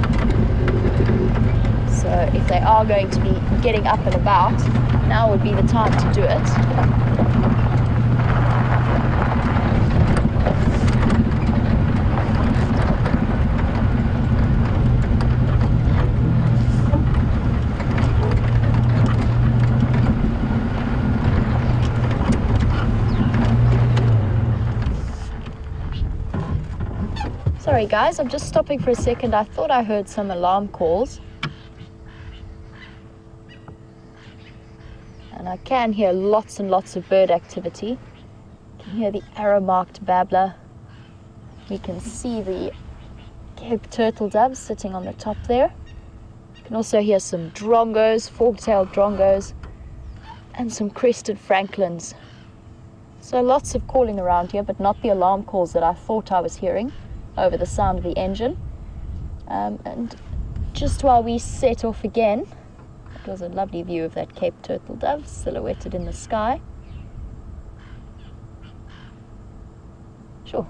so if they are going to be getting up and about, now would be the time to do it. Sorry guys, I'm just stopping for a second. I thought I heard some alarm calls. And I can hear lots and lots of bird activity. You can hear the arrow-marked babbler. We can see the Cape turtle doves sitting on the top there. You can also hear some drongos, fork-tailed drongos, and some crested francolins. So lots of calling around here, but not the alarm calls that I thought I was hearing over the sound of the engine. And just while we set off again, it was a lovely view of that Cape turtle dove silhouetted in the sky. Sure.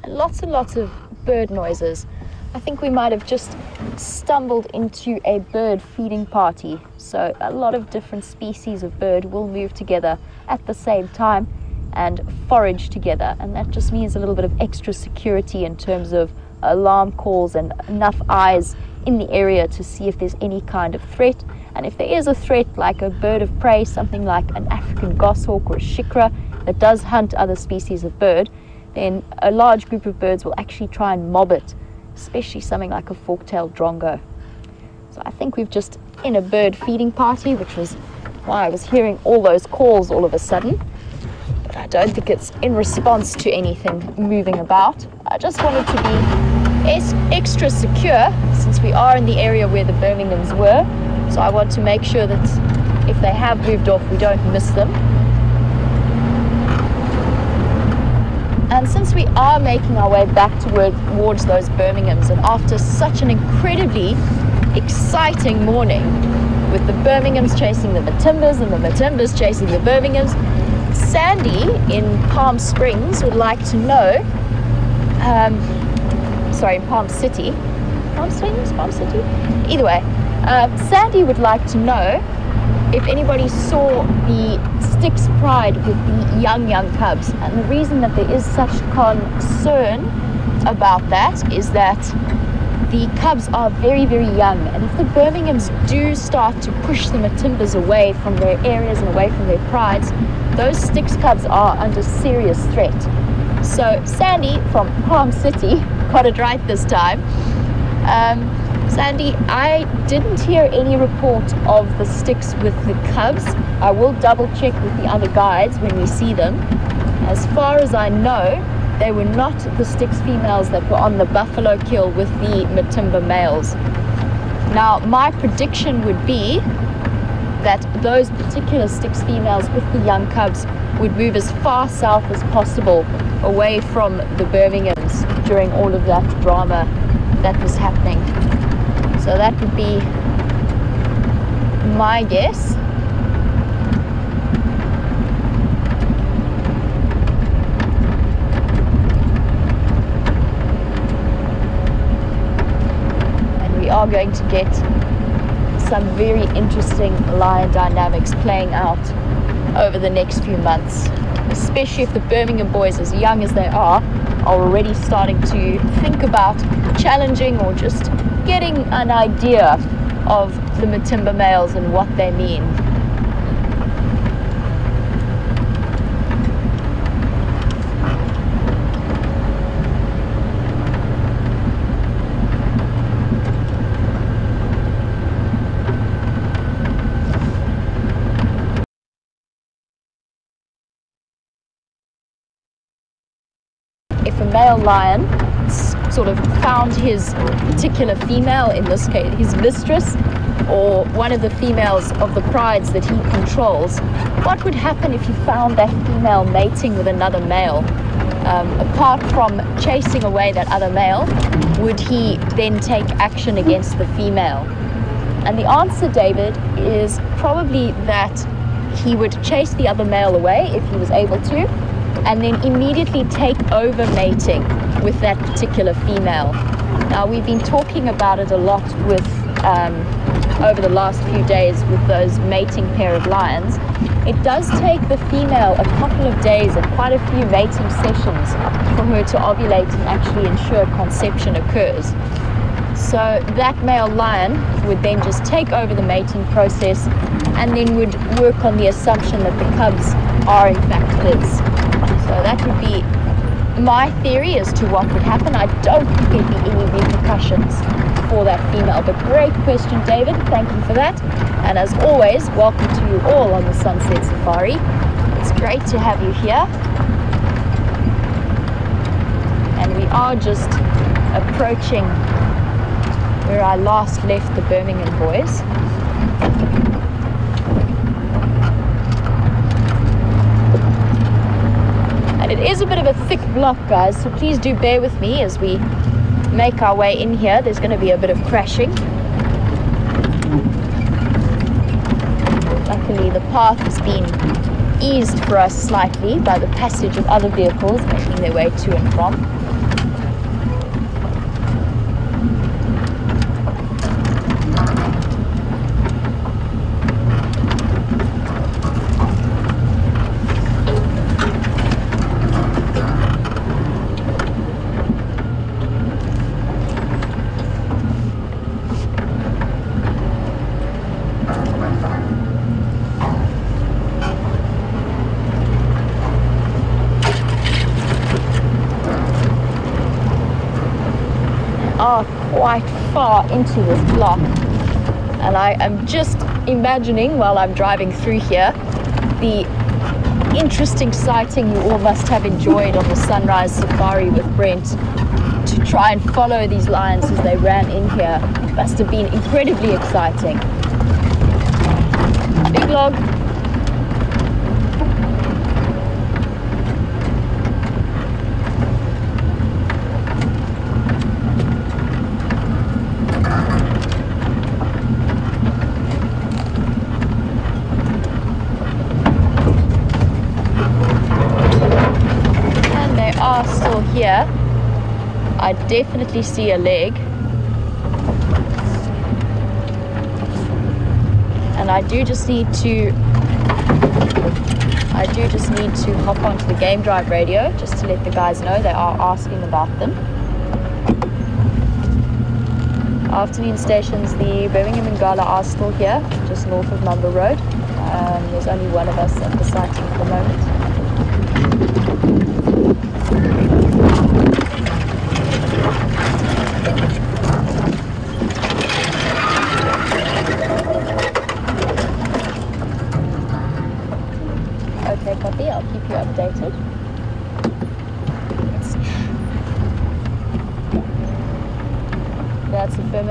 And lots of bird noises. I think we might have just stumbled into a bird feeding party. So a lot of different species of bird will move together at the same time and forage together, and that just means a little bit of extra security in terms of alarm calls and enough eyes in the area to see if there's any kind of threat. And if there is a threat, like a bird of prey, something like an African goshawk or a shikra that does hunt other species of bird, then a large group of birds will actually try and mob it, especially something like a fork-tailed drongo. So I think we've just in a bird feeding party, which was why I was hearing all those calls all of a sudden. But I don't think it's in response to anything moving about. I just wanted to be extra secure since we are in the area where the Birminghams were. So I want to make sure that if they have moved off, we don't miss them. And since we are making our way back towards those Birminghams, and after such an incredibly exciting morning with the Birminghams chasing the Matimbas and the Matimbas chasing the Birminghams, Sandy in Palm Springs would like to know, sorry, Palm City, Palm Springs, Palm City, either way, Sandy would like to know if anybody saw the Styx Pride with the young cubs. And the reason that there is such concern about that is that the cubs are very young, and if the Birminghams do start to push the Matimbas away from their areas and away from their prides, those Styx cubs are under serious threat. So Sandy from Palm City got it right this time. Sandy, I didn't hear any report of the sticks with the cubs. I will double check with the other guides when we see them. As far as I know, they were not the Styx females that were on the buffalo kill with the Matimba males. Now, my prediction would be that those particular Styx females with the young cubs would move as far south as possible away from the Birminghams during all of that drama that was happening. So that would be my guess. We are going to get some very interesting lion dynamics playing out over the next few months, especially if the Birmingham boys, as young as they are already starting to think about challenging or just getting an idea of the Matimba males and what they mean. If a male lion sort of found his particular female, in this case his mistress, or one of the females of the prides that he controls, what would happen if he found that female mating with another male? Apart from chasing away that other male, would he then take action against the female? And the answer, David, is probably that he would chase the other male away if he was able to, and then immediately take over mating with that particular female. Now, we've been talking about it a lot with over the last few days with those mating pair of lions. It does take the female a couple of days and quite a few mating sessions for her to ovulate and actually ensure conception occurs. So that male lion would then just take over the mating process and then would work on the assumption that the cubs are in fact his. So that would be my theory as to what would happen. I don't think there'd be any repercussions for that female. But great question, David. Thank you for that. And as always, welcome to you all on the Sunset Safari. It's great to have you here. And we are just approaching where I last left the Birmingham boys. And it is a bit of a thick block, guys, so please do bear with me as we make our way in here. There's going to be a bit of crashing. Luckily, the path has been eased for us slightly by the passage of other vehicles making their way to and from. Are quite far into this block, and I am just imagining while I'm driving through here the interesting sighting you all must have enjoyed on the sunrise safari with Brent, to try and follow these lions as they ran in here. It must have been incredibly exciting. Big log. Still here. I definitely see a leg, and I do just need to hop onto the game drive radio just to let the guys know they are asking about them. Afternoon stations, the Birmingham and Gala are still here, just north of Mumble Road. There's only one of us at the sighting at the moment.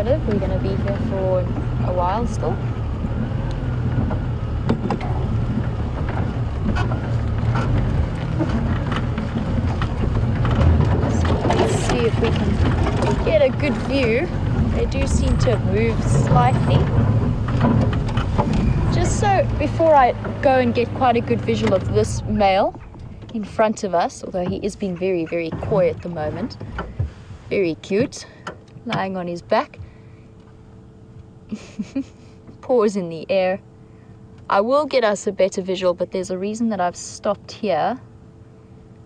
live. We're going to be here for a while still. Let's see if we can get a good view. They do seem to have moved slightly. Just so before I go and get quite a good visual of this male in front of us, although he is being very, very coy at the moment. Very cute, lying on his back. Paws in the air. I will get us a better visual, but there's a reason that I've stopped here.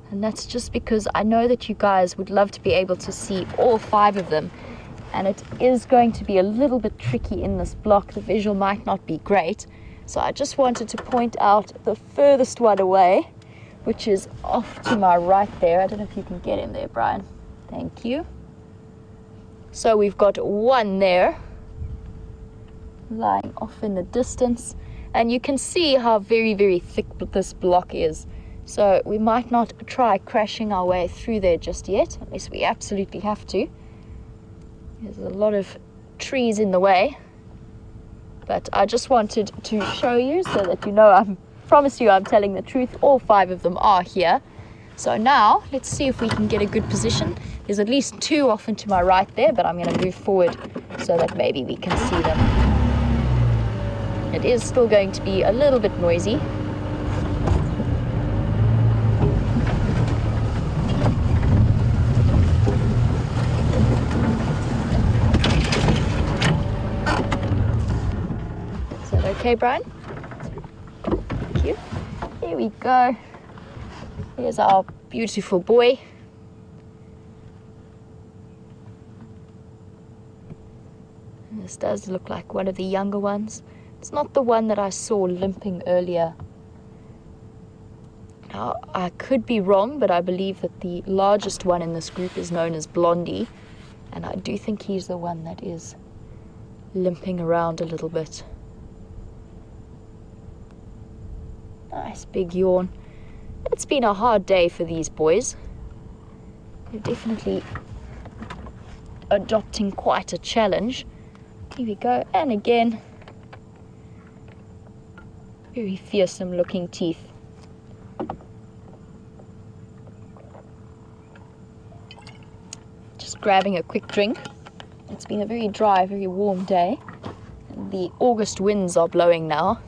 And that's just because I know that you guys would love to be able to see all 5 of them. And it is going to be a little bit tricky in this block. The visual might not be great. So I just wanted to point out the furthest one away, which is off to my right there. I don't know if you can get in there, Brian. Thank you. So we've got one there, lying off in the distance. And you can see how very, very thick this block is. So we might not try crashing our way through there just yet, unless we absolutely have to. There's a lot of trees in the way. But I just wanted to show you so that you know, I promise you I'm telling the truth. All 5 of them are here. So now, let's see if we can get a good position. There's at least 2 off and to my right there, but I'm going to move forward so that maybe we can see them. It is still going to be a little bit noisy. Is that okay, Brian? Thank you. Here we go. Here's our beautiful boy. And this does look like one of the younger ones. It's not the one that I saw limping earlier. Now, I could be wrong, but I believe that the largest one in this group is known as Blondie. And I do think he's the one that is limping around a little bit. Nice big yawn. It's been a hard day for these boys. They're definitely adopting quite a challenge. Here we go, and again, very fearsome looking teeth. Just grabbing a quick drink. It's been a very dry, very warm day. And the August winds are blowing now.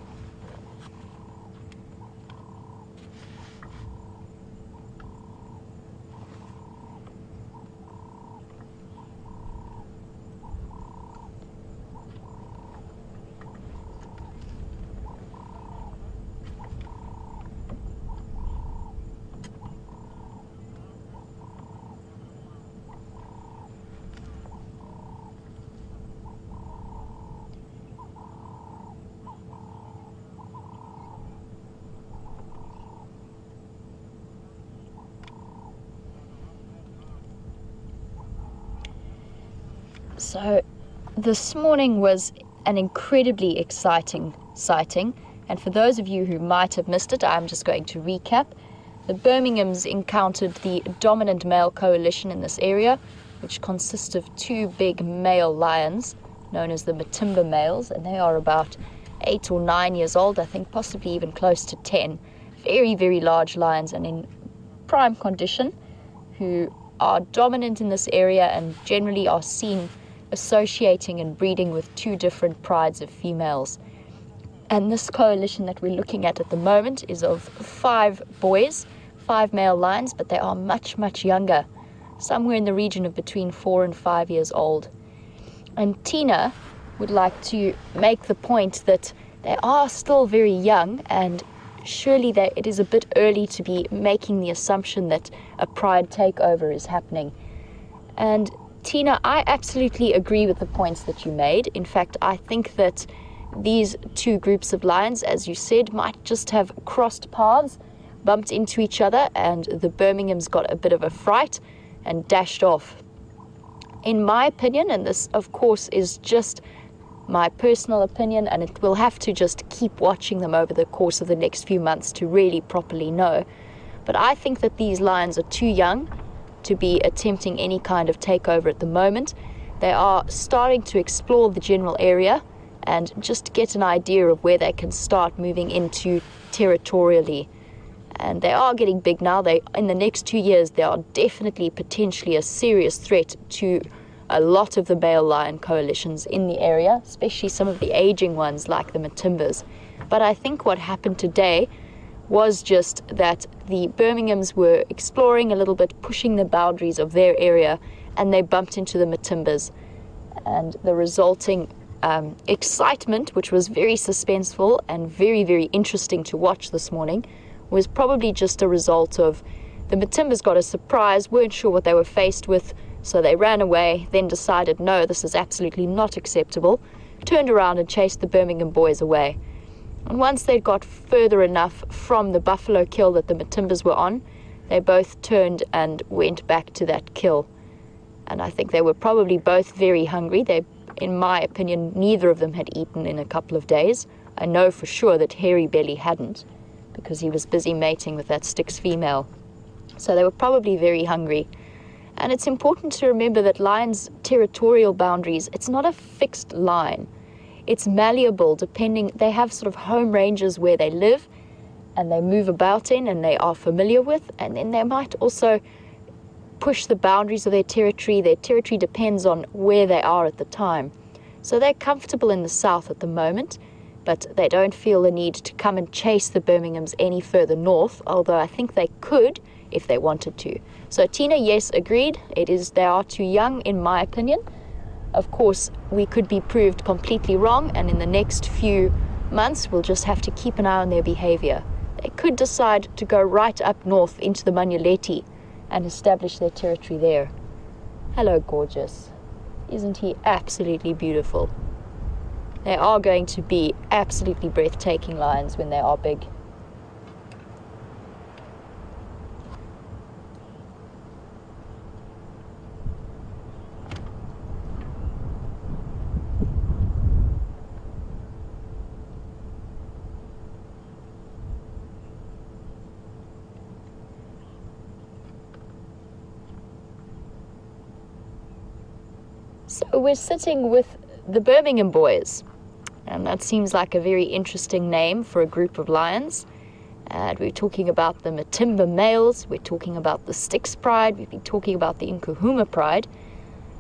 So this morning was an incredibly exciting sighting, and for those of you who might have missed it, I'm just going to recap. The Birminghams encountered the dominant male coalition in this area, which consists of 2 big male lions known as the Matimba males, and they are about 8 or 9 years old, I think possibly even close to 10. Very, very large lions and in prime condition, who are dominant in this area and generally are seen associating and breeding with 2 different prides of females. And this coalition that we're looking at the moment is of 5 boys, 5 male lions, but they are much, much younger, somewhere in the region of between 4 and 5 years old. And Tina would like to make the point that they are still very young, and surely it is a bit early to be making the assumption that a pride takeover is happening. And Tina, I absolutely agree with the points that you made. In fact, I think that these 2 groups of lions, as you said, might just have crossed paths, bumped into each other, and the Birminghams got a bit of a fright and dashed off. In my opinion, and this of course is just my personal opinion, and it will have to just keep watching them over the course of the next few months to really properly know, but I think that these lions are too young to be attempting any kind of takeover at the moment. They are starting to explore the general area and just get an idea of where they can start moving into territorially. And they are getting big now. In the next 2 years, they are definitely potentially a serious threat to a lot of the male lion coalitions in the area, especially some of the aging ones like the Matimbas. But I think what happened today was just that the Birminghams were exploring a little bit, pushing the boundaries of their area, and they bumped into the Matimbas. And the resulting excitement, which was very suspenseful and very, very interesting to watch this morning, was probably just a result of the Matimbas got a surprise, weren't sure what they were faced with, so they ran away, then decided, no, this is absolutely not acceptable, turned around and chased the Birmingham boys away. And once they got further enough from the buffalo kill that the Matimbas were on, they both turned and went back to that kill. And I think they were probably both very hungry. In my opinion, neither of them had eaten in a couple of days. I know for sure that Hairy Belly hadn't, because he was busy mating with that Styx female. So they were probably very hungry. And it's important to remember that lions' territorial boundaries, it's not a fixed line. It's malleable depending, they have sort of home ranges where they live and they move about in and they are familiar with, and then they might also push the boundaries of their territory. Their territory depends on where they are at the time. So they're comfortable in the south at the moment, but they don't feel the need to come and chase the Birminghams any further north, although I think they could if they wanted to. So Tina, yes, agreed. They are too young, in my opinion. Of course, we could be proved completely wrong, and in the next few months, we'll just have to keep an eye on their behavior. They could decide to go right up north into the Manyuleti and establish their territory there. Hello, gorgeous. Isn't he absolutely beautiful? They are going to be absolutely breathtaking lions when they are big. So we're sitting with the Birmingham boys, and that seems like a very interesting name for a group of lions. And we're talking about the Matimba males, we're talking about the Styx pride, we've been talking about the Nkuhuma pride.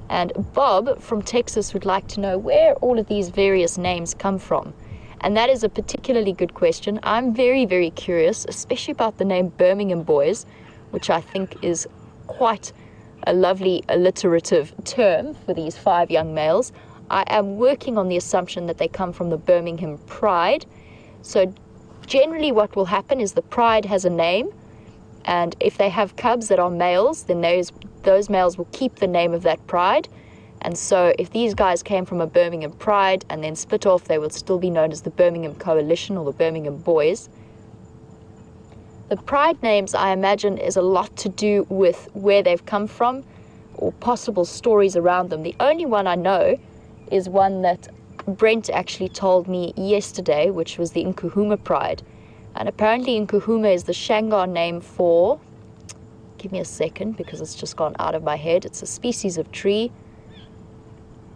And Bob from Texas would like to know where all of these various names come from. And that is a particularly good question. I'm very, very curious, especially about the name Birmingham boys, which I think is quite a lovely alliterative term for these 5 young males. I am working on the assumption that they come from the Birmingham pride. So generally what will happen is the pride has a name, and if they have cubs that are males, then those males will keep the name of that pride. And so if these guys came from a Birmingham pride and then split off, they will still be known as the Birmingham Coalition or the Birmingham Boys. The pride names, I imagine, is a lot to do with where they've come from or possible stories around them. The only one I know is one that Brent actually told me yesterday, which was the Nkuhuma pride. And apparently Nkuhuma is the Shangar name for, give me a second because it's just gone out of my head. It's a species of tree.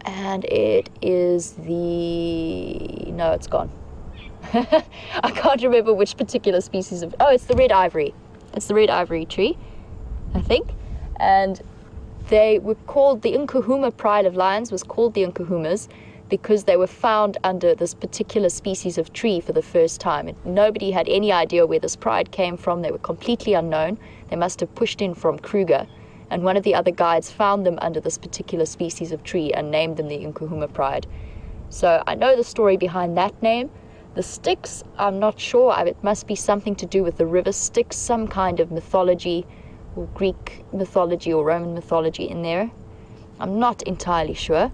And it is no, it's gone. I can't remember which particular species of, it's the red ivory. It's the red ivory tree, I think. And they were called, the Nkuhuma pride of lions was called the Nkuhumas because they were found under this particular species of tree for the first time. And nobody had any idea where this pride came from. They were completely unknown. They must have pushed in from Kruger. And one of the other guides found them under this particular species of tree and named them the Nkuhuma pride. So I know the story behind that name. The Styx, I'm not sure. It must be something to do with the river Styx, some kind of mythology or Greek mythology or Roman mythology in there. I'm not entirely sure,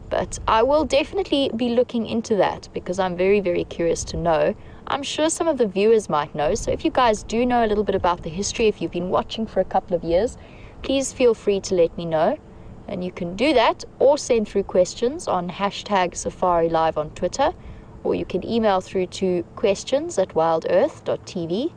but I will definitely be looking into that because I'm very, very curious to know. I'm sure some of the viewers might know, so if you guys do know a little bit about the history, if you've been watching for a couple of years, please feel free to let me know. And you can do that or send through questions on #SafariLive on Twitter, or you can email through to questions@wildearth.tv.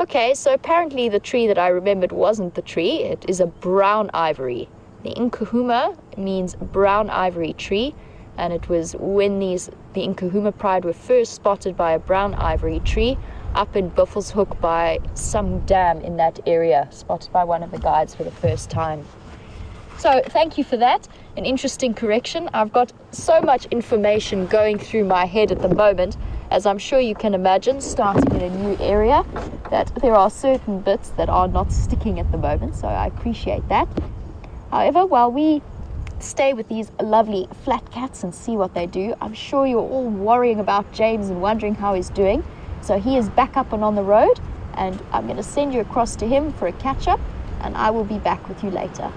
Okay, so apparently the tree that I remembered wasn't the tree. It is a brown ivory. The Inkuhuma means brown ivory tree, and it was when the Inkuhuma pride were first spotted by a brown ivory tree up in Buffelshoek by some dam in that area, spotted by one of the guides for the first time. So thank you for that. An interesting correction. I've got so much information going through my head at the moment, as I'm sure you can imagine, starting in a new area, that there are certain bits that are not sticking at the moment, so I appreciate that. However, while we stay with these lovely flat cats and see what they do, I'm sure you're all worrying about James and wondering how he's doing. So he is back up and on the road, and I'm going to send you across to him for a catch-up, and I will be back with you later.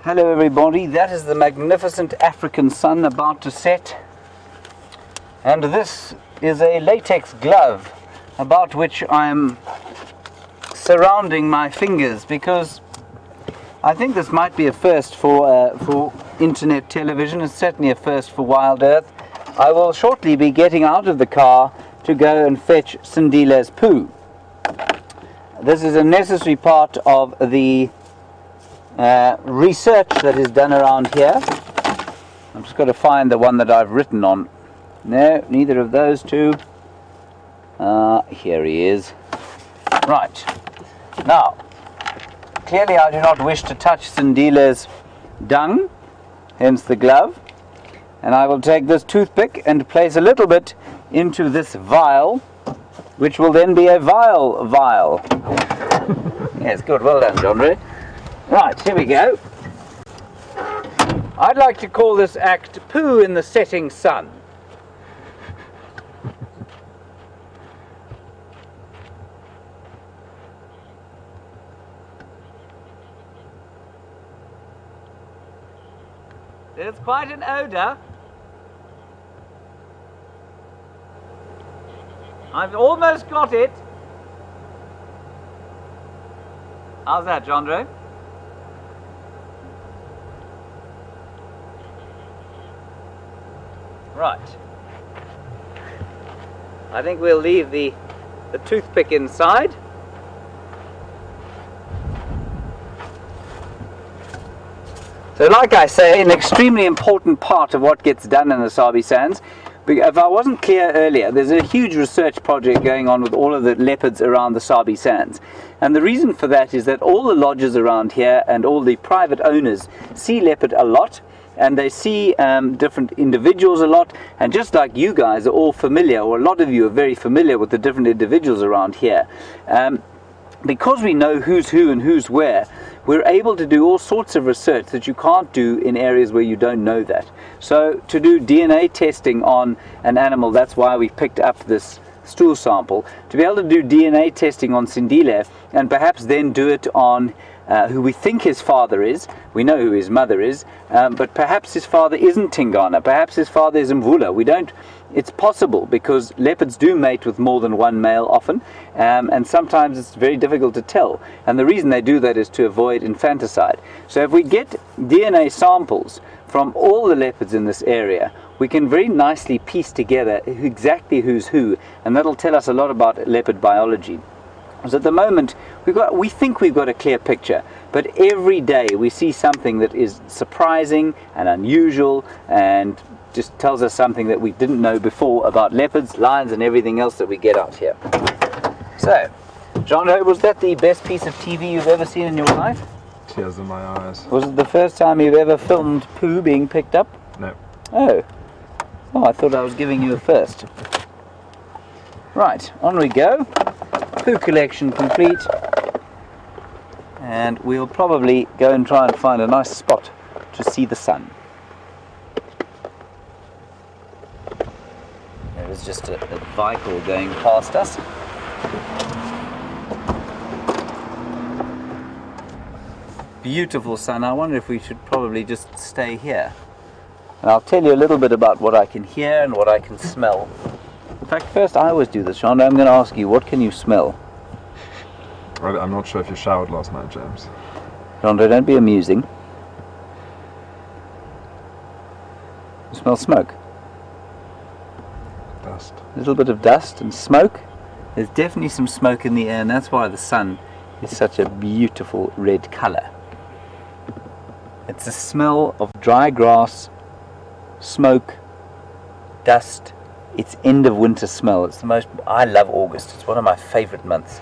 Hello everybody, that is the magnificent African sun about to set, and this is a latex glove about which I'm surrounding my fingers, because I think this might be a first for internet television. It's certainly a first for WildEarth. I will shortly be getting out of the car to go and fetch Sindile's poo. This is a necessary part of the research that is done around here. I'm just going to find the one that I've written on. No, neither of those two. Here he is. Right. Now, clearly I do not wish to touch Sindile's dung, hence the glove. And I will take this toothpick and place a little bit into this vial, which will then be a vial. Yes, good. Well done, John. Right, here we go. I'd like to call this act Poo in the Setting Sun. There's quite an odour. I've almost got it. How's that, Jandre? Right. I think we'll leave the toothpick inside. So like I say, an extremely important part of what gets done in the Sabi Sands. If I wasn't clear earlier, there's a huge research project going on with all of the leopards around the Sabi Sands. And the reason for that is that all the lodges around here and all the private owners see leopard a lot, and they see different individuals a lot, and just like you guys are all familiar, or a lot of you are very familiar with the different individuals around here, because we know who's who and who's where, we're able to do all sorts of research that you can't do in areas where you don't know that. So to do DNA testing on an animal, that's why we picked up this stool sample, to be able to do DNA testing on Sindile, and perhaps then do it on who we think his father is. We know who his mother is, but perhaps his father isn't Tingana, perhaps his father is Mvula. We don't. It's possible, because leopards do mate with more than one male often, and sometimes it's very difficult to tell, and the reason they do that is to avoid infanticide. So if we get DNA samples from all the leopards in this area, we can very nicely piece together exactly who's who, and that'll tell us a lot about leopard biology. So at the moment we think we've got a clear picture, but every day we see something that is surprising and unusual and just tells us something that we didn't know before about leopards, lions and everything else that we get out here. So, John, was that the best piece of TV you've ever seen in your life? Tears in my eyes. Was it the first time you've ever filmed poo being picked up? No. Oh, I thought I was giving you a first. Right, on we go. Poo collection complete. And we'll probably go and try and find a nice spot to see the sun. There is just a vehicle going past us. Beautiful sun. I wonder if we should probably just stay here. And I'll tell you a little bit about what I can hear and what I can smell. In fact, first I always do this, Sean. I'm going to ask you, what can you smell? I'm not sure if you showered last night, James. Rondre, don't be amusing. You smell smoke? Dust. A little bit of dust and smoke. There's definitely some smoke in the air, and that's why the sun is such a beautiful red color. It's the smell of dry grass, smoke, dust. It's end of winter smell. It's the most, I love August. It's one of my favorite months.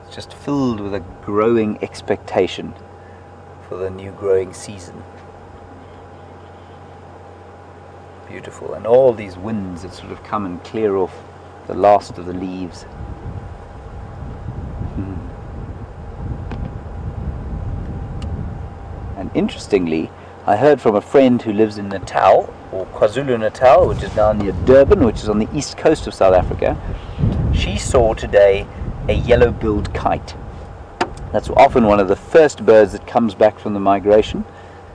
It's just filled with a growing expectation for the new growing season. Beautiful. And all these winds that sort of come and clear off the last of the leaves. And interestingly, I heard from a friend who lives in Natal, or KwaZulu-Natal, which is down near Durban, which is on the east coast of South Africa. She saw today a yellow-billed kite. That's often one of the first birds that comes back from the migration.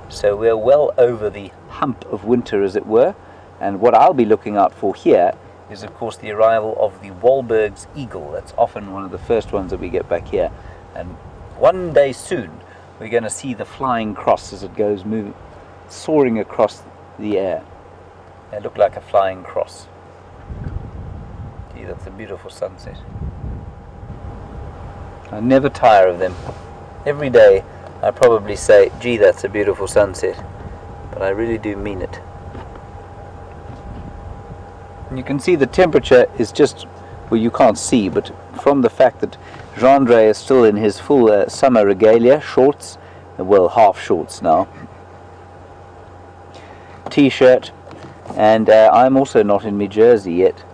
So we're well over the hump of winter, as it were. And what I'll be looking out for here is, of course, the arrival of the Wahlberg's eagle. That's often one of the first ones that we get back here. And one day soon, we're going to see the flying cross as it goes moving, soaring across the air. They look like a flying cross. Gee, that's a beautiful sunset. I never tire of them. Every day I probably say, gee, that's a beautiful sunset. But I really do mean it. And you can see the temperature is just, well, you can't see, but from the fact that Jean-Andre is still in his full summer regalia, shorts, well, half shorts now, t-shirt, and I'm also not in my jersey yet.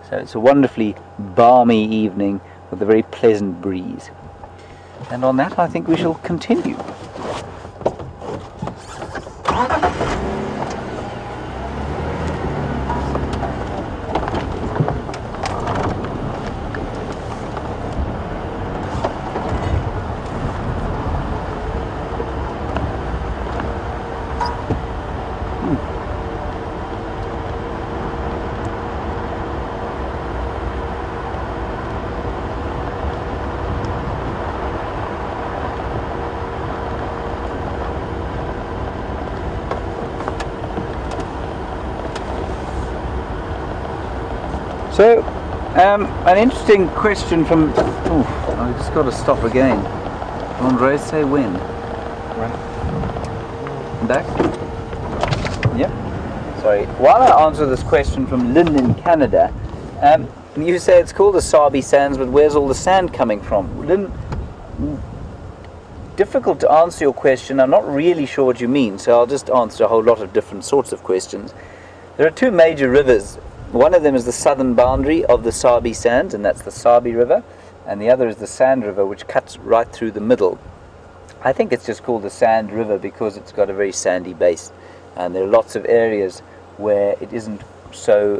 So it's a wonderfully balmy evening with a very pleasant breeze. And on that, I think we shall continue. So, an interesting question from... Oh, I just got to stop again. Andre, say when? When? Back? Yep. Sorry. While I answer this question from Lynn in Canada, you say it's called the Sabi Sands, but where's all the sand coming from? Lynn, difficult to answer your question. I'm not really sure what you mean, so I'll just answer a whole lot of different sorts of questions. There are two major rivers. One of them is the southern boundary of the Sabi Sands, and that's the Sabi River, and the other is the Sand River, which cuts right through the middle. I think it's just called the Sand River because it's got a very sandy base, and there are lots of areas where it isn't so,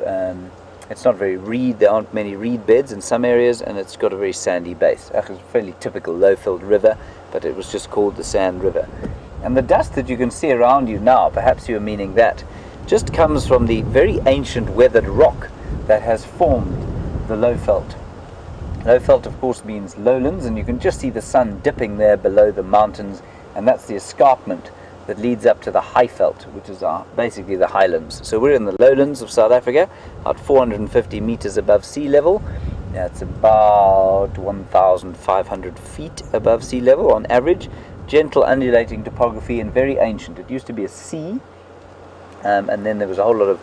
it's not very reed, there aren't many reed beds in some areas, and it's got a very sandy base. It's a fairly typical low-filled river, but it was just called the Sand River. And the dust that you can see around you now, perhaps you're meaning that, just comes from the very ancient weathered rock that has formed the low-veld. Low-veld, of course, means lowlands, and you can just see the sun dipping there below the mountains, and that's the escarpment that leads up to the high-veld, which is basically the highlands. So we're in the lowlands of South Africa, about 450 meters above sea level. That's about 1,500 feet above sea level on average. Gentle undulating topography and very ancient. It used to be a sea, and then there was a whole lot of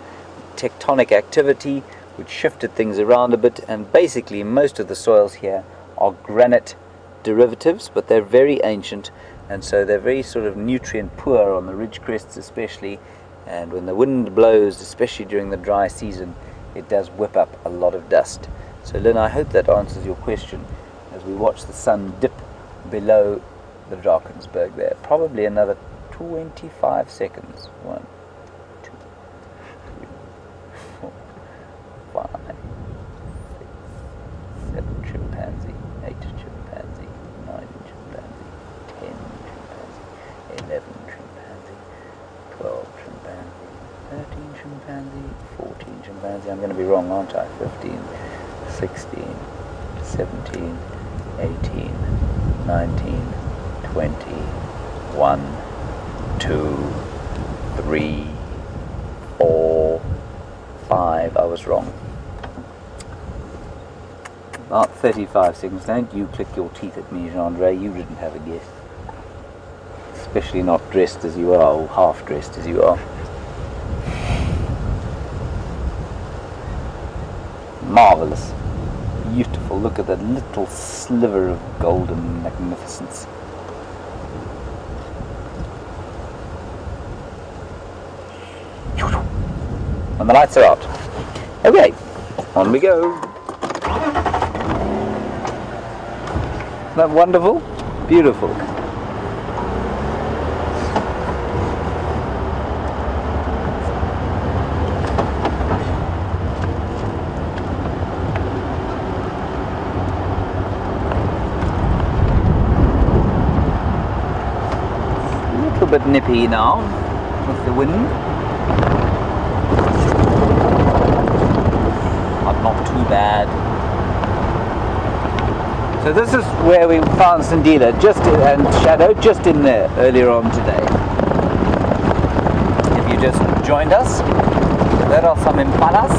tectonic activity which shifted things around a bit, and basically most of the soils here are granite derivatives, but they're very ancient, and so they're very sort of nutrient poor on the ridge crests especially, and when the wind blows, especially during the dry season, it does whip up a lot of dust. So Lynn, I hope that answers your question as we watch the sun dip below the Drakensberg there. Probably another 25 seconds. 1, 2, 3, 4, 5, 6, 7 chimpanzee, 8 chimpanzee, 9 chimpanzee, 10 chimpanzee, 11 chimpanzee, 12 chimpanzee, 13 chimpanzee, 14 chimpanzee. I'm going to be wrong, aren't I? 15, 16, 17, 18, 19, 20, 1, 2, 3, 4, 5. I was wrong. About 35 seconds. Don't you click your teeth at me, Jean-Andre. You didn't have a guess. Especially not dressed as you are, or half dressed as you are. Marvelous. Beautiful. Look at that little sliver of golden magnificence. And the lights are out. Okay, on we go. Isn't that wonderful? Beautiful. A little bit nippy now with the wind. Not too bad. So this is where we found Sindila, and Shadow, just in there earlier on today. If you just joined us, there are some impalas.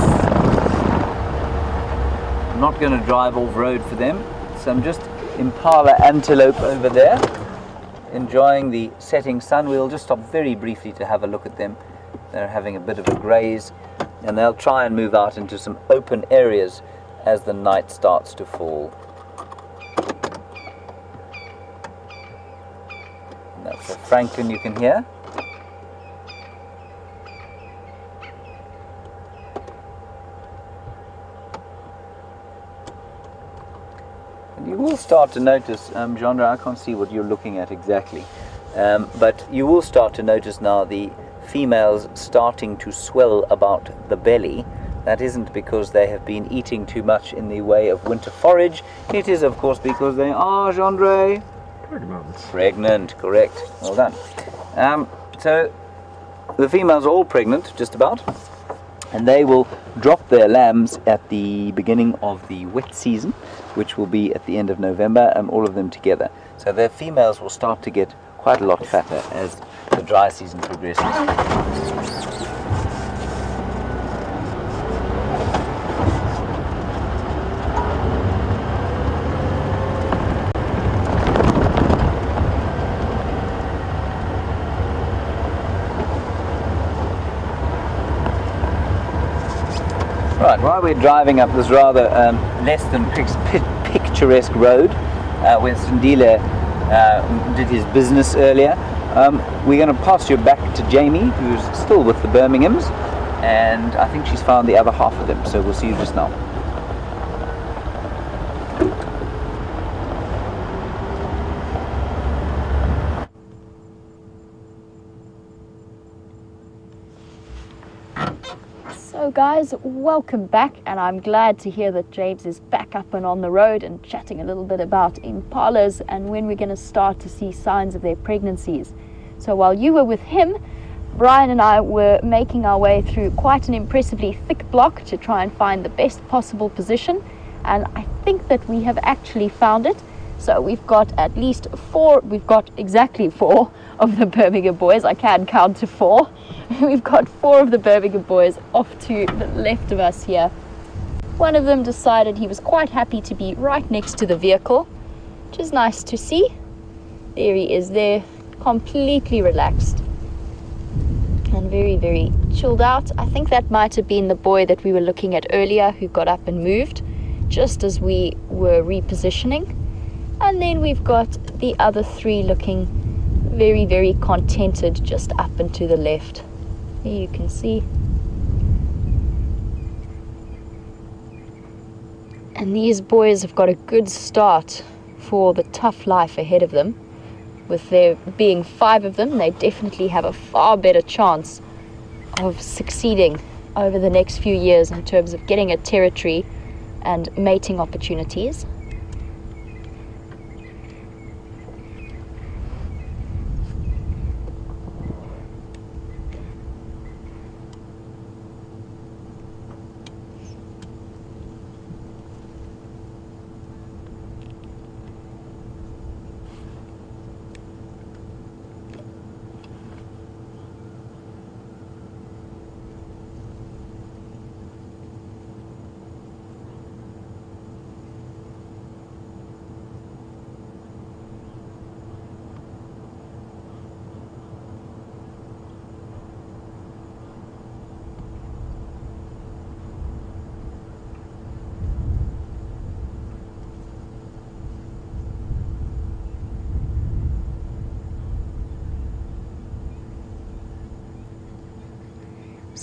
I'm not going to drive off-road for them, some just impala antelope over there, enjoying the setting sun. We'll just stop very briefly to have a look at them. They're having a bit of a graze, and they'll try and move out into some open areas as the night starts to fall. And that's a francolin you can hear. And you will start to notice, Genre, I can't see what you're looking at exactly, but you will start to notice now the females starting to swell about the belly. That isn't because they have been eating too much in the way of winter forage. It is, of course, because they are, Genre? Pregnant. Pregnant, correct. Well done. So the females are all pregnant, just about, and they will drop their lambs at the beginning of the wet season, which will be at the end of November, all of them together. So their females will start to get quite a lot fatter as the dry season progresses. Right, while we're driving up this rather less than picturesque road where Sindile did his business earlier, we're going to pass you back to Jamie, who's still with the Birminghams, and I think she's found the other half of them, so we'll see you just now. So guys, welcome back, and I'm glad to hear that James is back up and on the road and chatting a little bit about impalas and when we're going to start to see signs of their pregnancies. So while you were with him, Brian and I were making our way through quite an impressively thick block to try and find the best possible position, and I think that we have actually found it. So we've got at least exactly four of the Birmingham boys. I can count to 4. We've got 4 of the Birmingham boys off to the left of us here. One of them decided he was quite happy to be right next to the vehicle, which is nice to see. There he is there, completely relaxed and very, very chilled out. I think that might have been the boy that we were looking at earlier who got up and moved just as we were repositioning. And then we've got the other 3 looking very, very contented just up and to the left. Here you can see. And these boys have got a good start for the tough life ahead of them. With there being 5 of them, they definitely have a far better chance of succeeding over the next few years in terms of getting a territory and mating opportunities.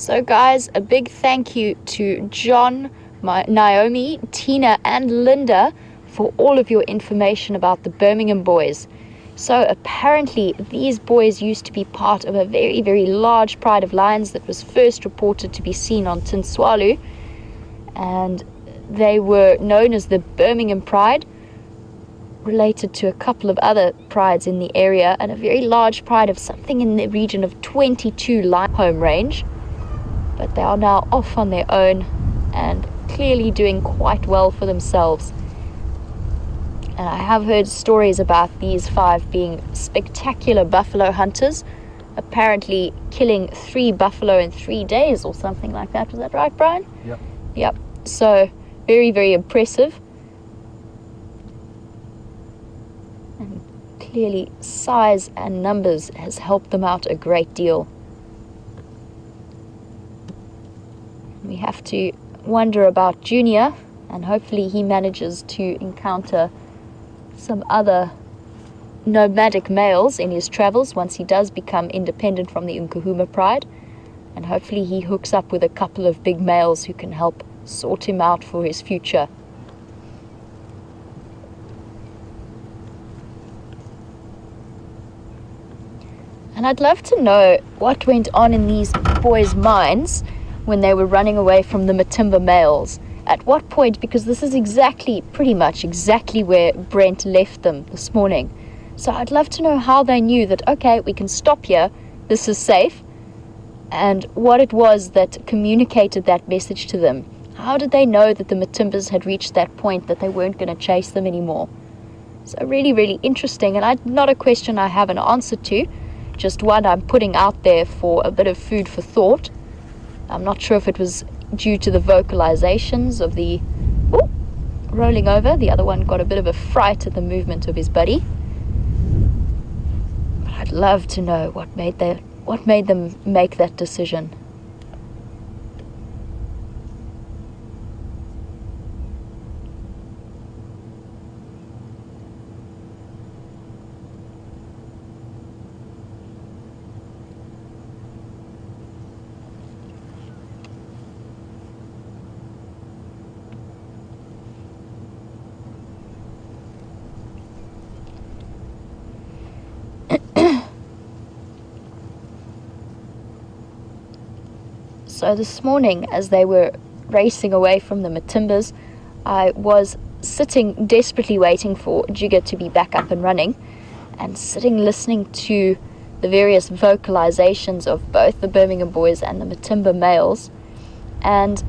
So guys, a big thank you to John, Naomi, Tina and Linda for all of your information about the Birmingham boys. So apparently these boys used to be part of a very, very large pride of lions that was first reported to be seen on Tinswalu, and they were known as the Birmingham Pride, related to a couple of other prides in the area, and a very large pride of something in the region of 22 lion home range. But they are now off on their own and clearly doing quite well for themselves. And I have heard stories about these 5 being spectacular buffalo hunters, apparently killing 3 buffalo in 3 days or something like that. Was that right, Brian? Yep. Yep. So very, very impressive. And clearly size and numbers has helped them out a great deal. We have to wonder about Junior, and hopefully he manages to encounter some other nomadic males in his travels once he does become independent from the Nkahuma Pride, and hopefully he hooks up with a couple of big males who can help sort him out for his future. And I'd love to know what went on in these boys' minds when they were running away from the Matimba males. At what point, because this is pretty much exactly where Brent left them this morning. So I'd love to know how they knew that, okay, we can stop here, this is safe, and what it was that communicated that message to them. How did they know that the Matimbas had reached that point that they weren't going to chase them anymore? So really, really interesting, and not a question I have an answer to, just one I'm putting out there for a bit of food for thought. I'm not sure if it was due to the vocalizations of the rolling over. The other one got a bit of a fright at the movement of his buddy. But I'd love to know what made them make that decision. So this morning, as they were racing away from the Matimbas, I was sitting desperately waiting for Jigga to be back up and running, and sitting listening to the various vocalizations of both the Birmingham boys and the Matimba males. And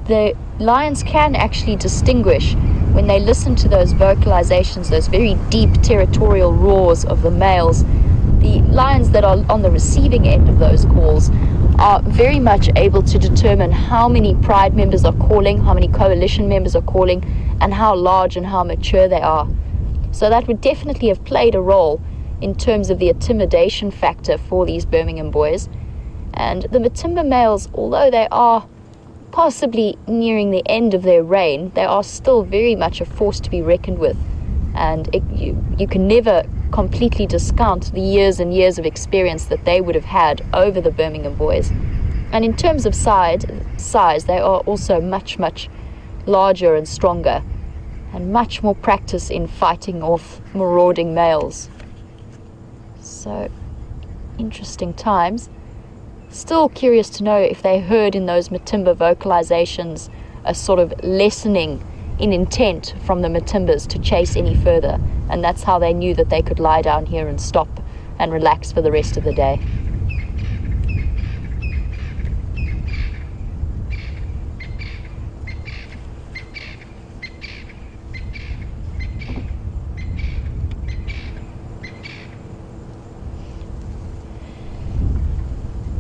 the lions can actually distinguish when they listen to those vocalizations, those very deep territorial roars of the males. The lions that are on the receiving end of those calls are very much able to determine how many pride members are calling, how many coalition members are calling, and how large and how mature they are. So that would definitely have played a role in terms of the intimidation factor for these Birmingham boys. And the Matimba males, although they are possibly nearing the end of their reign, they are still very much a force to be reckoned with. And you can never completely discount the years and years of experience that they would have had over the Birmingham boys. And in terms of size, they are also much, much larger and stronger, and much more practice in fighting off marauding males. So, interesting times. Still curious to know if they heard in those Matimba vocalizations a sort of lessening in intent from the Matimbas to chase any further, and that's how they knew that they could lie down here and stop and relax for the rest of the day.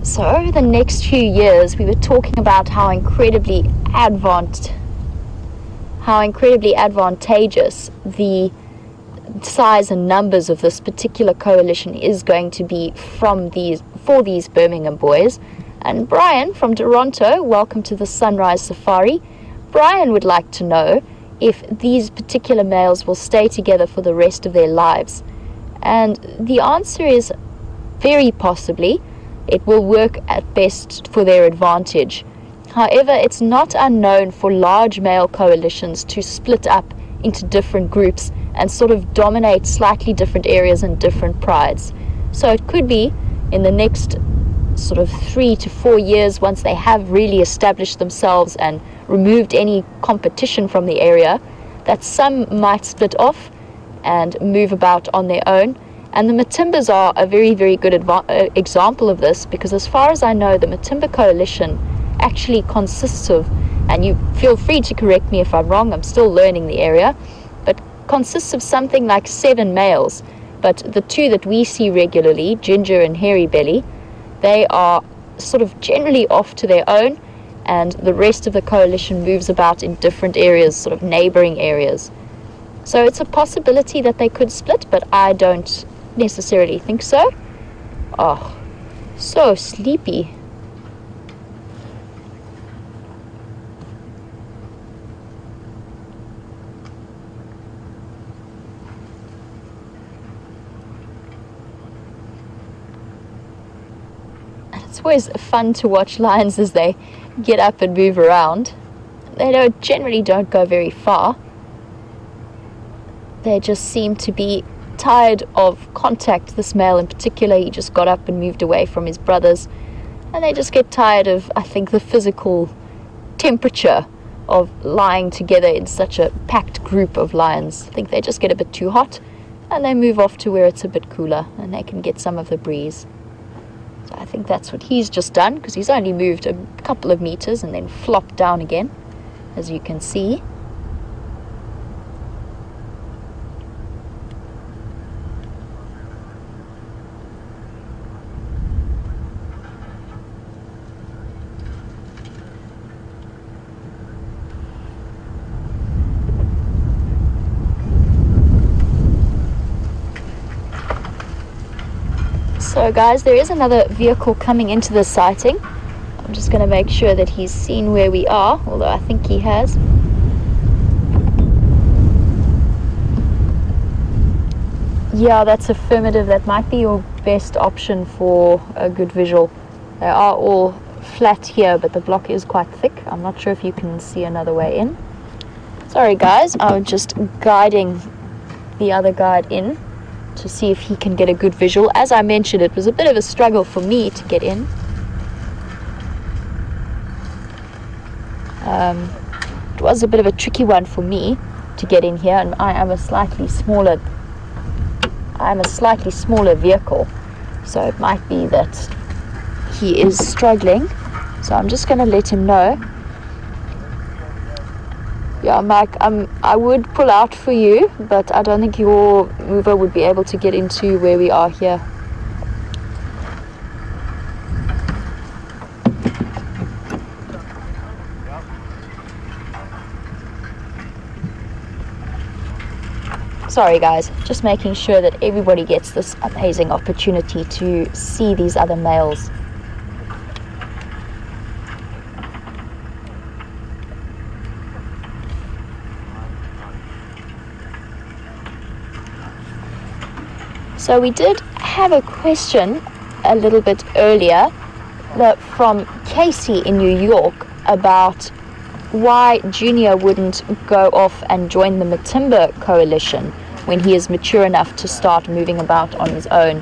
So over the next few years, we were talking about how incredibly advantageous the size and numbers of this particular coalition is going to be for these Birmingham boys. And Brian from Toronto, welcome to the Sunrise Safari. Brian would like to know if these particular males will stay together for the rest of their lives. And the answer is very possibly. it will work at best for their advantage. However, it's not unknown for large male coalitions to split up into different groups and sort of dominate slightly different areas and different prides. So it could be in the next sort of 3 to 4 years, once they have really established themselves and removed any competition from the area, that some might split off and move about on their own. And the Matimbas are a very, very good example of this, because as far as I know, the Matimba coalition actually consists of, and you feel free to correct me if I'm wrong, I'm still learning the area, but consists of something like 7 males. But the 2 that we see regularly, Ginger and Hairy Belly, they are sort of generally off to their own, and the rest of the coalition moves about in different areas, sort of neighboring areas. So it's a possibility that they could split, but I don't necessarily think so. Oh, so sleepy. It's always fun to watch lions as they get up and move around. They generally don't go very far. They just seem to be tired of contact. This male in particular, he just got up and moved away from his brothers, and they just get tired of, I think, the physical temperature of lying together in such a packed group of lions. I think they just get a bit too hot, and they move off to where it's a bit cooler and they can get some of the breeze. So I think that's what he's just done, because he's only moved a couple of meters and then flopped down again, as you can see. So guys, there is another vehicle coming into the sighting. I'm just going to make sure that he's seen where we are, although I think he has. Yeah, that's affirmative. That might be your best option for a good visual. They are all flat here, but the block is quite thick. I'm not sure if you can see another way in. Sorry guys, I'm just guiding the other guide in to see if he can get a good visual. As I mentioned, it was a bit of a struggle for me to get in. It was a bit of a tricky one for me to get in here, and I am a slightly smaller vehicle, so it might be that he is struggling. So I'm just going to let him know. Yeah, Mike, I would pull out for you, but I don't think your mover would be able to get into where we are here. Sorry guys, just making sure that everybody gets this amazing opportunity to see these other males. So we did have a question a little bit earlier from Casey in New York about why Junior wouldn't go off and join the Matimba coalition when he is mature enough to start moving about on his own.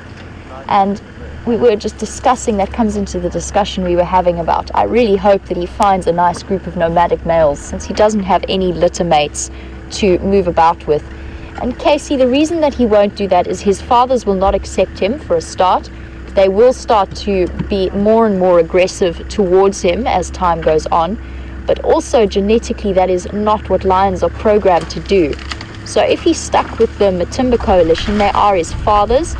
And we were just discussing, that comes into the discussion we were having about, I really hope that he finds a nice group of nomadic males, since he doesn't have any litter mates to move about with. And Casey, the reason that he won't do that is his fathers will not accept him for a start. They will start to be more and more aggressive towards him as time goes on. But also genetically, that is not what lions are programmed to do. So if he's stuck with the Matimba coalition, they are his fathers,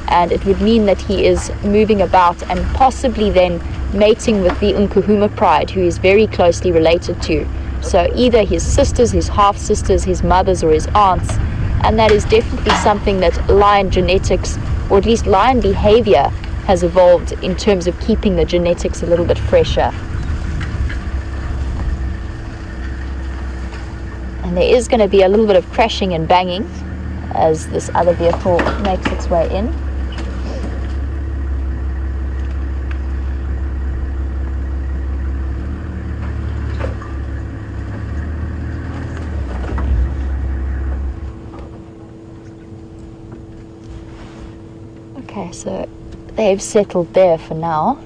and it would mean that he is moving about and possibly then mating with the Nkuhuma pride, who he's very closely related to. So either his sisters, his half-sisters, his mothers, or his aunts. And that is definitely something that lion genetics, or at least lion behavior, has evolved in terms of keeping the genetics a little bit fresher. And there is going to be a little bit of crashing and banging as this other vehicle makes its way in. So they've settled there for now.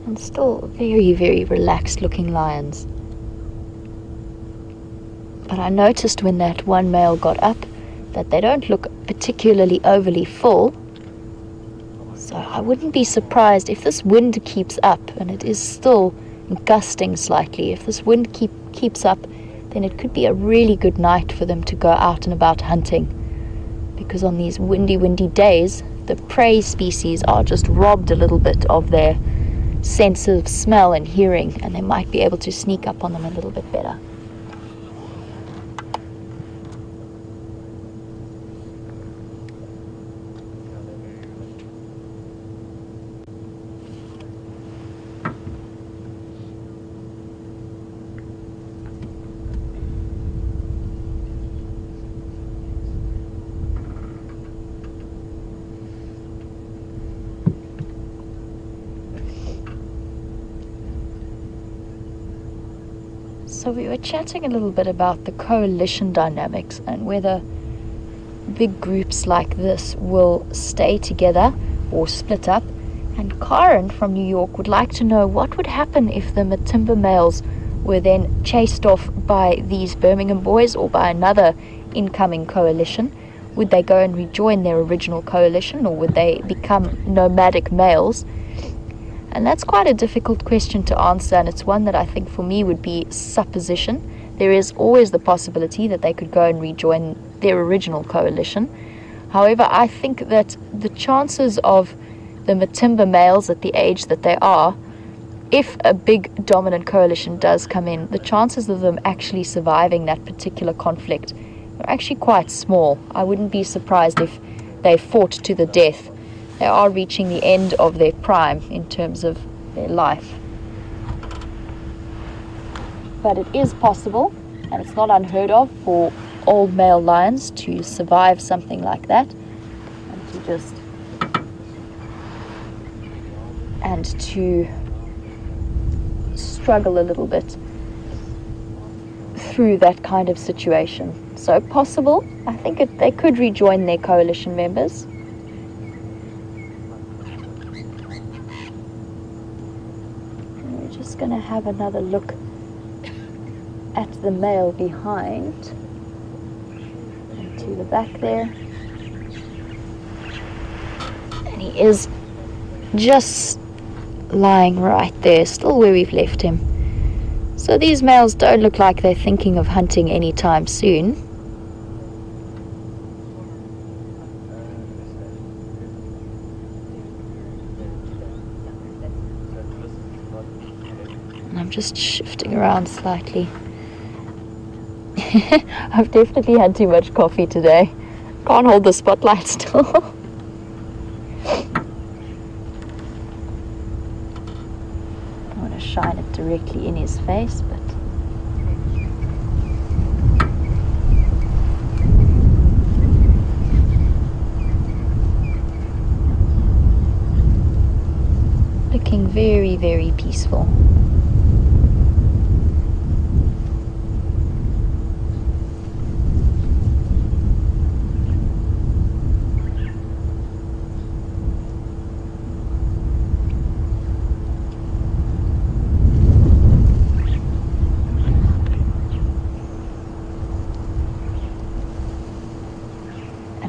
And still very, very relaxed looking lions. But I noticed when that one male got up that they don't look particularly overly full. So I wouldn't be surprised if this wind keeps up, and it is still gusting slightly. If this wind keeps up, then it could be a really good night for them to go out and about hunting. Because on these windy days, the prey species are just robbed a little bit of their sense of smell and hearing, and they might be able to sneak up on them a little bit better. So we were chatting a little bit about the coalition dynamics and whether big groups like this will stay together or split up. And Karen from New York would like to know what would happen if the Matimba males were then chased off by these Birmingham boys or by another incoming coalition. Would they go and rejoin their original coalition, or would they become nomadic males? And that's quite a difficult question to answer, and it's one that I think for me would be supposition. There is always the possibility that they could go and rejoin their original coalition. However, I think that the chances of the Matimba males at the age that they are, if a big dominant coalition does come in, the chances of them actually surviving that particular conflict are actually quite small. I wouldn't be surprised if they fought to the death. They are reaching the end of their prime in terms of their life. But it is possible, and it's not unheard of, for old male lions to survive something like that, and to struggle a little bit through that kind of situation. So possible. I think they could rejoin their coalition members. Going to have another look at the male behind, and to the back there, and he is just lying right there, still where we've left him. So these males don't look like they're thinking of hunting anytime soon. I'm just shifting around slightly. I've definitely had too much coffee today. Can't hold the spotlight still. I want to shine it directly in his face, but looking very, very peaceful.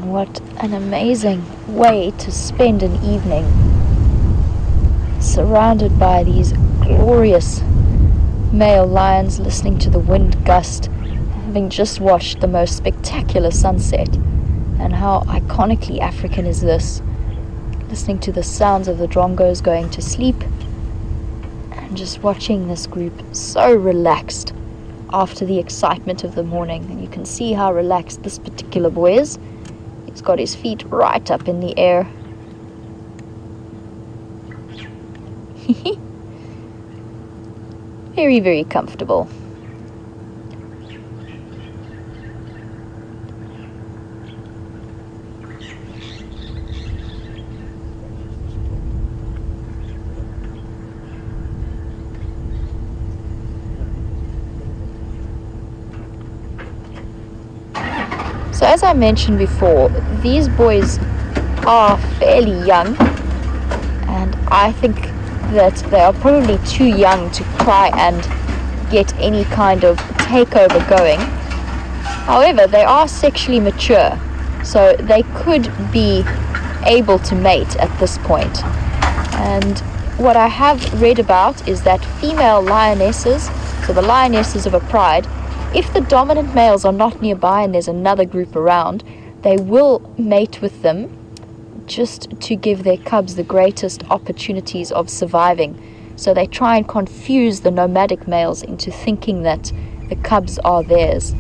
What an amazing way to spend an evening, surrounded by these glorious male lions, listening to the wind gust, having just watched the most spectacular sunset. And how iconically African is this? Listening to the sounds of the drongos going to sleep, and just watching this group so relaxed after the excitement of the morning. And you can see how relaxed this particular boy is. He's got his feet right up in the air. Very, very comfortable. So as I mentioned before, these boys are fairly young, and I think that they are probably too young to try and get any kind of takeover going. However, they are sexually mature, so they could be able to mate at this point. And what I have read about is that female lionesses, so the lionesses of a pride, if the dominant males are not nearby and there's another group around, they will mate with them just to give their cubs the greatest opportunities of surviving. So they try and confuse the nomadic males into thinking that the cubs are theirs,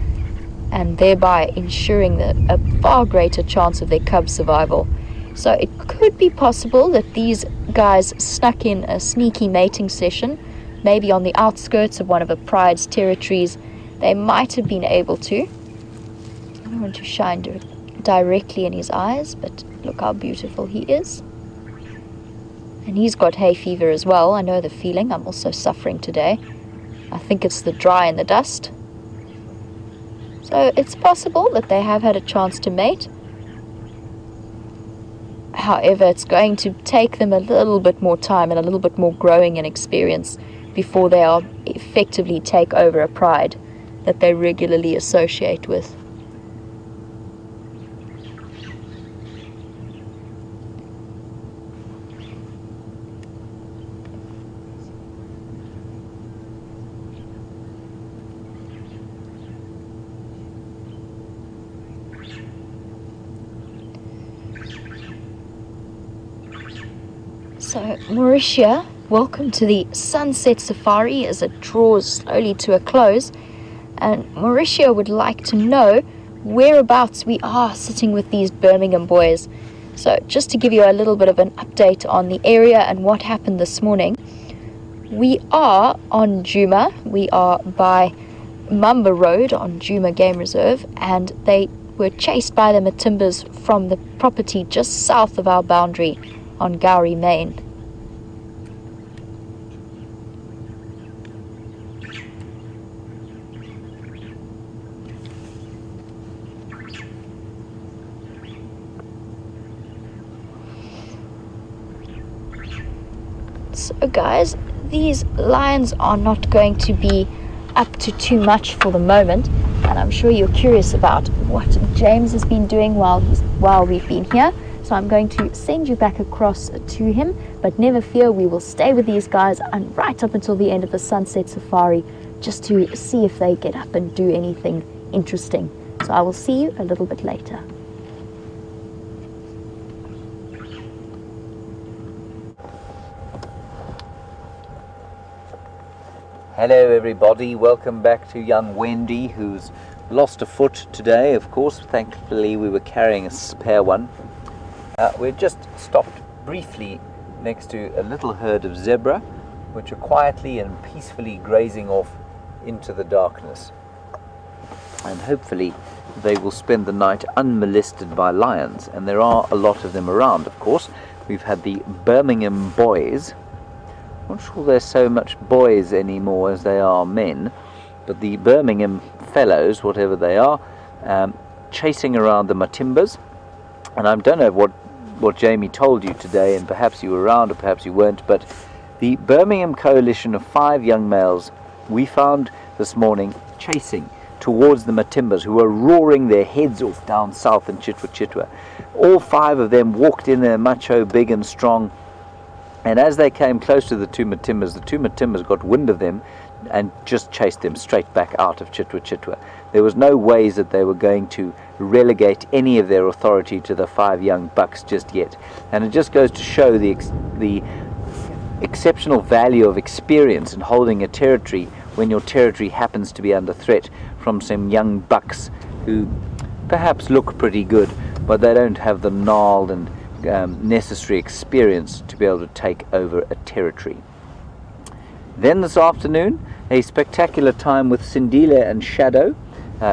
and thereby ensuring a far greater chance of their cubs' survival. So it could be possible that these guys snuck in a sneaky mating session, maybe on the outskirts of one of a pride's territories. They might have been able to. I don't want to shine directly in his eyes, but look how beautiful he is. And he's got hay fever as well. I know the feeling. I'm also suffering today. I think it's the dry and the dust. So it's possible that they have had a chance to mate. However, it's going to take them a little bit more time and a little bit more growing and experience before they are effectively take over a pride that they regularly associate with. So, Mauritia, welcome to the Sunset Safari as it draws slowly to a close. And Mauritia would like to know whereabouts we are sitting with these Birmingham boys. So, just to give you a little bit of an update on the area and what happened this morning, we are on Djuma. We are by Mamba Road on Djuma Game Reserve, and they were chased by the Matimbas from the property just south of our boundary on Gowrie, Main. So guys, these lions are not going to be up to too much for the moment, and I'm sure you're curious about what James has been doing while we've been here. So I'm going to send you back across to him, but never fear, we will stay with these guys and right up until the end of the Sunset Safari, just to see if they get up and do anything interesting. So I will see you a little bit later. Hello everybody, welcome back to young Wendy, who's lost a foot today. Of course, thankfully we were carrying a spare one. We've just stopped briefly next to a little herd of zebra, which are quietly and peacefully grazing off into the darkness. And hopefully they will spend the night unmolested by lions, and there are a lot of them around, of course. We've had the Birmingham boys. I'm not sure they're so much boys anymore as they are men, but the Birmingham fellows, whatever they are, chasing around the Matimbas. And I don't know what Jamie told you today, and perhaps you were around or perhaps you weren't, but the Birmingham coalition of 5 young males we found this morning chasing towards the Matimbas, who were roaring their heads off down south in Chitwa Chitwa. All 5 of them walked in there macho, big and strong, and as they came close to the two Matimbas got wind of them and just chased them straight back out of Chitwa Chitwa. There was no ways that they were going to relegate any of their authority to the 5 young bucks just yet. And it just goes to show the exceptional value of experience in holding a territory when your territory happens to be under threat from some young bucks who perhaps look pretty good, but they don't have the gnarled and necessary experience to be able to take over a territory. Then this afternoon, a spectacular time with Sindile and Shadow.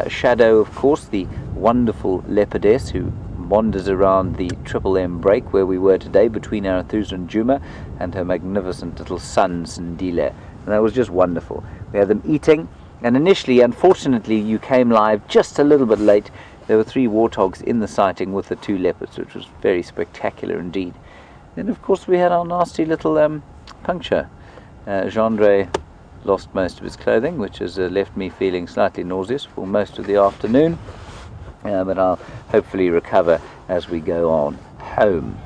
Shadow, of course, the wonderful leopardess who wanders around the Triple M break where we were today between Arathusa and Djuma, and her magnificent little son Sindile. And that was just wonderful. We had them eating, and initially, unfortunately, you came live just a little bit late. there were 3 warthogs in the sighting with the 2 leopards, which was very spectacular indeed. Then of course we had our nasty little puncture. Gendre lost most of his clothing, which has left me feeling slightly nauseous for most of the afternoon, but I'll hopefully recover as we go on home.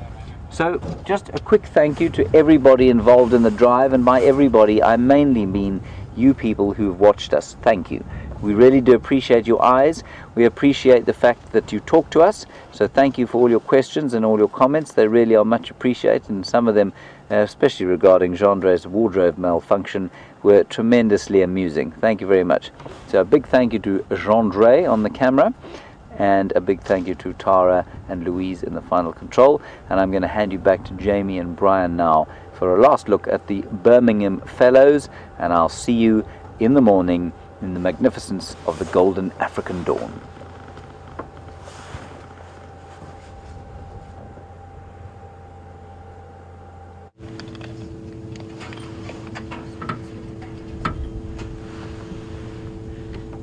So just a quick thank you to everybody involved in the drive, and by everybody I mainly mean you people who've watched us. Thank you. We really do appreciate your eyes. We appreciate the fact that you talk to us. So thank you for all your questions and all your comments. They really are much appreciated, and some of them, especially regarding Gendre's wardrobe malfunction, were tremendously amusing. Thank you very much. So a big thank you to Gendre on the camera, and a big thank you to Tara and Louise in the final control. And I'm going to hand you back to Jamie and Brian now for a last look at the Birmingham Fellows, and I'll see you in the morning in the magnificence of the golden African dawn.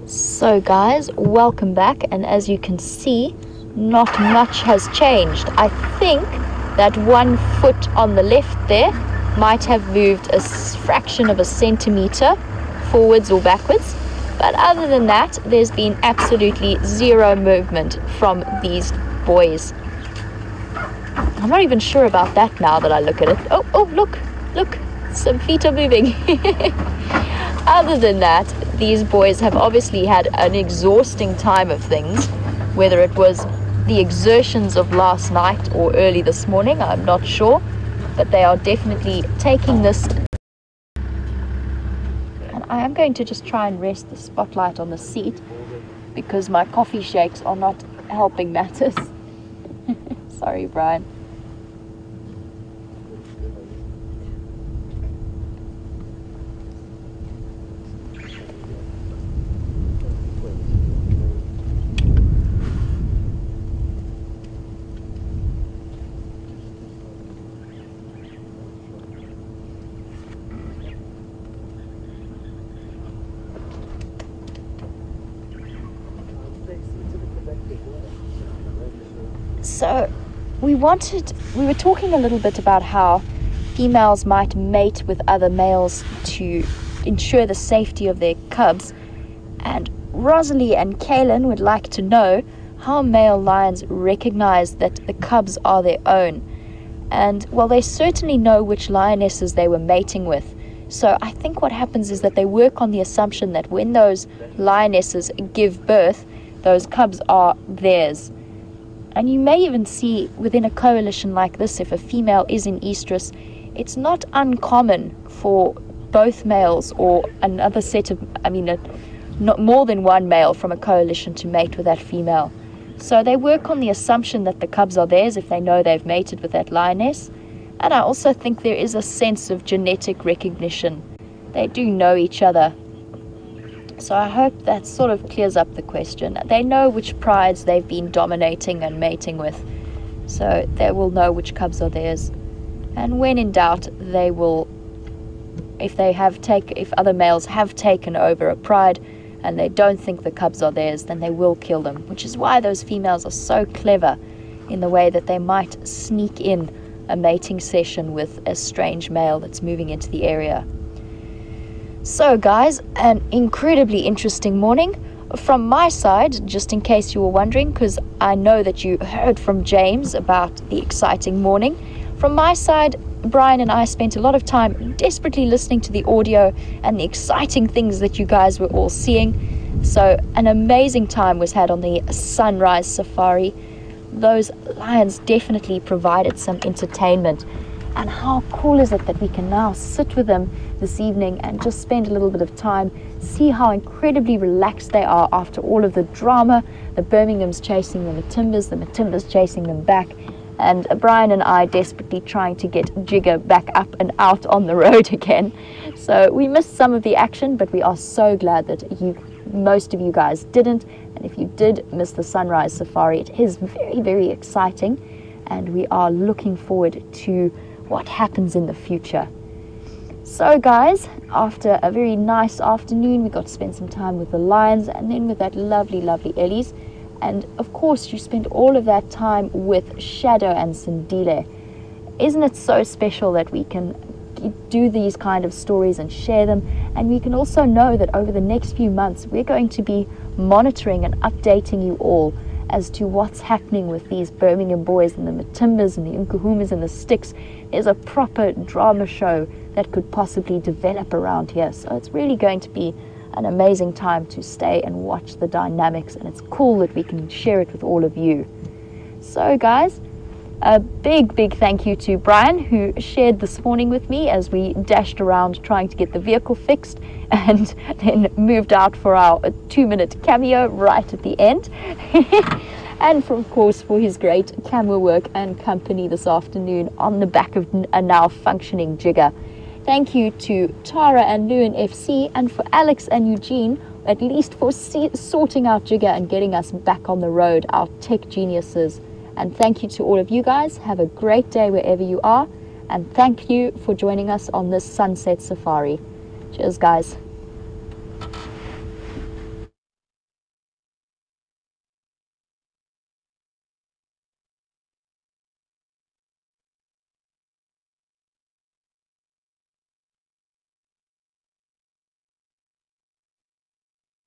So guys, welcome back, and as you can see, not much has changed. I think that 1 foot on the left there might have moved a fraction of a centimeter forwards or backwards, but other than that there's been absolutely zero movement from these boys. I'm not even sure about that now that I look at it. Oh look, some feet are moving. Other than that, these boys have obviously had an exhausting time of things, whether it was the exertions of last night or early this morning, I'm not sure, but they are definitely taking this. And I am going to just try and rest the spotlight on the seat because my coffee shakes are not helping matters. Sorry, Brian. So we were talking a little bit about how females might mate with other males to ensure the safety of their cubs, and Rosalie and Kaylin would like to know how male lions recognize that the cubs are their own. And well, they certainly know which lionesses they were mating with. So I think what happens is that they work on the assumption that when those lionesses give birth, those cubs are theirs. And you may even see within a coalition like this, if a female is in estrus, it's not uncommon for both males or another set of, not more than one male from a coalition to mate with that female. So they work on the assumption that the cubs are theirs if they know they've mated with that lioness. And I also think there is a sense of genetic recognition. They do know each other. So I hope that sort of clears up the question. They know which prides they've been dominating and mating with, so they will know which cubs are theirs. And when in doubt, they will, if other males have taken over a pride and they don't think the cubs are theirs, then they will kill them, which is why those females are so clever in the way that they might sneak in a mating session with a strange male that's moving into the area. So guys, an incredibly interesting morning from my side, just in case you were wondering, because I know that you heard from James about the exciting morning. From my side, Brian and I spent a lot of time desperately listening to the audio and the exciting things that you guys were all seeing. So an amazing time was had on the sunrise safari. Those lions definitely provided some entertainment. And how cool is it that we can now sit with them this evening and just spend a little bit of time, see how incredibly relaxed they are after all of the drama. The Birmingham's chasing the Matimba's chasing them back, and Brian and I desperately trying to get Jigger back up and out on the road again. So we missed some of the action, but we are so glad that most of you guys didn't. And if you did miss the sunrise safari, it is very, very exciting, and we are looking forward to what happens in the future. So guys, after a very nice afternoon, we got to spend some time with the lions and then with that lovely, lovely ellies. And of course, you spend all of that time with Shadow and Sindile. Isn't it so special that we can do these kind of stories and share them? And we can also know that over the next few months, we're going to be monitoring and updating you all as to what's happening with these Birmingham boys and the Matimbas and the Nkuhumas and the Sticks. There's a proper drama show that could possibly develop around here. So it's really going to be an amazing time to stay and watch the dynamics, and it's cool that we can share it with all of you. So guys, a big thank you to Brian, who shared this morning with me as we dashed around trying to get the vehicle fixed and then moved out for our 2-minute cameo right at the end. And of course for his great camera work and company this afternoon on the back of a now functioning jigger. Thank you to Tara and Lewin FC, and for Alex and Eugene, at least for sorting out jigger and getting us back on the road, our tech geniuses. And thank you to all of you guys. Have a great day wherever you are. And thank you for joining us on this sunset safari. Cheers, guys.